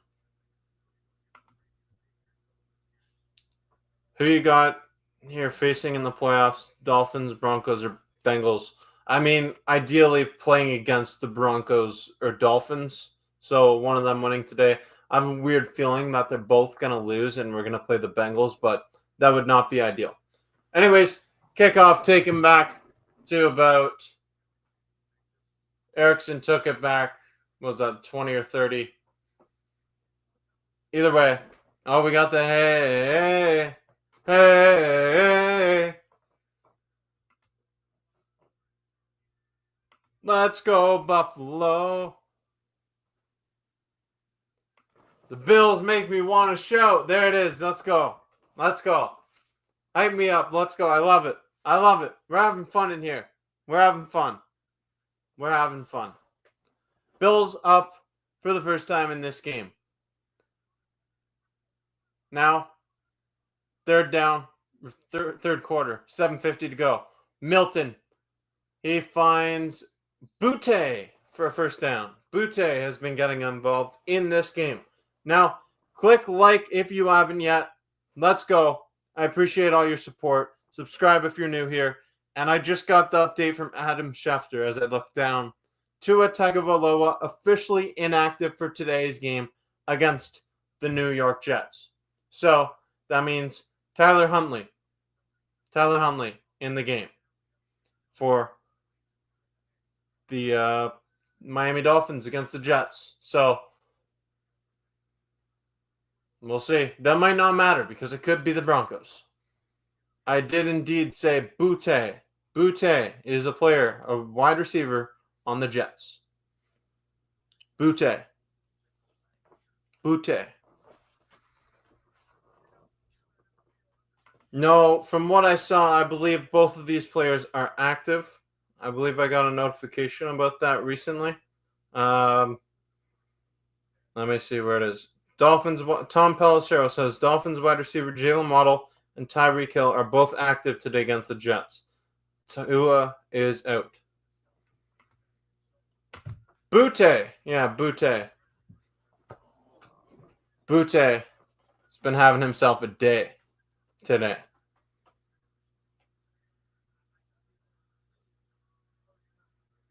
Who you got here facing in the playoffs? Dolphins, Broncos, or Bengals? I mean, ideally playing against the Broncos or Dolphins. So one of them winning today. I have a weird feeling that they're both going to lose and we're going to play the Bengals, but that would not be ideal. Anyways, kickoff taken back to about Erickson took it back. What was that, 20 or 30? Either way. Oh, we got the hey. Let's go, Buffalo. The Bills make me want to shout. There it is. Let's go. Let's go. Hype me up. Let's go. I love it. I love it. We're having fun in here. We're having fun. We're having fun. Bills up for the first time in this game. Now, third down, third quarter, 7:50 to go. Milton, he finds Butte for a first down. Butte has been getting involved in this game. Now, click like if you haven't yet. Let's go. I appreciate all your support. Subscribe if you're new here. And I just got the update from Adam Schefter as I look down. Tua Tagovailoa officially inactive for today's game against the New York Jets. So that means Tyler Huntley in the game for the Miami Dolphins against the Jets. So we'll see. That might not matter because it could be the Broncos. I did indeed say Butte. Butte is a player, a wide receiver on the Jets. Butte. No, from what I saw, I believe both of these players are active. I believe I got a notification about that recently. Let me see where it is. Dolphins. Tom Pelissero says Dolphins wide receiver Jalen Waddle and Tyreek Hill are both active today against the Jets. Tua is out. Butte. Yeah, Butte. Butte has been having himself a day today.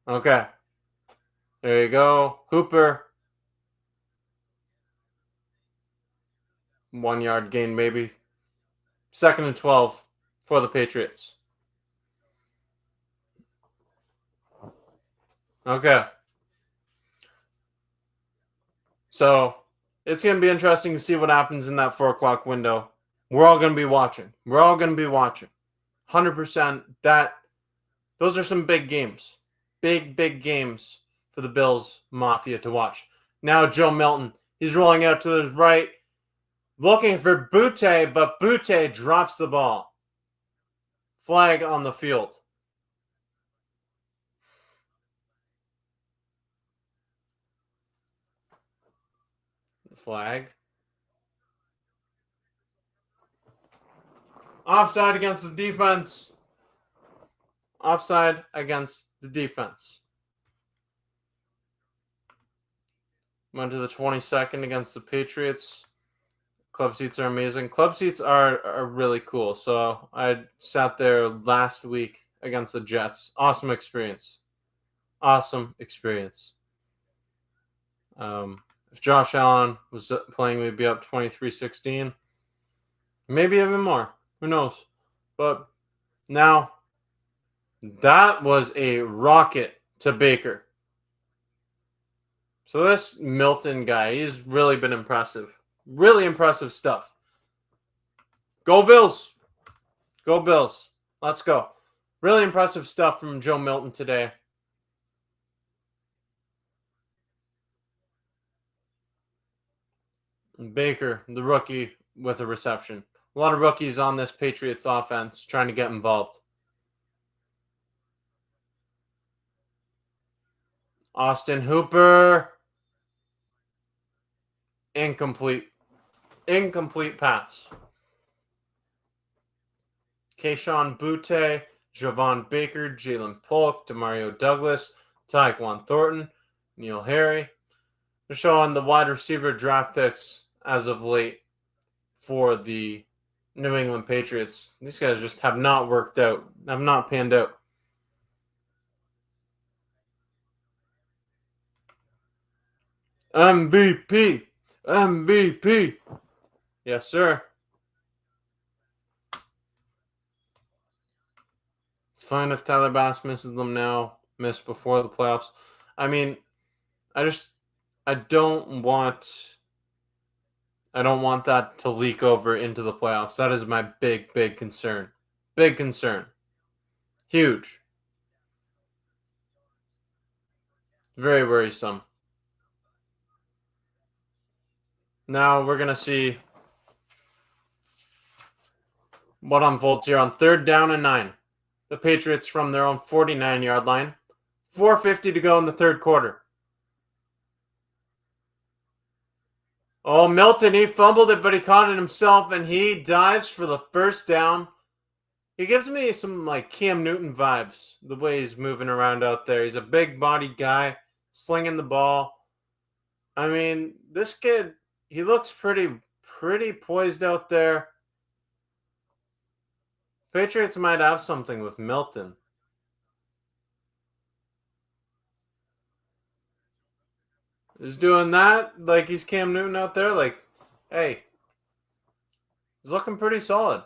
Okay. There you go. Hooper. 1 yard gain, maybe. 2nd and 12 for the Patriots. Okay. So it's going to be interesting to see what happens in that 4 o'clock window. We're all going to be watching. 100%. Those are some big games. Big games for the Bills Mafia to watch. Now Joe Milton. He's rolling out to his right. Looking for Butte, but Butte drops the ball. Flag on the field. Flag. Offside against the defense. Offside against the defense. Went to the 22nd against the Patriots. Club seats are amazing. Club seats are really cool. So I sat there last week against the Jets. Awesome experience. awesome experience. If Josh Allen was playing, we'd be up 23-16. Maybe even more. Who knows? But now, that was a rocket to Baker. So this Milton guy, he's really been impressive. Really impressive stuff. Go Bills. Go Bills. Let's go. Really impressive stuff from Joe Milton today. Baker, the rookie, with a reception. A lot of rookies on this Patriots offense trying to get involved. Austin Hooper. Incomplete. Incomplete pass. Keyshawn Butte, Javon Baker, Jalen Polk, Demario Douglas, Tyquan Thornton, Neil Harry. They're showing the wide receiver draft picks as of late for the New England Patriots. These guys just have not worked out, have not panned out. MVP. MVP. Yes, sir. It's fine if Tyler Bass misses them now, missed before the playoffs. I mean, I don't want that to leak over into the playoffs. That is my big, big concern. Big concern. Huge. Very worrisome. Now we're going to see what unfolds here on 3rd down and 9. The Patriots from their own 49-yard line. 4:50 to go in the third quarter. Oh, Milton, he fumbled it, but he caught it himself, and he dives for the first down. He gives me some, like, Cam Newton vibes, the way he's moving around out there. He's a big-bodied guy, slinging the ball. I mean, this kid, he looks pretty poised out there. Patriots might have something with Milton. He's doing that like he's Cam Newton out there. Like, hey, he's looking pretty solid.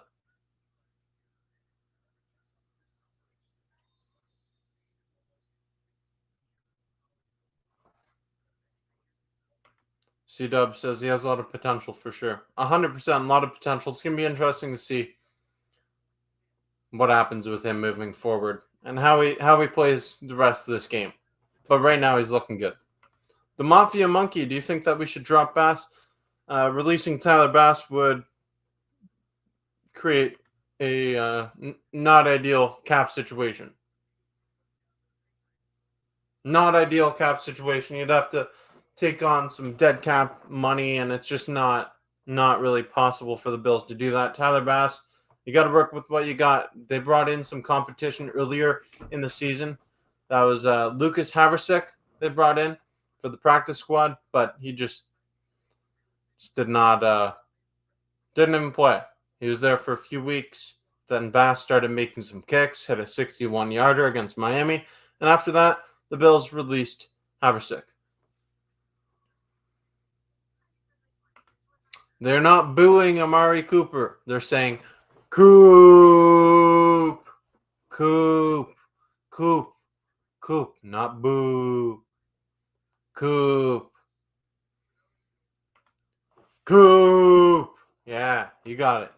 C-Dub says he has a lot of potential for sure. 100%, a lot of potential. It's going to be interesting to see what happens with him moving forward and how he plays the rest of this game. But right now, he's looking good. The Mafia Monkey, do you think that we should drop Bass? Releasing Tyler Bass would create a not ideal cap situation. Not ideal cap situation. You'd have to take on some dead cap money, and it's just not really possible for the Bills to do that. Tyler Bass, you got to work with what you got. They brought in some competition earlier in the season. That was Lucas Haversick they brought in for the practice squad, but he just didn't even play. He was there for a few weeks. Then Bass started making some kicks, hit a 61-yarder against Miami, and after that, the Bills released Haversick. They're not booing Amari Cooper. They're saying, Coop, Coop, Coop, Coop, not boo. Coop. Coop. Yeah, you got it.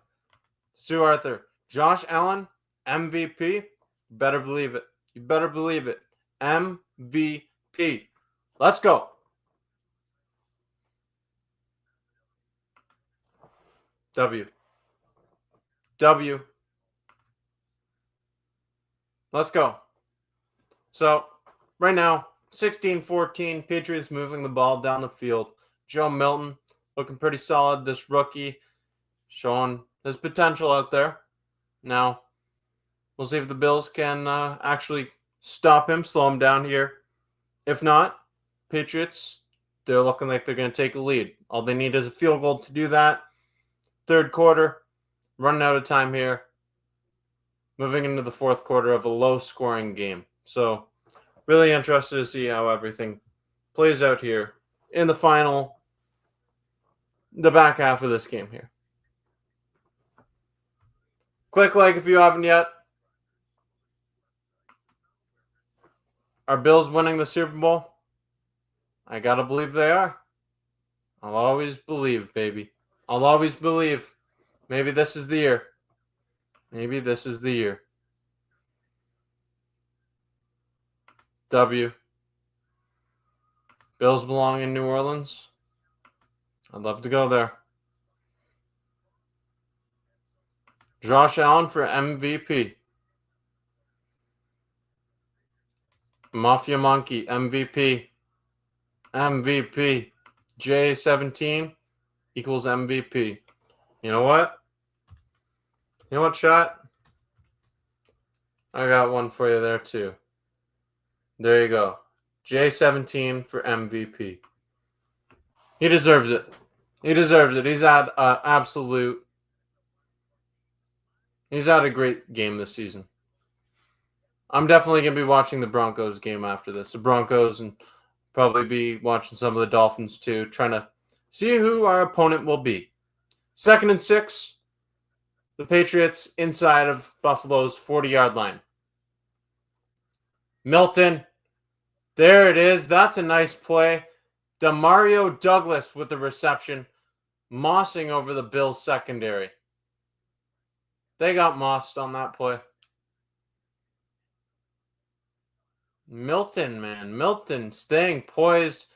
Stu Arthur. Josh Allen, MVP. Better believe it. You better believe it. MVP. Let's go. W. Let's go. So, right now, 16-14, Patriots moving the ball down the field. Joe Milton looking pretty solid. This rookie showing his potential out there. Now, we'll see if the Bills can actually stop him, slow him down here. If not, Patriots, they're looking like they're going to take a lead. All they need is a field goal to do that. Third quarter, running out of time here. Moving into the fourth quarter of a low-scoring game. So, Really interested to see how everything plays out here in the back half of this game here. Click like if you haven't yet. Are Bills winning the Super Bowl? I gotta believe they are. I'll always believe, baby. I'll always believe. Maybe this is the year. Maybe this is the year. W. Bills belong in New Orleans. I'd love to go there. Josh Allen for MVP. Mafia Monkey, MVP. MVP. J17 equals MVP. You know what? You know what, chat? I got one for you there, too. There you go. J17 for MVP. He deserves it. He deserves it. He's had He's had a great game this season. I'm definitely going to be watching the Broncos game after this. The Broncos, and probably be watching some of the Dolphins too, trying to see who our opponent will be. 2nd and 6. The Patriots inside of Buffalo's 40-yard line. Milton. There it is. That's a nice play. Demario Douglas with the reception. Mossing over the Bills secondary. They got mossed on that play. Milton, man. Milton staying poised.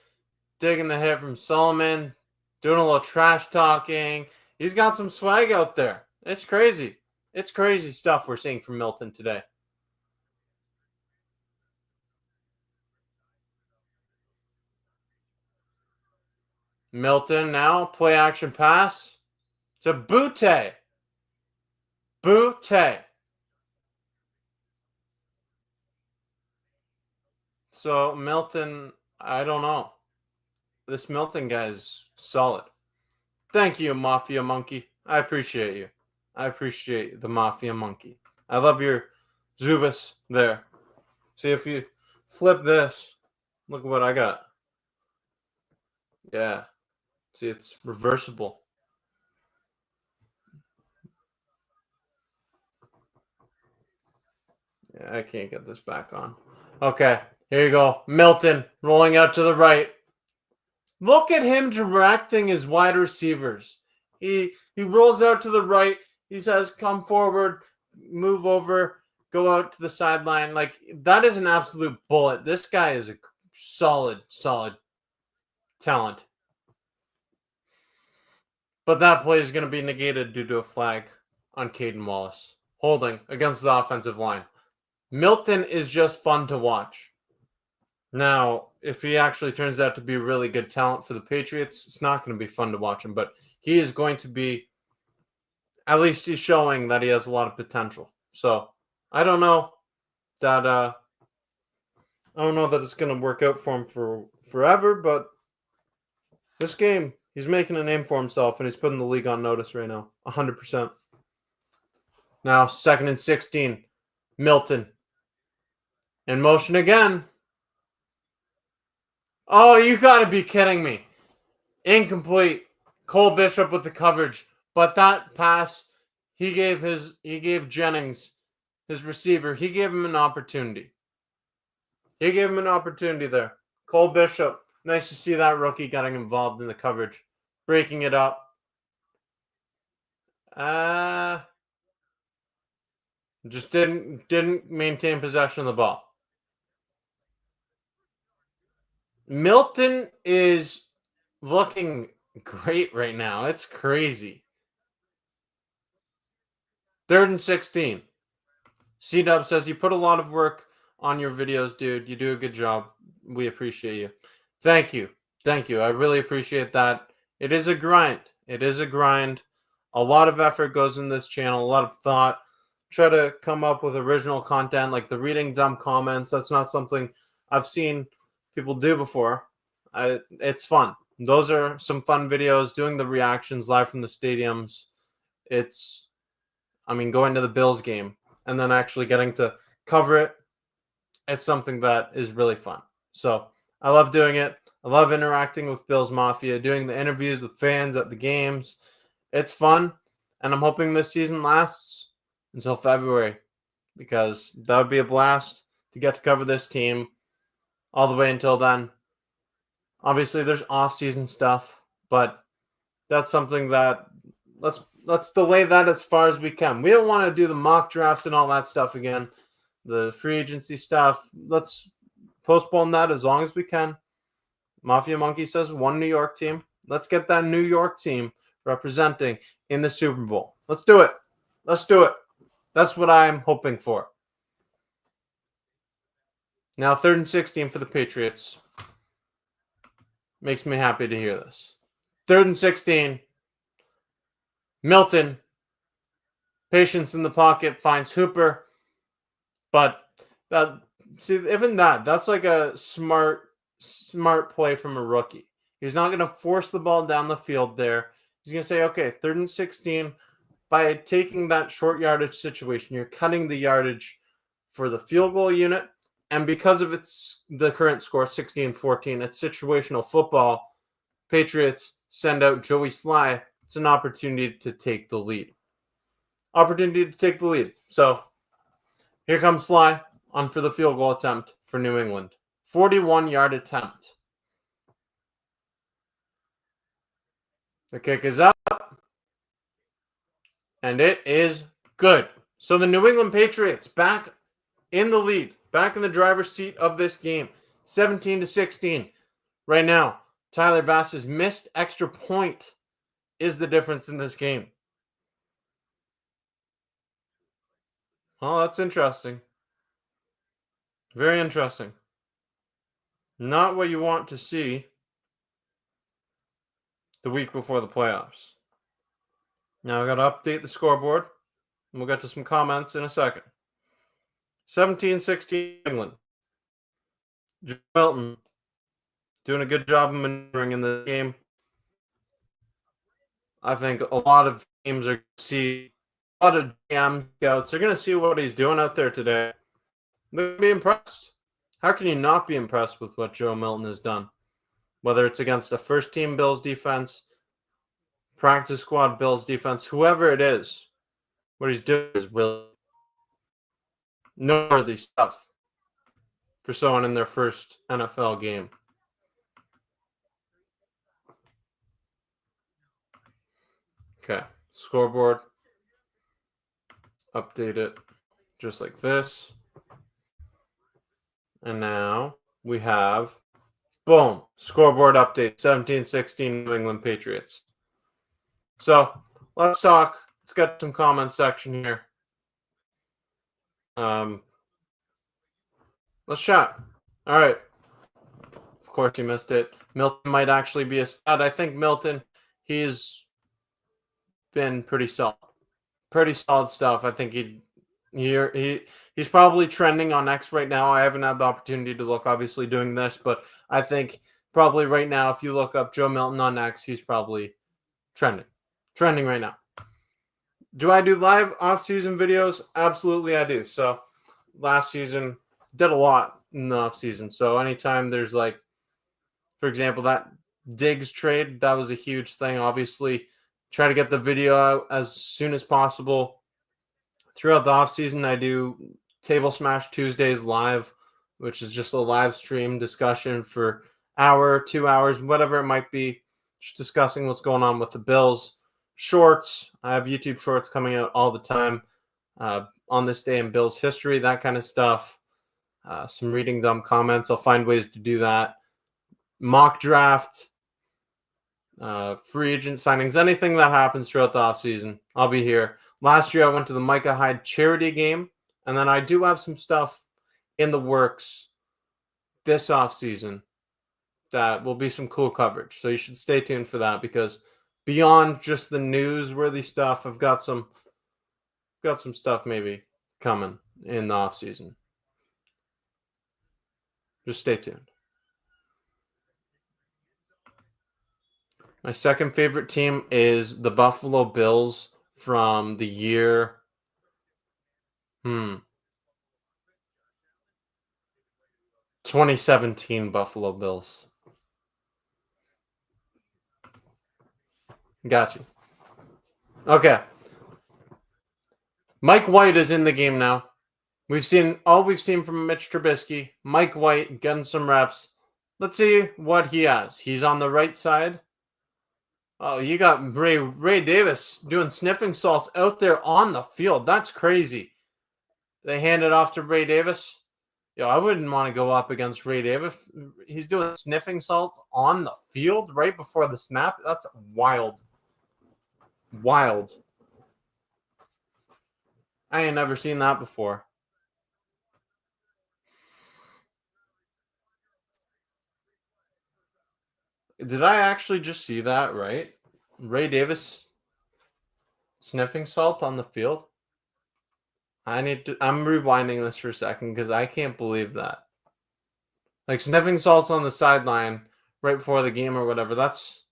Digging the hit from Solomon. Doing a little trash talking. He's got some swag out there. It's crazy. It's crazy stuff we're seeing from Milton today. Milton now. Play action pass. To Butte. Butte. So Milton, I don't know. This Milton guy is solid. Thank you, Mafia Monkey. I appreciate you. I appreciate the Mafia Monkey. I love your Zubas there. See, if you flip this, look at what I got. Yeah. See, it's reversible. Yeah, I can't get this back on. Okay, here you go. Milton rolling out to the right. Look at him directing his wide receivers. He rolls out to the right. He says, come forward, move over, go out to the sideline. Like, that is an absolute bullet. This guy is a solid talent. But that play is going to be negated due to a flag on Caden Wallace. Holding against the offensive line. Milton is just fun to watch. Now, if he actually turns out to be really good talent for the Patriots, it's not going to be fun to watch him. But he is going to be, at least he's showing that he has a lot of potential. So, I don't know that it's going to work out for him for forever, but this game, he's making a name for himself, and he's putting the league on notice right now. 100%. Now, 2nd and 16. Milton. In motion again. Oh, you got to be kidding me. Incomplete. Cole Bishop with the coverage. But that pass, he gave Jennings, his receiver, he gave him an opportunity. He gave him an opportunity there. Cole Bishop. Nice to see that rookie getting involved in the coverage. Breaking it up. Just didn't maintain possession of the ball. Milton is looking great right now. It's crazy. 3rd and 16. C-Dub says, you put a lot of work on your videos, dude. You do a good job. We appreciate you. Thank you. Thank you. I really appreciate that. It is a grind. It is a grind. A lot of effort goes in this channel. A lot of thought. Try to come up with original content, like the reading dumb comments. That's not something I've seen people do before. It's fun. Those are some fun videos. Doing the reactions live from the stadiums. Going to the Bills game and then actually getting to cover it it's something that is really fun. So I love doing it. I love interacting with Bills Mafia, doing the interviews with fans at the games. It's fun, and I'm hoping this season lasts until February, because that would be a blast to get to cover this team all the way until then. Obviously, there's off-season stuff, but that's something that let's delay that as far as we can. We don't want to do the mock drafts and all that stuff again, the free agency stuff. Let's postpone that as long as we can. Mafia Monkey says one New York team. Let's get that New York team representing in the Super Bowl. Let's do it. Let's do it. That's what I'm hoping for. Now, 3rd and 16 for the Patriots. Makes me happy to hear this. 3rd and 16. Milton. Patience in the pocket. Finds Hooper. But, even that's like a smart play from a rookie. He's not going to force the ball down the field there. He's going to say, okay, 3rd and 16. By taking that short yardage situation, you're cutting the yardage for the field goal unit. And because of the current score, 16-14, it's situational football. Patriots send out Joey Sly. It's an opportunity to take the lead. So here comes Sly on for the field goal attempt for New England. 41-yard attempt. The kick is up. And it is good. So the New England Patriots back in the lead, back in the driver's seat of this game, 17-16. Right now, Tyler Bass's missed extra point is the difference in this game. Oh, that's interesting. Very interesting. Not what you want to see the week before the playoffs. Now I got to update the scoreboard, and we'll get to some comments in a second. 17-16 England. Joe Milton doing a good job of maneuvering in the game. I think a lot of teams are going to see, a lot of GM scouts are going to see what he's doing out there today. They're going to be impressed. How can you not be impressed with what Joe Milton has done? Whether it's against a first-team Bills defense, practice squad Bills defense, whoever it is, what he's doing is really noteworthy stuff for someone in their first NFL game. Okay, scoreboard. Update it just like this. And now we have, boom, scoreboard update, 17-16 New England Patriots. So let's talk. Let's get some comment section here. Let's chat. All right. Of course, you missed it. Milton might actually be a stud. I think Milton, he's been pretty solid. Pretty solid stuff. I think he's probably trending on X right now. I haven't had the opportunity to look, obviously, doing this, but I think probably right now, if you look up Joe Milton on X, he's probably trending right now. Do I do live off-season videos? Absolutely, I do. So last season, did a lot in the off-season. So anytime there's like, for example, that Diggs trade, that was a huge thing. Obviously, try to get the video out as soon as possible. Throughout the off-season, I do Table Smash Tuesdays live, which is just a live stream discussion for hour, 2 hours, whatever it might be, just discussing what's going on with the Bills. Shorts, I have YouTube shorts coming out all the time on this day in Bills history, that kind of stuff. Some reading dumb comments. I'll find ways to do that. Mock draft, free agent signings, anything that happens throughout the offseason, I'll be here. Last year, I went to the Micah Hyde charity game, and then I do have some stuff in the works this offseason that will be some cool coverage. So you should stay tuned for that, because beyond just the newsworthy stuff, I've got some stuff maybe coming in the offseason. Just stay tuned. My second favorite team is the Buffalo Bills from the year. 2017 Buffalo Bills. Got you. Okay. Mike White is in the game now. We've seen from Mitch Trubisky. Mike White getting some reps. Let's see what he has. He's on the right side. Oh, you got Ray Davis doing sniffing salts out there on the field. That's crazy. They hand it off to Ray Davis. Yo, I wouldn't want to go up against Ray Davis. He's doing sniffing salts on the field right before the snap. That's wild. Wild. I ain't never seen that before. Did I actually just see that right? Ray Davis sniffing salt on the field? I'm rewinding this for a second because I can't believe that. Like sniffing salts on the sideline right before the game or whatever. It's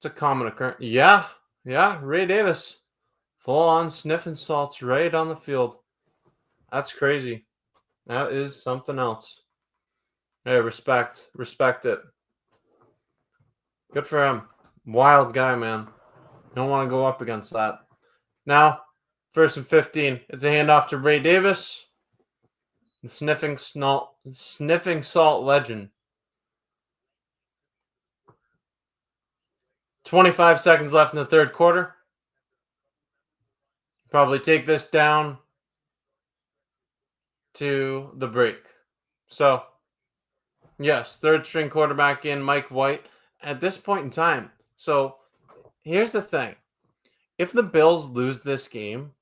a common occurrence. Yeah. Ray Davis. Full on sniffing salts right on the field. That's crazy. That is something else. Hey, respect it. Good for him. Wild guy, man. Don't want to go up against that. Now, 1st and 15. It's a handoff to Ray Davis. The sniffing salt legend. 25 seconds left in the third quarter. Probably take this down to the break. So, yes, third string quarterback in, Mike White. At this point in time, so here's the thing. If the Bills lose this game,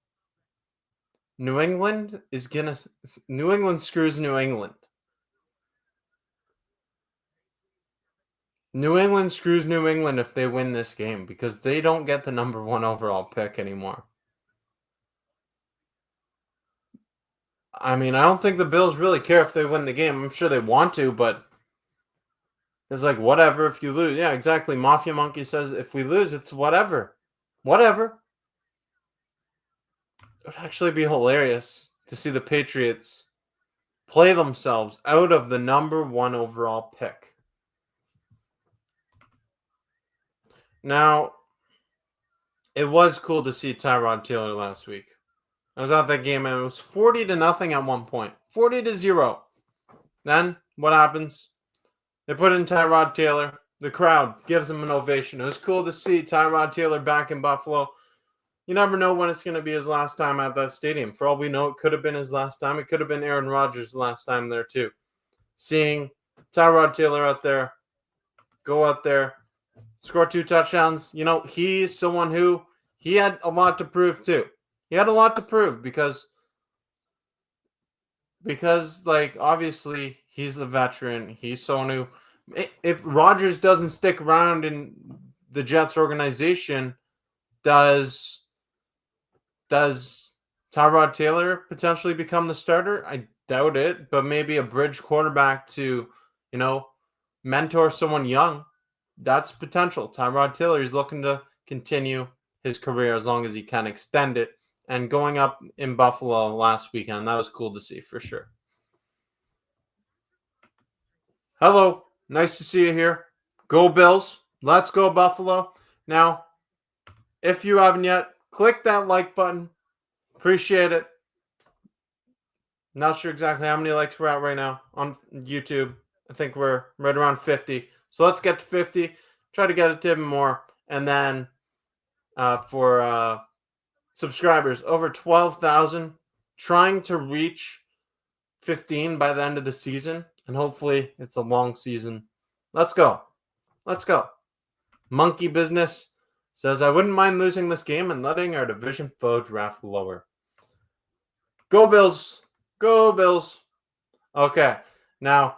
New England screws New England. New England screws New England if they win this game because they don't get the number 1 overall pick anymore. I mean, I don't think the Bills really care if they win the game. I'm sure they want to, but it's like, whatever if you lose. Yeah, exactly. Mafia Monkey says if we lose, it's whatever. Whatever. It would actually be hilarious to see the Patriots play themselves out of the number 1 overall pick. Now, it was cool to see Tyrod Taylor last week. I was at that game and it was 40-0 at one point. 40-0. Then, what happens? They put in Tyrod Taylor. The crowd gives him an ovation. It was cool to see Tyrod Taylor back in Buffalo. You never know when it's going to be his last time at that stadium. For all we know, it could have been his last time. It could have been Aaron Rodgers' last time there too. Seeing Tyrod Taylor out there, go out there, score 2 touchdowns. You know, he's someone who he had a lot to prove too. He had a lot to prove because like, obviously, he's a veteran. He's someone who, if Rodgers doesn't stick around in the Jets organization, does Tyrod Taylor potentially become the starter? I doubt it, but maybe a bridge quarterback to, mentor someone young. That's potential. Tyrod Taylor is looking to continue his career as long as he can extend it. And going up in Buffalo last weekend, that was cool to see for sure. Hello. Nice to see you here. Go Bills. Let's go Buffalo. Now, if you haven't yet, click that like button. Appreciate it. Not sure exactly how many likes we're at right now on YouTube. I think we're right around 50. So let's get to 50. Try to get it to even more. And then for subscribers, over 12,000. Trying to reach 15 by the end of the season. And hopefully it's a long season. Let's go. Let's go. Monkey Business says, I wouldn't mind losing this game and letting our division foe draft lower. Go Bills. Go Bills. Okay. Now,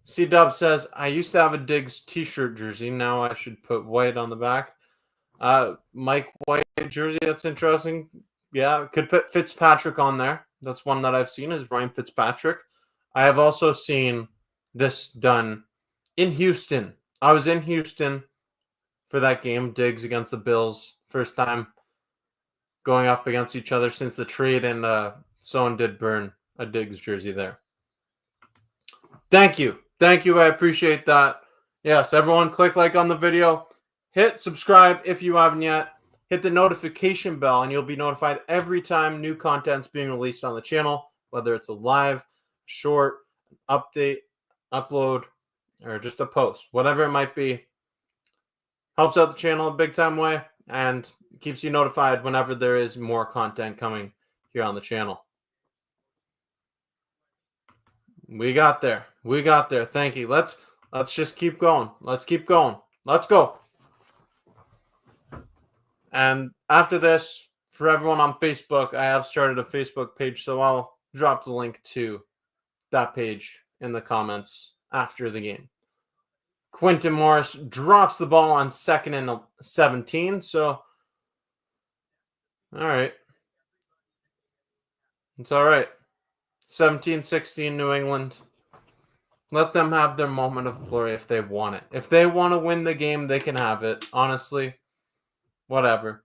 C-Dub says, I used to have a Diggs t-shirt jersey. Now I should put White on the back. Mike White jersey. That's interesting. Yeah, could put Fitzpatrick on there. That's one that I've seen is Ryan Fitzpatrick. I have also seen this done in Houston. I was in Houston for that game, Diggs against the Bills. First time going up against each other since the trade, and someone did burn a Diggs jersey there. Thank you. Thank you. I appreciate that. Yes, everyone click like on the video. Hit subscribe if you haven't yet. Hit the notification bell and you'll be notified every time new content's being released on the channel, whether it's a live, short, update, upload, or just a post. Whatever it might be. Helps out the channel a big time way and keeps you notified whenever there is more content coming here on the channel. We got there. We got there. Thank you. Let's just keep going. Let's keep going. Let's go. And after this, for everyone on Facebook, I have started a Facebook page, so I'll drop the link to that page in the comments after the game. Quinton Morris drops the ball on 2nd and 17, so all right. It's all right. 17-16 New England. Let them have their moment of glory if they want it. If they want to win the game, they can have it. Honestly, whatever.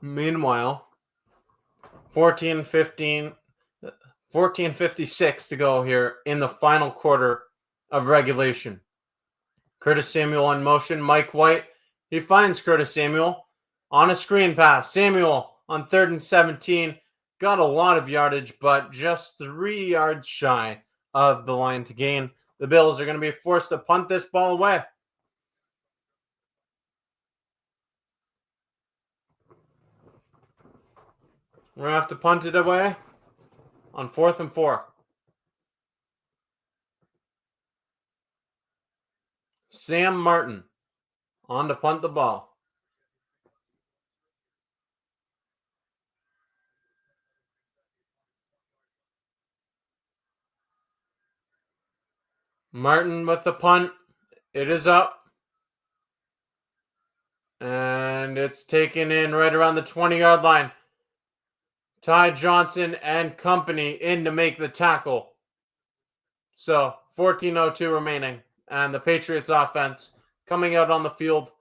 Meanwhile, 14:56 to go here in the final quarter of regulation. Curtis Samuel in motion. Mike White, he finds Curtis Samuel on a screen pass. Samuel on 3rd and 17. Got a lot of yardage, but just 3 yards shy of the line to gain. The Bills are going to be forced to punt this ball away. We're going to have to punt it away on 4th and 4. Sam Martin on to punt the ball. Martin with the punt. It is up. And it's taken in right around the 20-yard line. Ty Johnson and company in to make the tackle. So 14:02 remaining. And the Patriots offense coming out on the field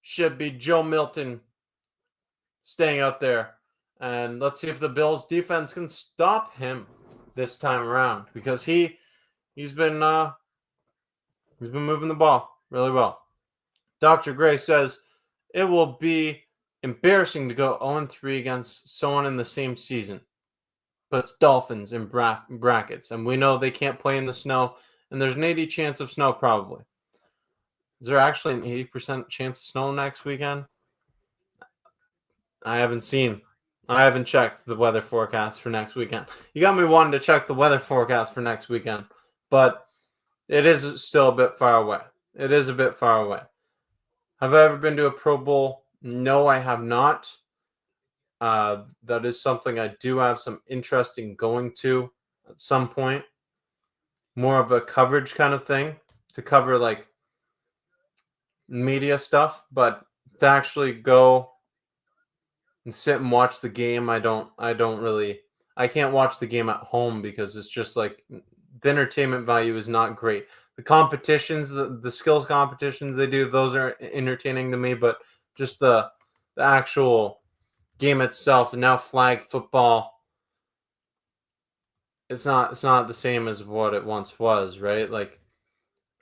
should be Joe Milton staying out there. And let's see if the Bills defense can stop him this time around, because he's been moving the ball really well. Dr. Gray says it will be embarrassing to go 0-3 against someone in the same season. Puts Dolphins in brackets, and we know they can't play in the snow, and there's an 80 chance of snow probably. Is there actually an 80% chance of snow next weekend? I haven't checked the weather forecast for next weekend. You got me wanting to check the weather forecast for next weekend, but it is still a bit far away. It is a bit far away. Have I ever been to a Pro Bowl? No, I have not. That is something I do have some interest in going to at some point. More of a coverage kind of thing, to cover like media stuff, but to actually go and sit and watch the game, I can't watch the game at home, because it's just like the entertainment value is not great. The competitions, the skills competitions they do, those are entertaining to me, but just the actual game itself, and now flag football, it's not the same as what it once was, right? Like,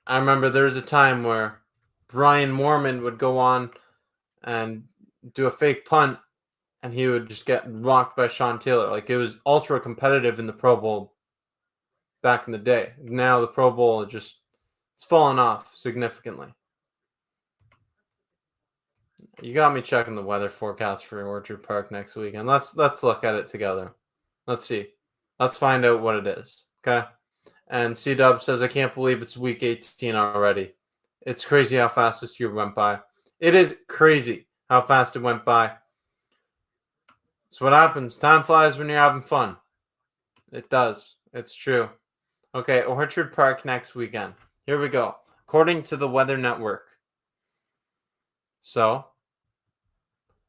I remember there was a time where Brian Moorman would go on and do a fake punt, and he would just get rocked by Sean Taylor. Like, it was ultra competitive in the Pro Bowl back in the day. Now the Pro Bowl it's fallen off significantly. You got me checking the weather forecast for Orchard Park next weekend. Let's look at it together. Let's see. Let's find out what it is. Okay. And C-Dub says, I can't believe it's week 18 already. It's crazy how fast this year went by. It is crazy how fast it went by. It's what happens. Time flies when you're having fun. It does. It's true. Okay, Orchard Park next weekend. Here we go. According to the Weather Network. So,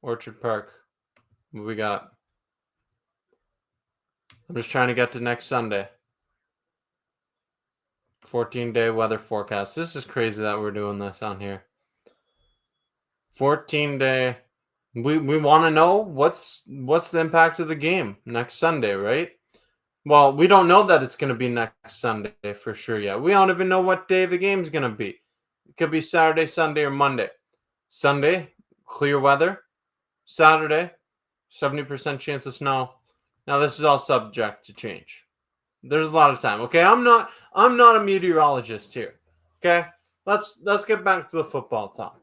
Orchard Park. What we got? I'm just trying to get to next Sunday. 14-day weather forecast. This is crazy that we're doing this on here. 14-day We want to know what's the impact of the game next Sunday, right? Well, we don't know that it's going to be next Sunday for sure yet. We don't even know what day the game's going to be. It could be Saturday, Sunday, or Monday. Sunday, clear weather. Saturday, 70% chance of snow. Now this is all subject to change. There's a lot of time. Okay, I'm not a meteorologist here. Okay? Let's get back to the football talk.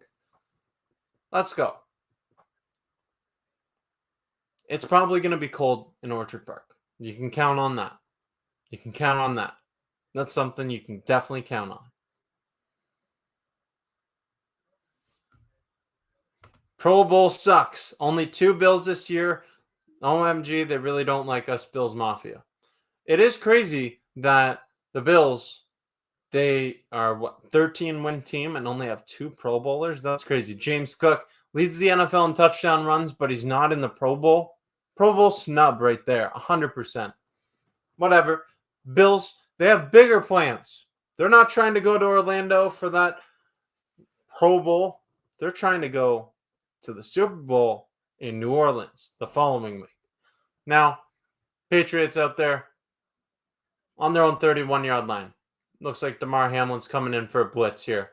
Let's go. It's probably going to be cold in Orchard Park. You can count on that. You can count on that. That's something you can definitely count on. Pro Bowl sucks. Only 2 Bills this year. OMG, they really don't like us Bills Mafia. It is crazy that the Bills, they are 13-win team and only have 2 Pro Bowlers. That's crazy. James Cook leads the NFL in touchdown runs, but he's not in the Pro Bowl. Pro Bowl snub right there, 100%. Whatever. Bills, they have bigger plans. They're not trying to go to Orlando for that Pro Bowl. They're trying to go to the Super Bowl in New Orleans the following week. Now, Patriots out there on their own 31-yard line. Looks like DeMar Hamlin's coming in for a blitz here.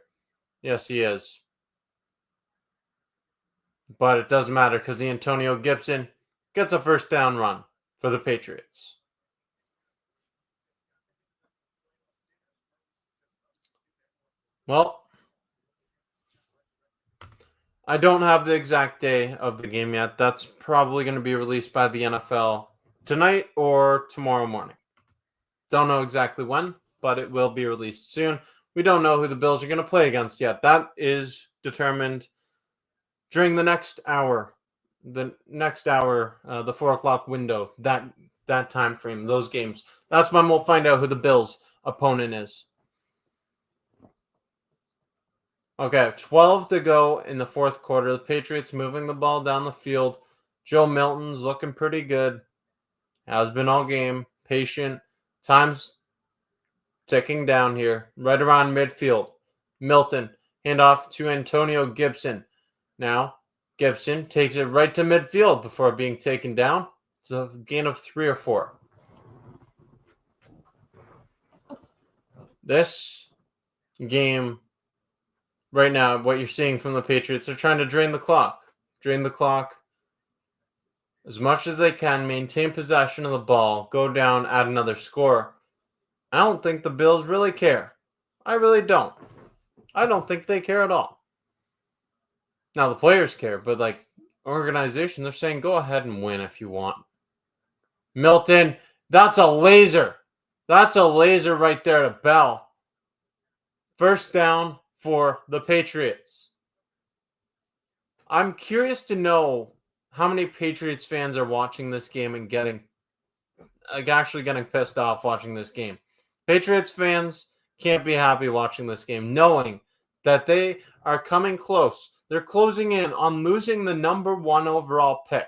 Yes, he is. But it doesn't matter because the Antonio Gibson gets a first down run for the Patriots. Well, I don't have the exact day of the game yet. That's probably going to be released by the NFL tonight or tomorrow morning. Don't know exactly when, but it will be released soon. We don't know who the Bills are going to play against yet. That is determined during the next hour. The 4 o'clock window, that time frame, those games. That's when we'll find out who the Bills' opponent is. Okay, 12 to go in the fourth quarter. The Patriots moving the ball down the field. Joe Milton's looking pretty good. Has been all game. Patient. Time's ticking down here. Right around midfield. Milton. Handoff to Antonio Gibson. Now, Gibson takes it right to midfield before being taken down. It's a gain of 3 or 4. This game right now, what you're seeing from the Patriots, they're trying to drain the clock. Drain the clock as much as they can, maintain possession of the ball, go down, add another score. I don't think the Bills really care. I really don't. I don't think they care at all. Now, the players care, but like organization, they're saying go ahead and win if you want. Milton, that's a laser. That's a laser right there to Bell. First down for the Patriots. I'm curious to know how many Patriots fans are watching this game and actually getting pissed off watching this game. Patriots fans can't be happy watching this game, knowing that they are coming close. They're closing in on losing the number 1 overall pick.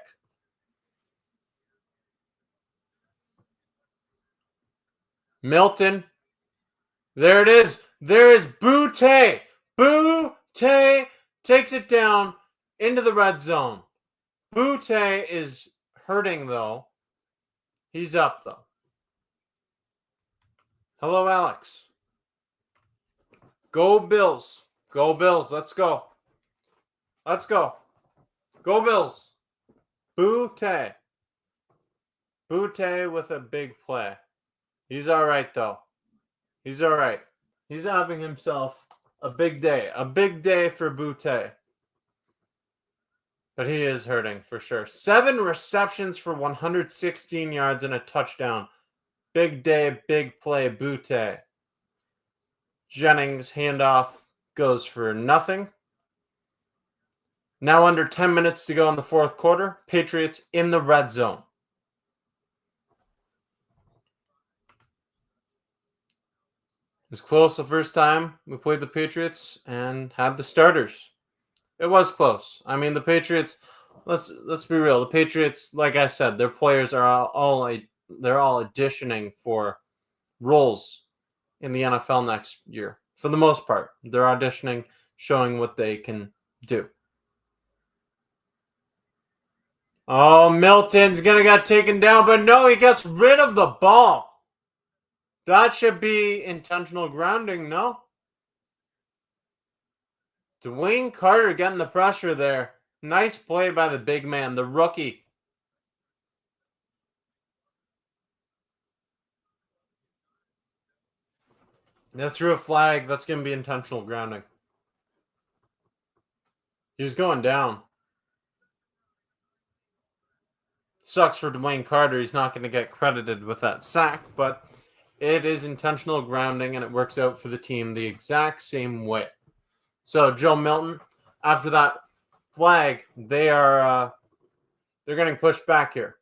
Milton. There it is. There is Boutte. Boutte takes it down into the red zone. Boutte is hurting, though. He's up, though. Hello, Alex. Go Bills. Go Bills. Let's go. Let's go. Go Bills. Boutte. Boutte with a big play. He's all right, though. He's all right. He's having himself a big day. A big day for Boutte. But he is hurting for sure. 7 receptions for 116 yards and a touchdown. Big day, big play, Boutte. Jennings handoff goes for nothing. Now under 10 minutes to go in the fourth quarter. Patriots in the red zone. It was close the first time we played the Patriots and had the starters. It was close. I mean, the Patriots, let's be real. The Patriots, like I said, their players are they're all auditioning for roles in the NFL next year. For the most part, they're auditioning, showing what they can do. Oh, Milton's going to get taken down, but no, he gets rid of the ball. That should be intentional grounding, no? Dwayne Carter getting the pressure there. Nice play by the big man, the rookie. They threw a flag. That's going to be intentional grounding. He's going down. Sucks for Dwayne Carter. He's not going to get credited with that sack, but it is intentional grounding, and it works out for the team the exact same way. So Joe Milton, after that flag, they're getting pushed back here.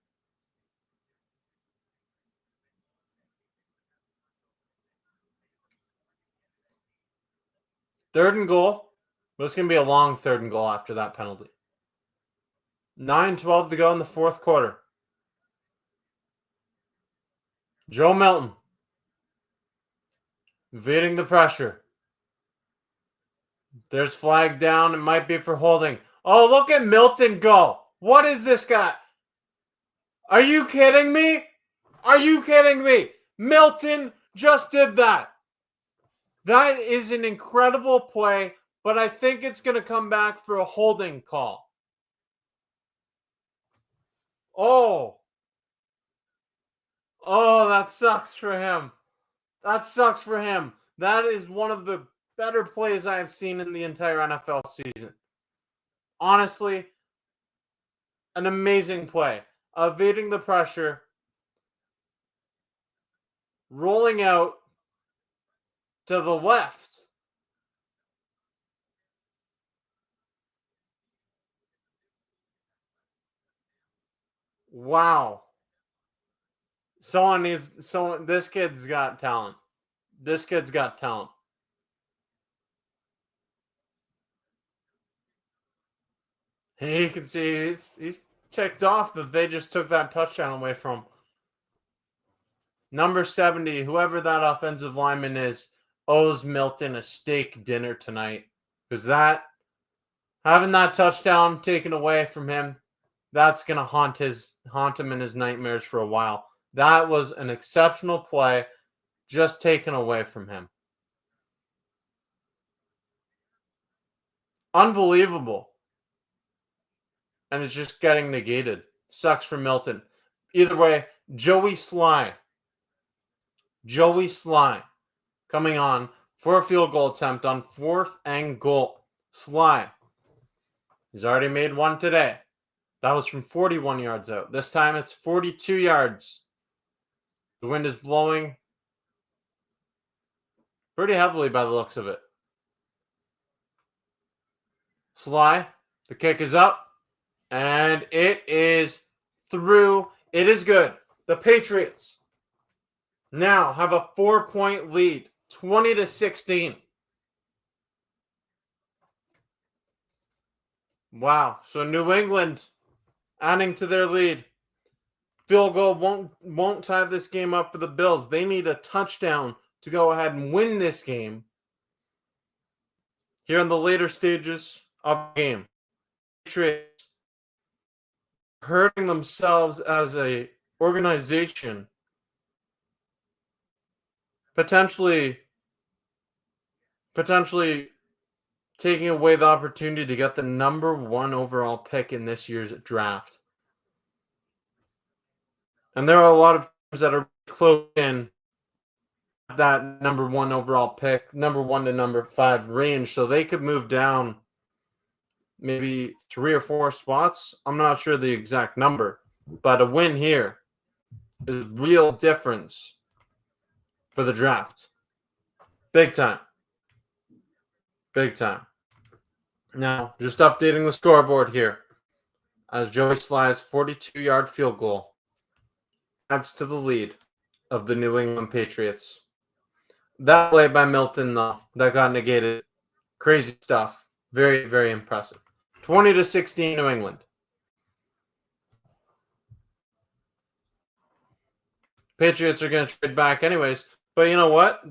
Third and goal. But it's going to be a long third and goal after that penalty. 9:12 to go in the fourth quarter. Joe Milton evading the pressure. There's flag down. It might be for holding. Oh, look at Milton go. What is this guy? Are you kidding me? Are you kidding me? Milton just did that. That is an incredible play, but I think it's going to come back for a holding call. Oh, that sucks for him. That sucks for him. That is one of the better plays I've seen in the entire NFL season. Honestly, an amazing play. Evading the pressure, rolling out to the left. Wow. This kid's got talent. This kid's got talent. And you can see he's ticked off that they just took that touchdown away from him. Number 70, whoever that offensive lineman is, owes Milton a steak dinner tonight. Because having that touchdown taken away from him, that's going to haunt him in his nightmares for a while. That was an exceptional play just taken away from him. Unbelievable. And it's just getting negated. Sucks for Milton. Either way, Joey Sly coming on for a field goal attempt on 4th and goal. Sly. He's already made one today. That was from 41 yards out. This time it's 42 yards. The wind is blowing pretty heavily by the looks of it. Sly, the kick is up, and it is through. It is good. The Patriots now have a 4-point lead, 20-16. Wow. So New England adding to their lead. Field goal won't tie this game up for the Bills. They need a touchdown to go ahead and win this game. Here in the later stages of the game, Patriots hurting themselves as a organization, potentially taking away the opportunity to get the number 1 overall pick in this year's draft. And there are a lot of teams that are close in that number 1 overall pick, number 1 to number 5 range, so they could move down maybe 3 or 4 spots. I'm not sure the exact number, but a win here is a real difference for the draft. Big time. Big time. Now, just updating the scoreboard here as Joey Sly's 42-yard field goal adds to the lead of the New England Patriots. That play by Milton, though, that got negated. Crazy stuff. Very, very impressive. 20-16 New England. Patriots are going to trade back anyways. But you know what?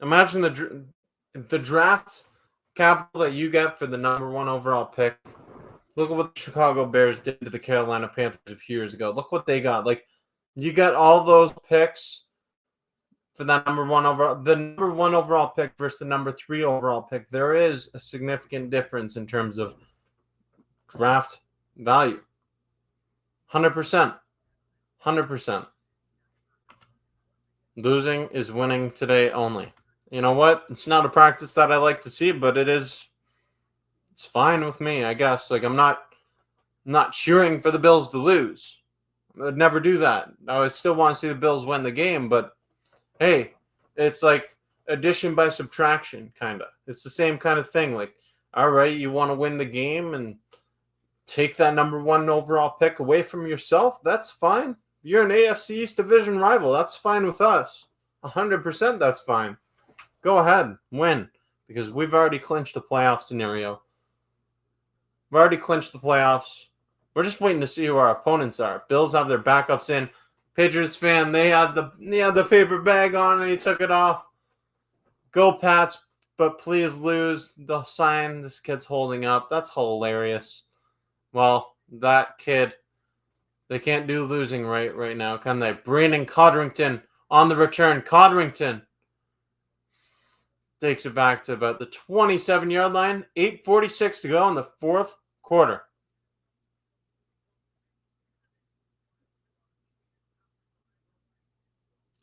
Imagine the draft capital that you get for the number 1 overall pick. Look at what the Chicago Bears did to the Carolina Panthers a few years ago. Look what they got. Like, you got all those picks for that number one overall pick versus the number 3 overall pick. There is a significant difference in terms of draft value. 100%. 100%. Losing is winning today only. You know what? It's not a practice that I like to see, but it's fine with me, I guess. Like, I'm not cheering for the Bills to lose. I would never do that. I would still want to see the Bills win the game, but hey, it's like addition by subtraction, kind of. It's the same kind of thing. Like, all right, you want to win the game and take that number 1 overall pick away from yourself? That's fine. You're an AFC East division rival. That's fine with us. 100% that's fine. Go ahead, win, because we've already clinched the playoff scenario. We've already clinched the playoffs. We're just waiting to see who our opponents are. Bills have their backups in. Patriots fan, they had the paper bag on and he took it off. Go Pats, but please lose. The sign this kid's holding up. That's hilarious. Well, that kid, they can't do losing right now, can they? Brandon Codrington on the return. Codrington takes it back to about the 27-yard line. 8:46 to go in the fourth quarter.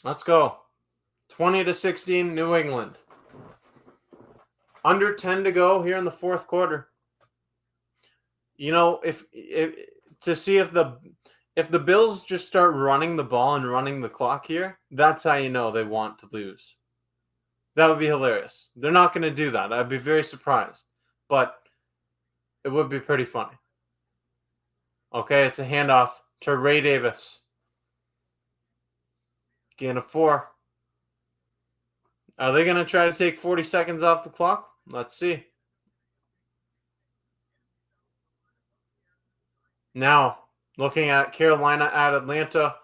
Let's go. 20-16, New England. Under 10 to go here in the fourth quarter. You know, if to see if the Bills just start running the ball and running the clock here, that's how you know they want to lose. That would be hilarious. They're not going to do that. I'd be very surprised. But it would be pretty funny. Okay, it's a handoff to Ray Davis. Gain of 4. Are they going to try to take 40 seconds off the clock? Let's see. Now, looking at Carolina at Atlanta,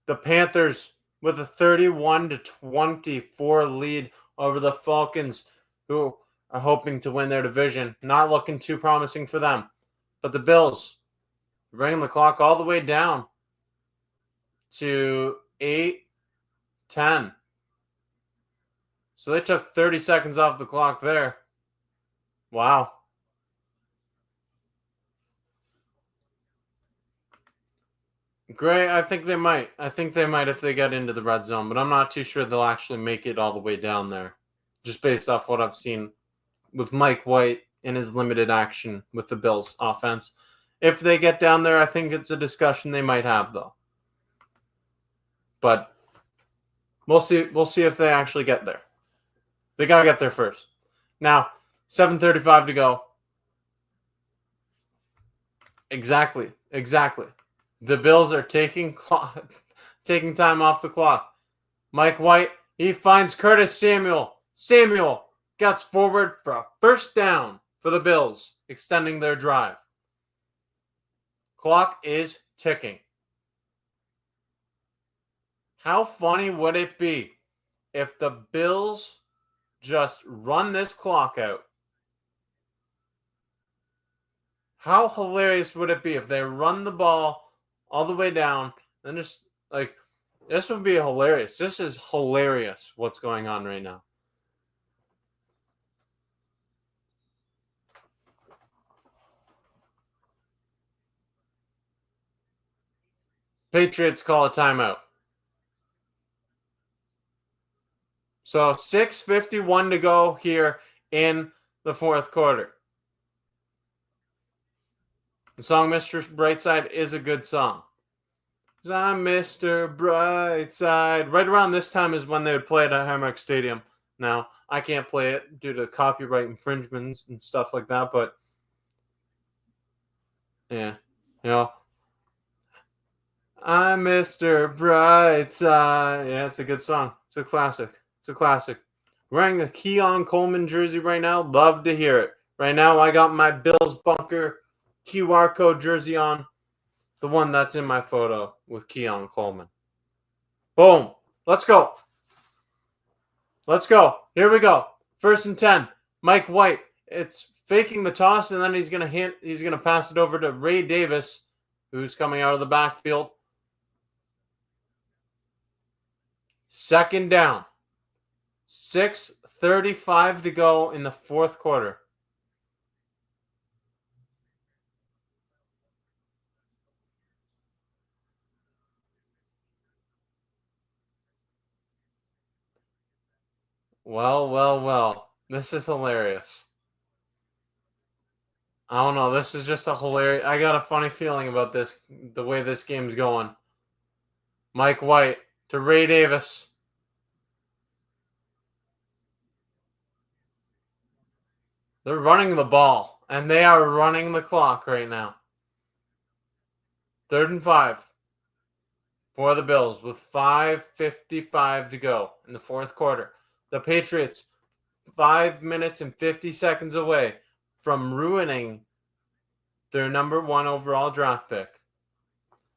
the Panthers with a 31-24 lead over the Falcons, who are hoping to win their division. Not looking too promising for them. But the Bills bringing the clock all the way down to 8:10. So they took 30 seconds off the clock there. Wow. Great. I think they might. If they get into the red zone, but I'm not too sure they'll actually make it all the way down there, just based off what I've seen with Mike White in his limited action with the Bills offense. If they get down there, I think it's a discussion they might have, though. But we'll see. We'll see if they actually get there. They got to get there first. Now, 7:35 to go. Exactly. The Bills are taking time off the clock. Mike White, he finds Curtis Samuel. Samuel gets forward for a first down for the Bills, extending their drive. Clock is ticking. How funny would it be if the Bills just run this clock out? How hilarious would it be if they run the ball all the way down and just like, this would be hilarious. This is hilarious what's going on right now. Patriots call a timeout. So 6:51 to go here in the fourth quarter. The song Mr. Brightside is a good song. I'm Mr. Brightside. Right around this time is when they would play it at Highmark Stadium. Now, I can't play it due to copyright infringements and stuff like that, but yeah, you know, I'm Mr. Brightside. Yeah, it's a good song. It's a classic. Wearing a Keon Coleman jersey right now. Love to hear it. Right now, I got my Bills Bunker QR code jersey on. The one that's in my photo with Keon Coleman. Boom. Let's go. Here we go. 1st and 10. Mike White. It's faking the toss, and then he's going to pass it over to Ray Davis, who's coming out of the backfield. Second down. 6:35 to go in the fourth quarter. Well. This is hilarious. I don't know. This is just a hilarious. I got a funny feeling about this, the way this game's going. Mike White to Ray Davis. They're running the ball, and they are running the clock right now. 3rd and 5 for the Bills with 5:55 to go in the fourth quarter. The Patriots 5 minutes and 50 seconds away from ruining their number 1 overall draft pick.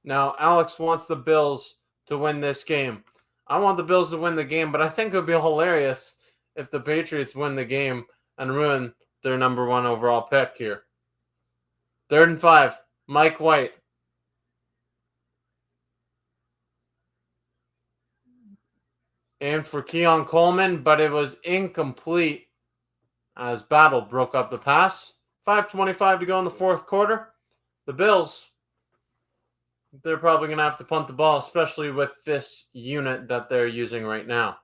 Now, Alex wants the Bills to win this game. I want the Bills to win the game, but I think it would be hilarious if the Patriots win the game and ruin their number 1 overall pick here. 3rd and 5, Mike White. And for Keon Coleman, but it was incomplete as Battle broke up the pass. 5:25 to go in the fourth quarter. The Bills, they're probably going to have to punt the ball, especially with this unit that they're using right now.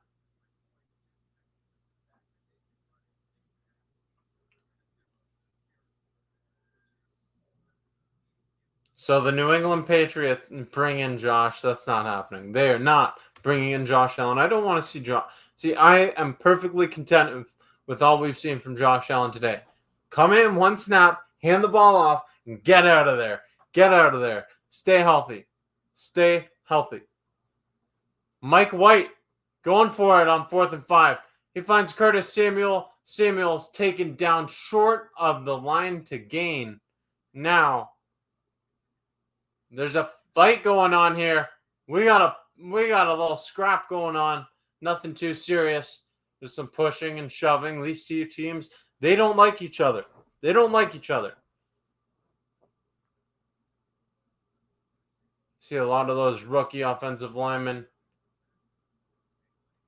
So the New England Patriots bring in Josh. That's not happening. They are not bringing in Josh Allen. I don't want to see Josh. See, I am perfectly content with all we've seen from Josh Allen today. Come in, one snap, hand the ball off, and get out of there. Get out of there. Stay healthy. Stay healthy. Mike White going for it on 4th and 5. He finds Curtis Samuel. Samuel's taken down short of the line to gain. Now, there's a fight going on here. We got a little scrap going on. Nothing too serious. There's some pushing and shoving. These two teams, they don't like each other. They don't like each other. See a lot of those rookie offensive linemen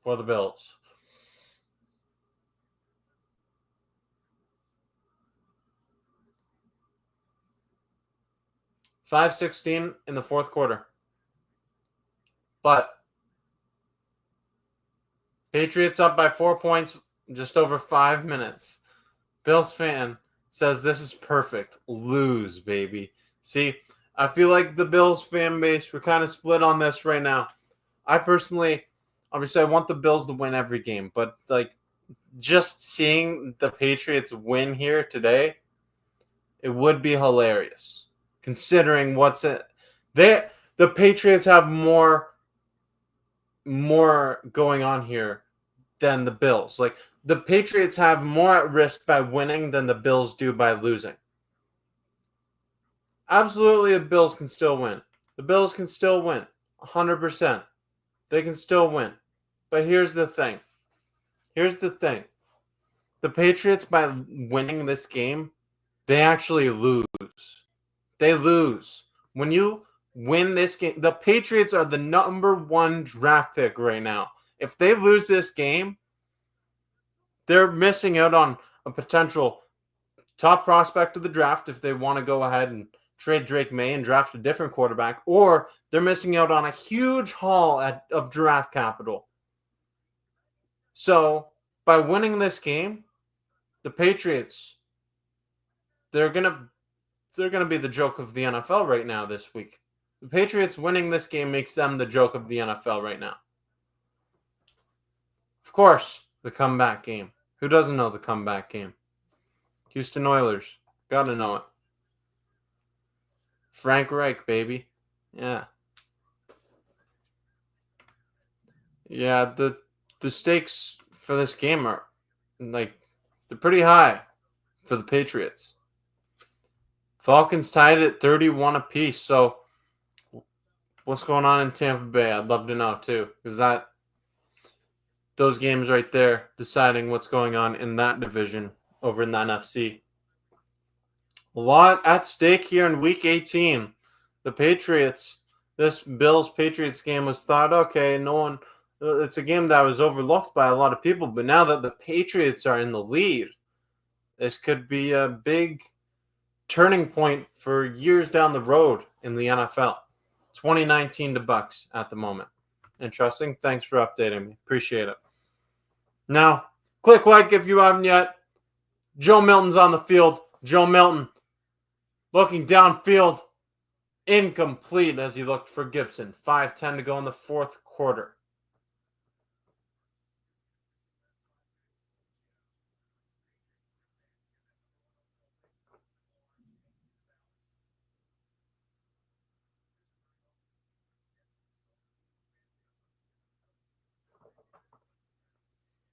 for the Bills. $5:16 in the fourth quarter. But Patriots up by 4 points, just over 5 minutes. Bills fan says this is perfect. Lose, baby. See, I feel like the Bills fan base, we're kind of split on this right now. I personally, obviously, I want the Bills to win every game, but like just seeing the Patriots win here today, it would be hilarious. Considering what's it, the Patriots have more going on here than the Bills. Like the Patriots have more at risk by winning than the Bills do by losing. Absolutely, the Bills can still win. The Bills can still win. 100%. They can still win. But here's the thing. The Patriots, by winning this game, they actually lose. They lose. When you win this game, the Patriots are the number 1 draft pick right now. If they lose this game, they're missing out on a potential top prospect of the draft if they want to go ahead and trade Drake May and draft a different quarterback, or they're missing out on a huge haul of draft capital. So by winning this game, the Patriots, they're gonna be the joke of the NFL right now this week. The Patriots winning this game makes them the joke of the NFL right now. Of course, the comeback game. Who doesn't know the comeback game? Houston Oilers. Gotta know it. Frank Reich, baby. Yeah. Yeah, the stakes for this game are they're pretty high for the Patriots. Falcons tied at 31 apiece. So what's going on in Tampa Bay? I'd love to know too, because those games right there deciding what's going on in that division over in the NFC. A lot at stake here in Week 18. The Patriots, this Bills-Patriots game was thought, okay, no one, it's a game that was overlooked by a lot of people, but now that the Patriots are in the lead, this could be a big turning point for years down the road in the NFL. 2019 to Bucks at the moment. Interesting. Thanks for updating me. Appreciate it. Now, click like if you haven't yet. Joe Milton's on the field. Joe Milton looking downfield. Incomplete as he looked for Gibson. 5:10 to go in the fourth quarter.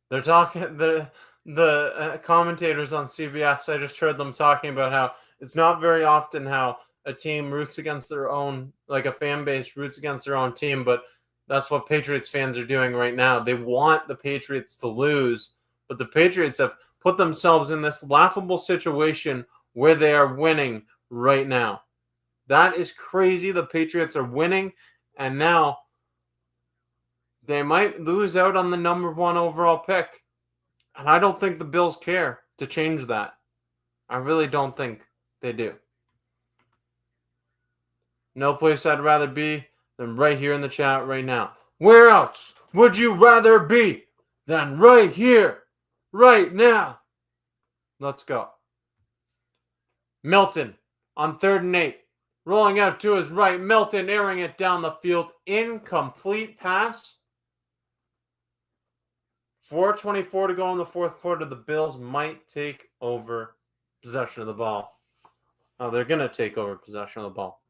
They're talking the commentators on CBS. I just heard them talking about how it's not very often how a team roots against their own, like a fan base roots against their own team, but that's what Patriots fans are doing right now. They want the Patriots to lose, but the Patriots have put themselves in this laughable situation where they are winning right now. That is crazy. The Patriots are winning, and now they might lose out on the number 1 overall pick. And I don't think the Bills care to change that. I really don't think they do. No place I'd rather be than right here in the chat right now. Where else would you rather be than right here, right now? Let's go. Milton on 3rd and 8. Rolling out to his right. Milton airing it down the field. Incomplete pass. 4:24 to go in the fourth quarter. The Bills might take over possession of the ball. Oh, they're going to take over possession of the ball.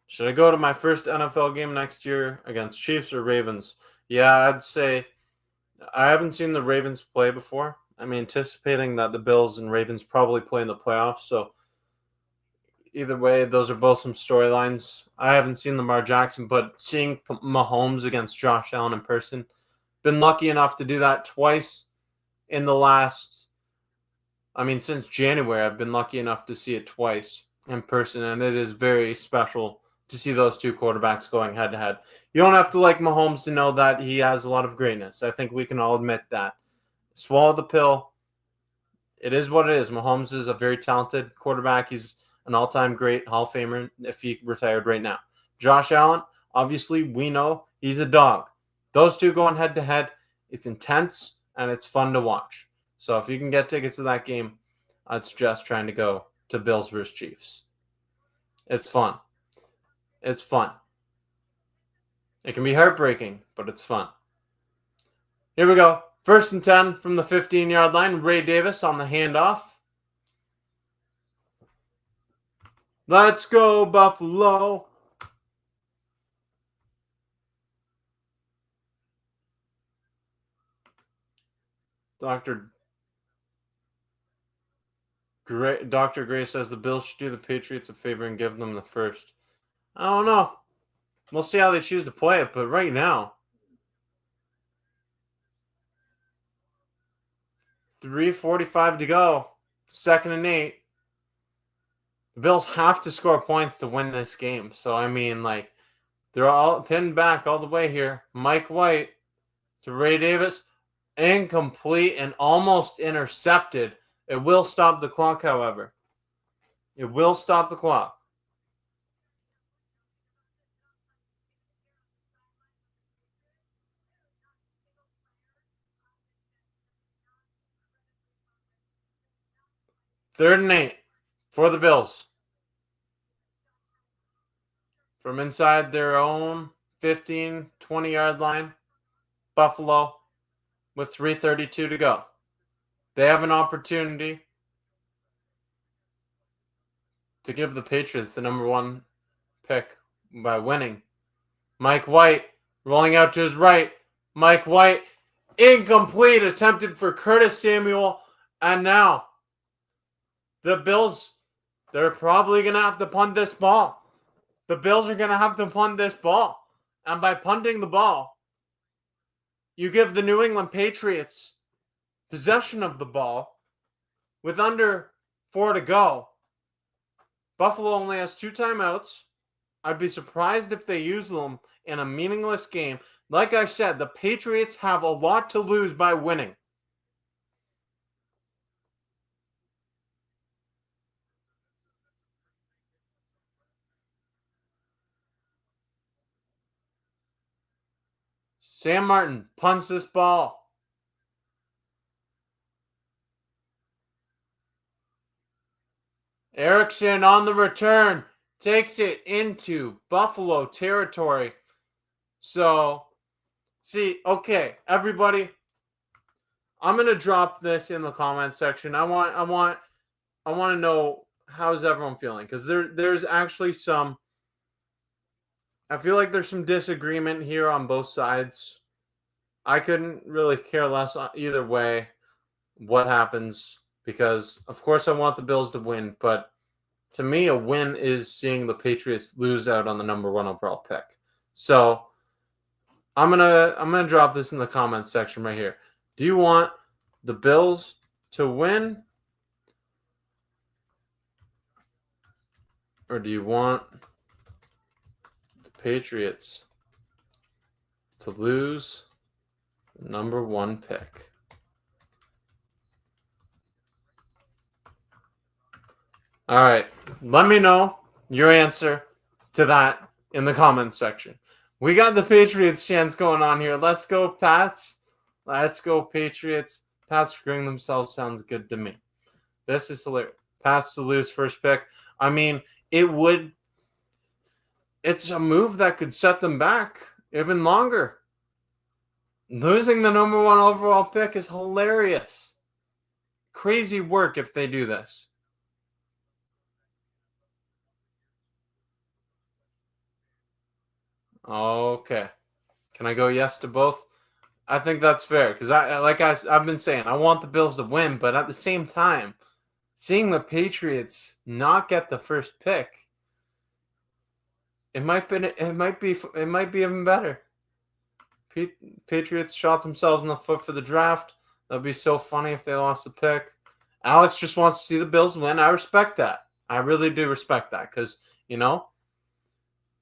Should I go to my first NFL game next year against Chiefs or Ravens? Yeah, I'd say I haven't seen the Ravens play before. I'm anticipating that the Bills and Ravens probably play in the playoffs. So either way, those are both some storylines. I haven't seen Lamar Jackson, but seeing Mahomes against Josh Allen in person, been lucky enough to do that twice in the last, since January, I've been lucky enough to see it twice in person, and it is very special to see those two quarterbacks going head-to-head. You don't have to like Mahomes to know that he has a lot of greatness. I think we can all admit that. Swallow the pill. It is what it is. Mahomes is a very talented quarterback. He's an all-time great Hall of Famer if he retired right now. Josh Allen, obviously, we know he's a dog. Those two going head-to-head, it's intense, and it's fun to watch. So if you can get tickets to that game, I'd suggest trying to go to Bills versus Chiefs. It's fun. It's fun. It can be heartbreaking, but it's fun. Here we go. 1st and 10 from the 15-yard line. Ray Davis on the handoff. Let's go, Buffalo. Dr. Gray says the Bills should do the Patriots a favor and give them the first. I don't know. We'll see how they choose to play it, but right now, 3:45 to go. 2nd and 8. The Bills have to score points to win this game. So, they're all pinned back all the way here. Mike White to Ray Davis. Incomplete and almost intercepted. It will stop the clock, however. It will stop the clock. Third and 8 for the Bills. From inside their own 15, 20-yard line, Buffalo with 3:32 to go. They have an opportunity to give the Patriots the number 1 pick by winning. Mike White rolling out to his right. Mike White, incomplete, attempted for Curtis Samuel. And now the Bills, they're probably going to have to punt this ball. The Bills are going to have to punt this ball. And by punting the ball, you give the New England Patriots possession of the ball. with under 4 to go. Buffalo only has 2 timeouts. I'd be surprised if they use them in a meaningless game. Like I said, the Patriots have a lot to lose by winning. Sam Martin punts this ball. Erickson on the return takes it into Buffalo territory. So, see, okay, everybody, I'm gonna drop this in the comment section. I want to know how's everyone feeling, because there's actually some. I feel like there's some disagreement here on both sides. I couldn't really care less either way what happens, because of course I want the Bills to win, but to me a win is seeing the Patriots lose out on the number 1 overall pick. So I'm gonna drop this in the comments section right here. Do you want the Bills to win, or do you want the Patriots to lose the number 1 pick? All right, let me know your answer to that in the comments section. We got the Patriots chance going on here. Let's go, Pats. Let's go, Patriots. Pats screwing themselves sounds good to me. This is hilarious. Pats to lose first pick. I mean, it's a move that could set them back even longer. Losing the number 1 overall pick is hilarious. Crazy work if they do this. Okay. Can I go yes to both? I think that's fair, because I've been saying, I want the Bills to win, but at the same time, seeing the Patriots not get the first pick, it might be even better. Patriots shot themselves in the foot for the draft. That'd be so funny if they lost the pick. Alex just wants to see the Bills win. I respect that. I really do respect that, because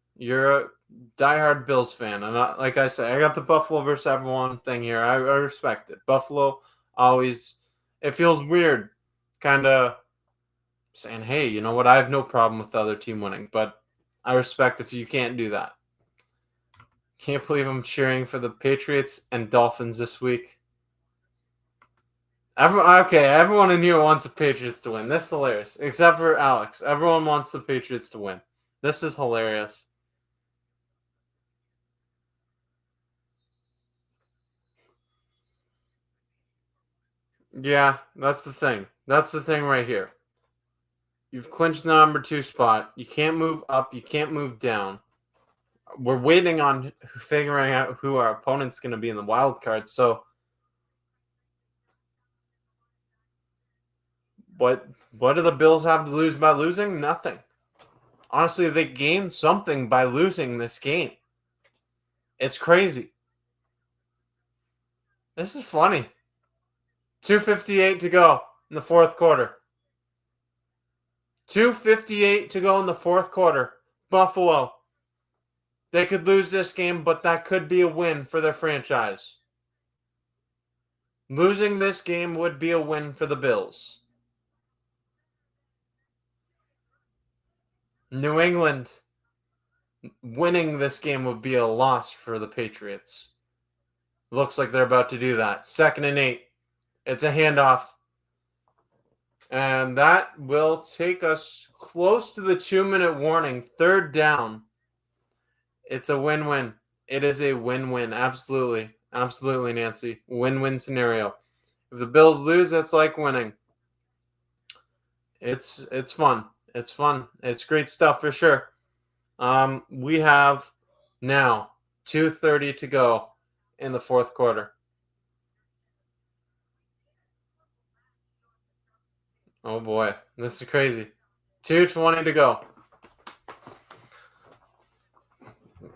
you're a diehard Bills fan, and like I said, I got the Buffalo versus everyone thing here. I respect it. Buffalo always, it feels weird, kind of saying, hey, you know what? I have no problem with the other team winning, but I respect if you can't do that. Can't believe I'm cheering for the Patriots and Dolphins this week. Everyone in here wants the Patriots to win. This is hilarious, except for Alex. Everyone wants the Patriots to win. This is hilarious. Yeah, that's the thing. That's the thing right here. You've clinched the number 2 spot. You can't move up. You can't move down. We're waiting on figuring out who our opponent's going to be in the wild card. So, what do the Bills have to lose by losing? Nothing. Honestly, they gained something by losing this game. It's crazy. This is funny. 2:58 to go in the fourth quarter. 2:58 to go in the fourth quarter. Buffalo. They could lose this game, but that could be a win for their franchise. Losing this game would be a win for the Bills. New England winning this game would be a loss for the Patriots. Looks like they're about to do that. 2nd and 8. It's a handoff. And that will take us close to the 2-minute warning. 3rd down. It's a win-win. It is a win-win. Absolutely. Absolutely, Nancy. Win-win scenario. If the Bills lose, it's like winning. It's fun. It's fun. It's great stuff for sure. We have now 2:30 to go in the fourth quarter. Oh boy, this is crazy. 2:20 to go.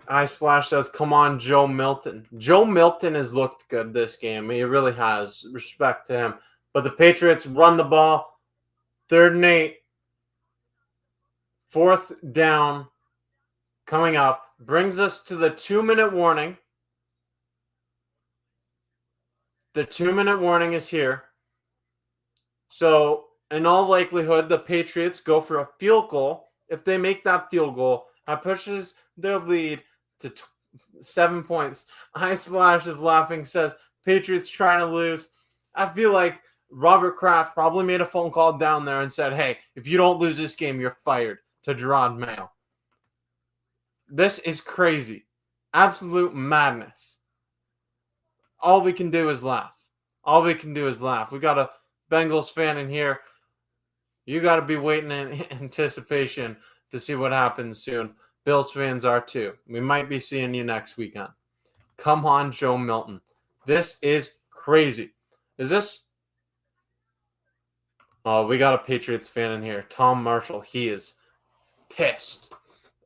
iSplash says, come on, Joe Milton. Joe Milton has looked good this game. He really has. Respect to him. But the Patriots run the ball. 3rd and 8. 4th down coming up. Brings us to the 2-minute warning. The 2-minute warning is here. So, in all likelihood, the Patriots go for a field goal. If they make that field goal, that pushes their lead to 7 points. Ice Flash is laughing, says, Patriots trying to lose. I feel like Robert Kraft probably made a phone call down there and said, hey, if you don't lose this game, you're fired, to Gerard Mayo. This is crazy. Absolute madness. All we can do is laugh. All we can do is laugh. We got a Bengals fan in here. You got to be waiting in anticipation to see what happens soon. Bills fans are too. We might be seeing you next weekend. Come on, Joe Milton. This is crazy. Is this? Oh, we got a Patriots fan in here. Tom Marshall. He is pissed.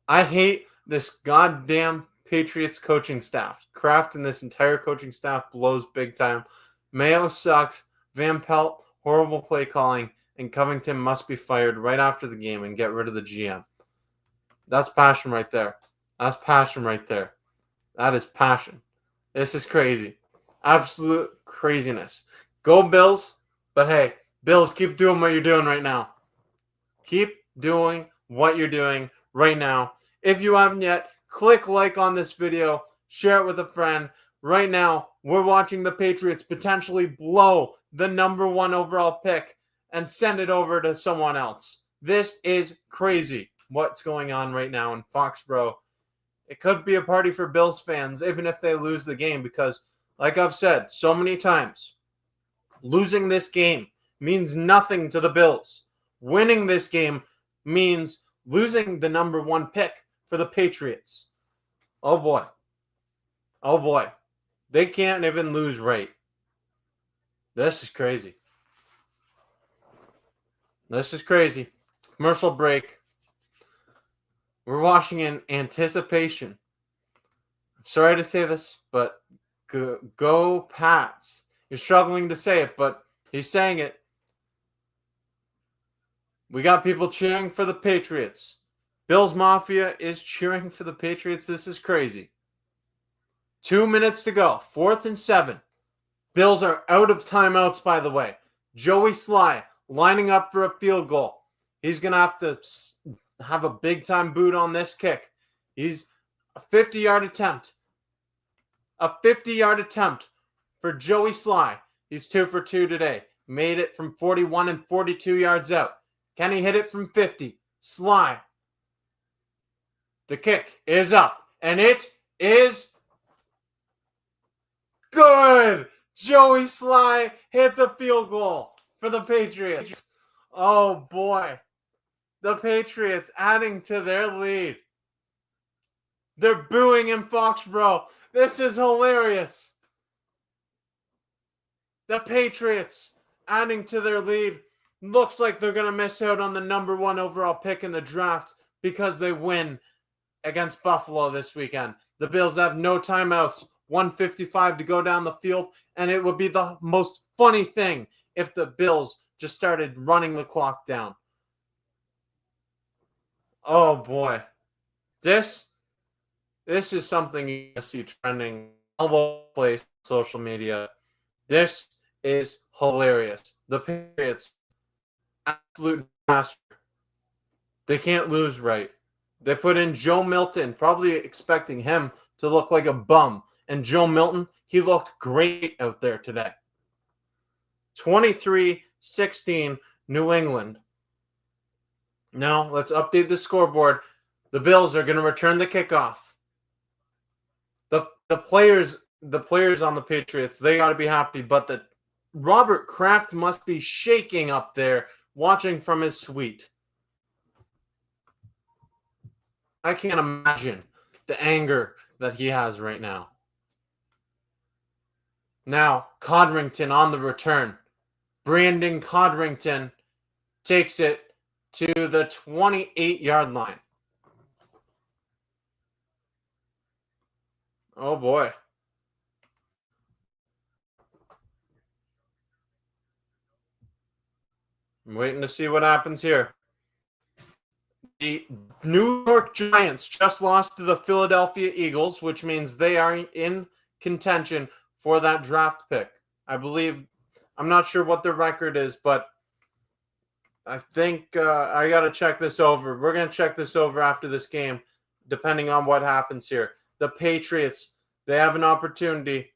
I hate this goddamn Patriots coaching staff. Kraft and this entire coaching staff blows big time. Mayo sucks. Van Pelt, horrible play calling. And Covington must be fired right after the game and get rid of the GM. That's passion right there. That's passion right there. That is passion. This is crazy. Absolute craziness. Go Bills. But hey, Bills, keep doing what you're doing right now. Keep doing what you're doing right now. If you haven't yet, click like on this video. Share it with a friend. Right now, we're watching the Patriots potentially blow the #1 overall pick and send it over to someone else. This is crazy what's going on right now in Foxborough. It could be a party for Bills fans, even if they lose the game, because, like I've said so many times, losing this game means nothing to the Bills. Winning this game means losing the #1 pick for the Patriots. Oh boy. Oh boy. They can't even lose right. This is crazy. This is crazy. Commercial break. We're watching in anticipation. I'm sorry to say this, but go Pats. You're struggling to say it, but he's saying it. We got people cheering for the Patriots. Bills Mafia is cheering for the Patriots. This is crazy. 2 minutes to go. 4th and 7. Bills are out of timeouts, by the way. Joey Sly lining up for a field goal. He's going to have to have a big-time boot on this kick. He's a 50-yard attempt. A 50-yard attempt for Joey Sly. He's 2 for 2 today. Made it from 41 and 42 yards out. Can he hit it from 50? Sly. The kick is up. And it is good. Joey Sly hits a field goal for the Patriots. Oh, boy. The Patriots adding to their lead. They're booing in Foxborough. This is hilarious. The Patriots adding to their lead. Looks like they're going to miss out on the #1 overall pick in the draft because they win against Buffalo this weekend. The Bills have no timeouts. 1:55 to go down the field, and it would be the most funny thing if the Bills just started running the clock down. Oh boy. This is something you see trending all over the place, social media. This is hilarious. The Patriots, absolute disaster. They can't lose right. They put in Joe Milton, probably expecting him to look like a bum. And Joe Milton, he looked great out there today. 23-16, New England. Now, let's update the scoreboard. The Bills are going to return the kickoff. The players on the Patriots, they got to be happy, but the Robert Kraft must be shaking up there watching from his suite. I can't imagine the anger that he has right now. Now, Codrington on the return. Brandon Codrington takes it to the 28-yard line. Oh, boy. I'm waiting to see what happens here. The New York Giants just lost to the Philadelphia Eagles, which means they are in contention for that draft pick. I believe, I'm not sure what their record is, but I think I got to check this over. We're going to check this over after this game, depending on what happens here. The Patriots, they have an opportunity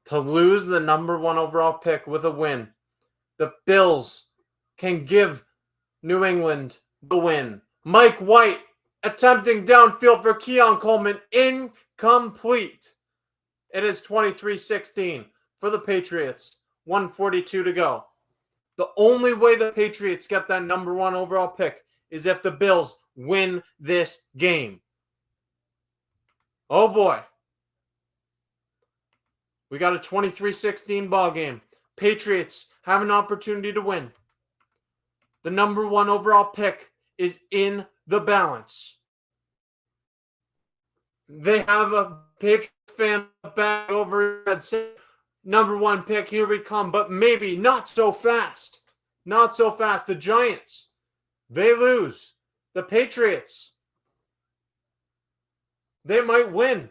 to lose the number 1 overall pick with a win. The Bills can give New England the win. Mike White attempting downfield for Keon Coleman, incomplete. It is 23-16 for the Patriots. 1:42 to go. The only way the Patriots get that number 1 overall pick is if the Bills win this game. Oh boy. We got a 23-16 ball game. Patriots have an opportunity to win. The number 1 overall pick is in the balance. They have a Patriots fan back over and say, number 1 pick, here we come, but maybe not so fast. Not so fast. The Giants, they lose. The Patriots, they might win.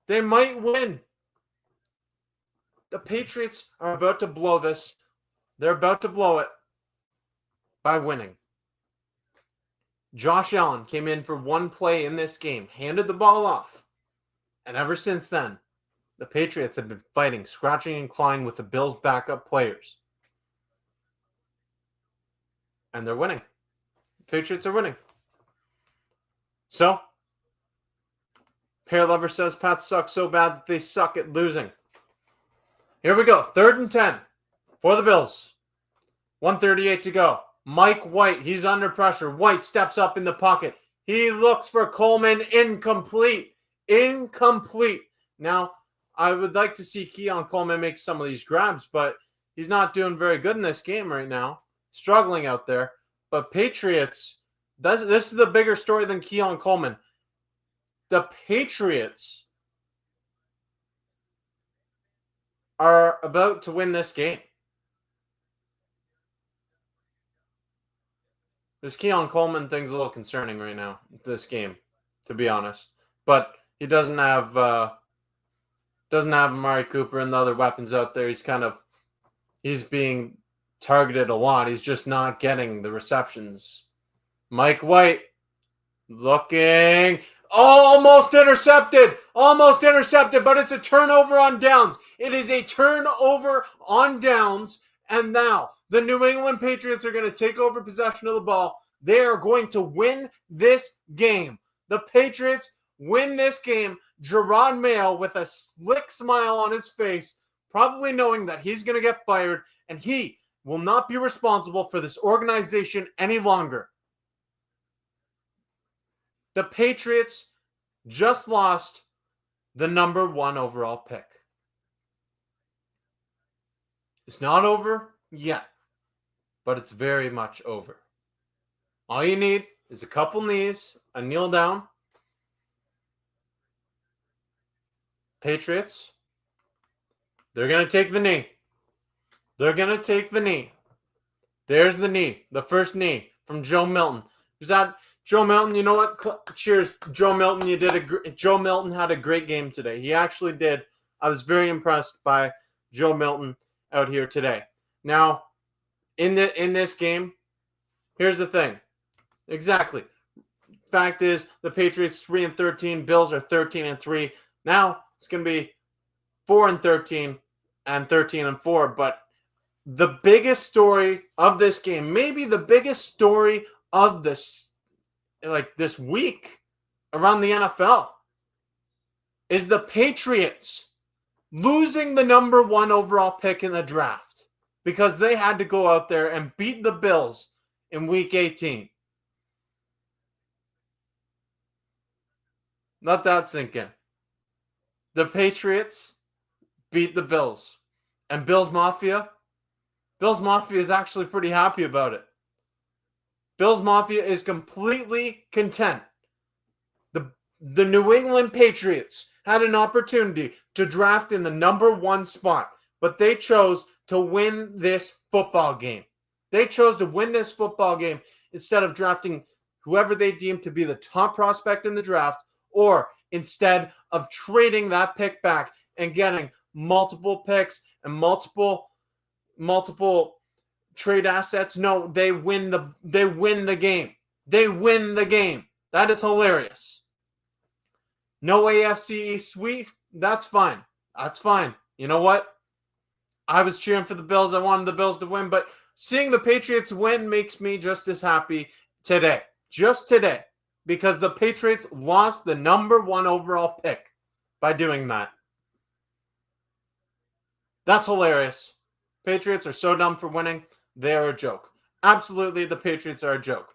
They might win. The Patriots are about to blow this. They're about to blow it by winning. Josh Allen came in for 1 play in this game, handed the ball off. And ever since then, the Patriots have been fighting, scratching and clawing with the Bills' backup players. And they're winning. The Patriots are winning. So, Pear Lover says Pats suck so bad that they suck at losing. Here we go. 3rd and 10 for the Bills. 1:38 to go. Mike White, he's under pressure. White steps up in the pocket. He looks for Coleman. Incomplete. Incomplete. Now, I would like to see Keon Coleman make some of these grabs, but he's not doing very good in this game right now. Struggling out there. But Patriots, this is the bigger story than Keon Coleman. The Patriots are about to win this game. This Keon Coleman thing's a little concerning right now, this game, to be honest. But he doesn't have Amari Cooper and the other weapons out there. He's being targeted a lot. He's just not getting the receptions. Mike White looking, almost intercepted, but it's a turnover on downs. It is a turnover on downs, and now the New England Patriots are going to take over possession of the ball. They are going to win this game. The Patriots win this game. Jerod Mayo with a slick smile on his face, probably knowing that he's going to get fired, and he will not be responsible for this organization any longer. The Patriots just lost the number 1 overall pick. It's not over yet, but it's very much over. All you need is a couple knees, a kneel down. Patriots, they're going to take the knee. They're going to take the knee. There's the knee, the first knee from Joe Milton. Who's that? Joe Milton, you know what? Cheers, Joe Milton. Joe Milton had a great game today. He actually did. I was very impressed by Joe Milton out here today. Now, in this game, here's the thing. Exactly. Fact is, the Patriots 3-13, Bills are 13-3. Now it's going to be 4-13 and 13-4. But the biggest story of this game, maybe the biggest story of this week around the NFL, is the Patriots losing the number 1 overall pick in the draft because they had to go out there and beat the Bills in week 18. Let that sink in. The Patriots beat the Bills. And Bills Mafia is actually pretty happy about it. Bills Mafia is completely content. The New England Patriots had an opportunity to draft in the number 1 spot, but they chose to win this football game. They chose to win this football game instead of drafting whoever they deemed to be the top prospect in the draft, or instead of trading that pick back and getting multiple picks and multiple trade assets. No, they win the game. They win the game. That is hilarious. No AFC sweep. That's fine. That's fine. You know what? I was cheering for the Bills. I wanted the Bills to win, but seeing the Patriots win makes me just as happy today. Just today. Because the Patriots lost the number 1 overall pick by doing that. That's hilarious. Patriots are so dumb for winning. They are a joke. Absolutely, the Patriots are a joke.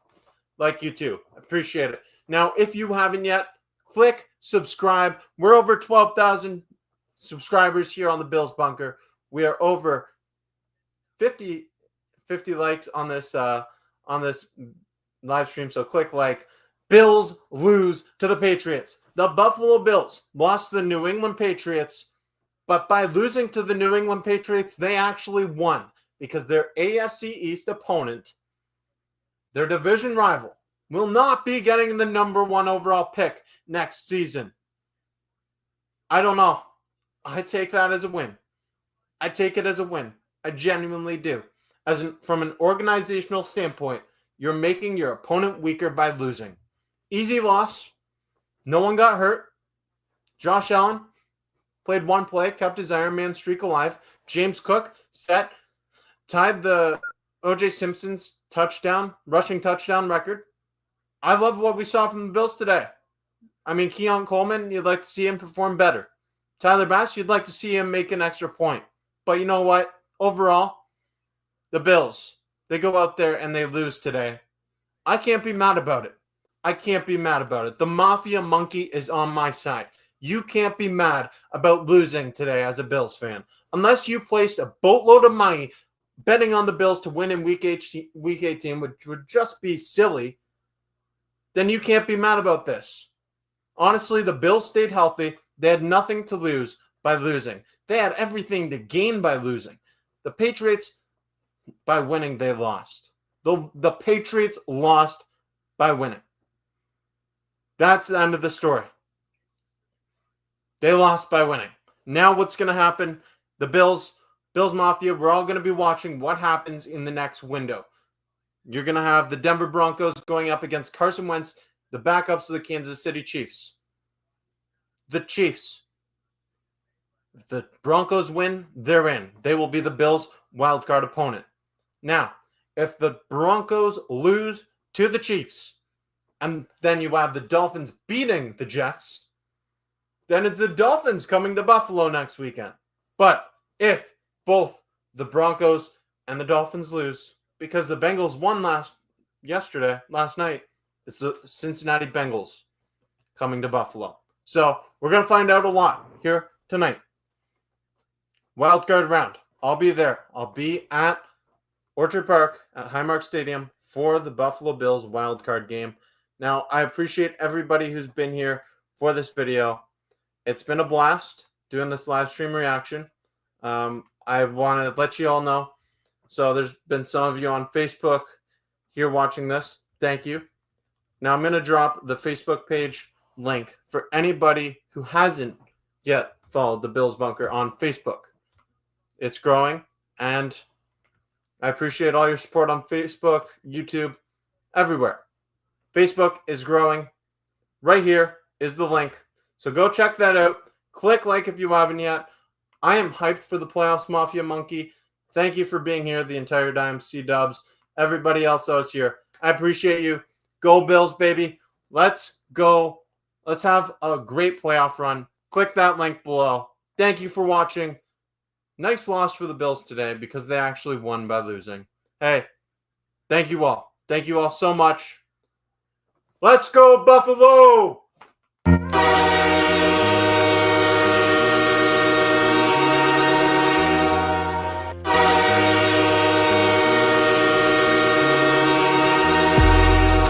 Like you too. Appreciate it. Now, if you haven't yet, click subscribe. We're over 12,000 subscribers here on the Bills Bunker. We are over 50 likes on this live stream. So click like. Bills lose to the Patriots. The Buffalo Bills lost to the New England Patriots, but by losing to the New England Patriots, they actually won because their AFC East opponent, their division rival, will not be getting the number 1 overall pick next season. I don't know. I take that as a win. I take it as a win. I genuinely do. From an organizational standpoint, you're making your opponent weaker by losing. Easy loss. No one got hurt. Josh Allen played 1 play, kept his Iron Man streak alive. James Cook tied the O.J. Simpson's rushing touchdown record. I love what we saw from the Bills today. I mean, Keon Coleman, you'd like to see him perform better. Tyler Bass, you'd like to see him make an extra point. But you know what? Overall, the Bills, they go out there and they lose today. I can't be mad about it. I can't be mad about it. The Mafia Monkey is on my side. You can't be mad about losing today as a Bills fan. Unless you placed a boatload of money betting on the Bills to win in Week 18, which would just be silly, then you can't be mad about this. Honestly, the Bills stayed healthy. They had nothing to lose by losing. They had everything to gain by losing. The Patriots, by winning, they lost. The Patriots lost by winning. That's the end of the story. They lost by winning. Now what's going to happen? The Bills Mafia, we're all going to be watching what happens in the next window. You're going to have the Denver Broncos going up against Carson Wentz, the backups of the Kansas City Chiefs. The Chiefs. If the Broncos win, they're in. They will be the Bills' wildcard opponent. Now, if the Broncos lose to the Chiefs, and then you have the Dolphins beating the Jets, then it's the Dolphins coming to Buffalo next weekend. But if both the Broncos and the Dolphins lose, because the Bengals won last night, it's the Cincinnati Bengals coming to Buffalo. So we're going to find out a lot here tonight. Wildcard round. I'll be there. I'll be at Orchard Park at Highmark Stadium for the Buffalo Bills wildcard game. Now, I appreciate everybody who's been here for this video. It's been a blast doing this live stream reaction. I want to let you all know. So there's been some of you on Facebook here watching this. Thank you. Now I'm going to drop the Facebook page link for anybody who hasn't yet followed the Bills Bunker on Facebook. It's growing, and I appreciate all your support on Facebook, YouTube, everywhere. Facebook is growing. Right here is the link. So go check that out. Click like if you haven't yet. I am hyped for the playoffs, Mafia Monkey. Thank you for being here the entire time, C-Dubs. Everybody else out here, I appreciate you. Go Bills, baby. Let's go. Let's have a great playoff run. Click that link below. Thank you for watching. Nice loss for the Bills today because they actually won by losing. Hey, thank you all. Thank you all so much. Let's go, Buffalo!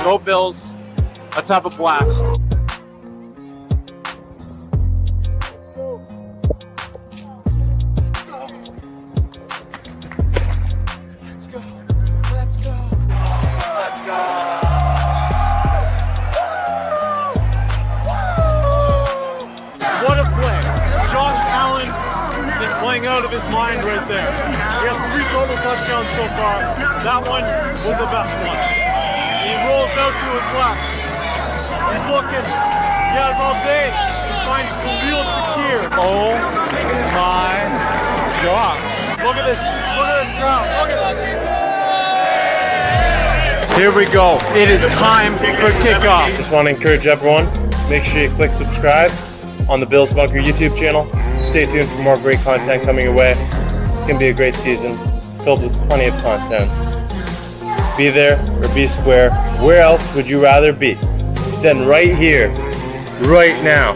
Go Bills. Let's have a blast. Let's go. out of his mind right there. He has 3 total touchdowns so far. That one was the best one. He rolls out to his left. He's looking. He has all day. He finds Khalil Shakir. Oh my God. Look at this. Look at this crowd. Look at this. Here we go. It is time for kickoff. Just want to encourage everyone, make sure you click subscribe on the Bills Bunker YouTube channel. Stay tuned for more great content coming your way. It's going to be a great season, filled with plenty of content. Be there or be square. Where else would you rather be than right here, right now?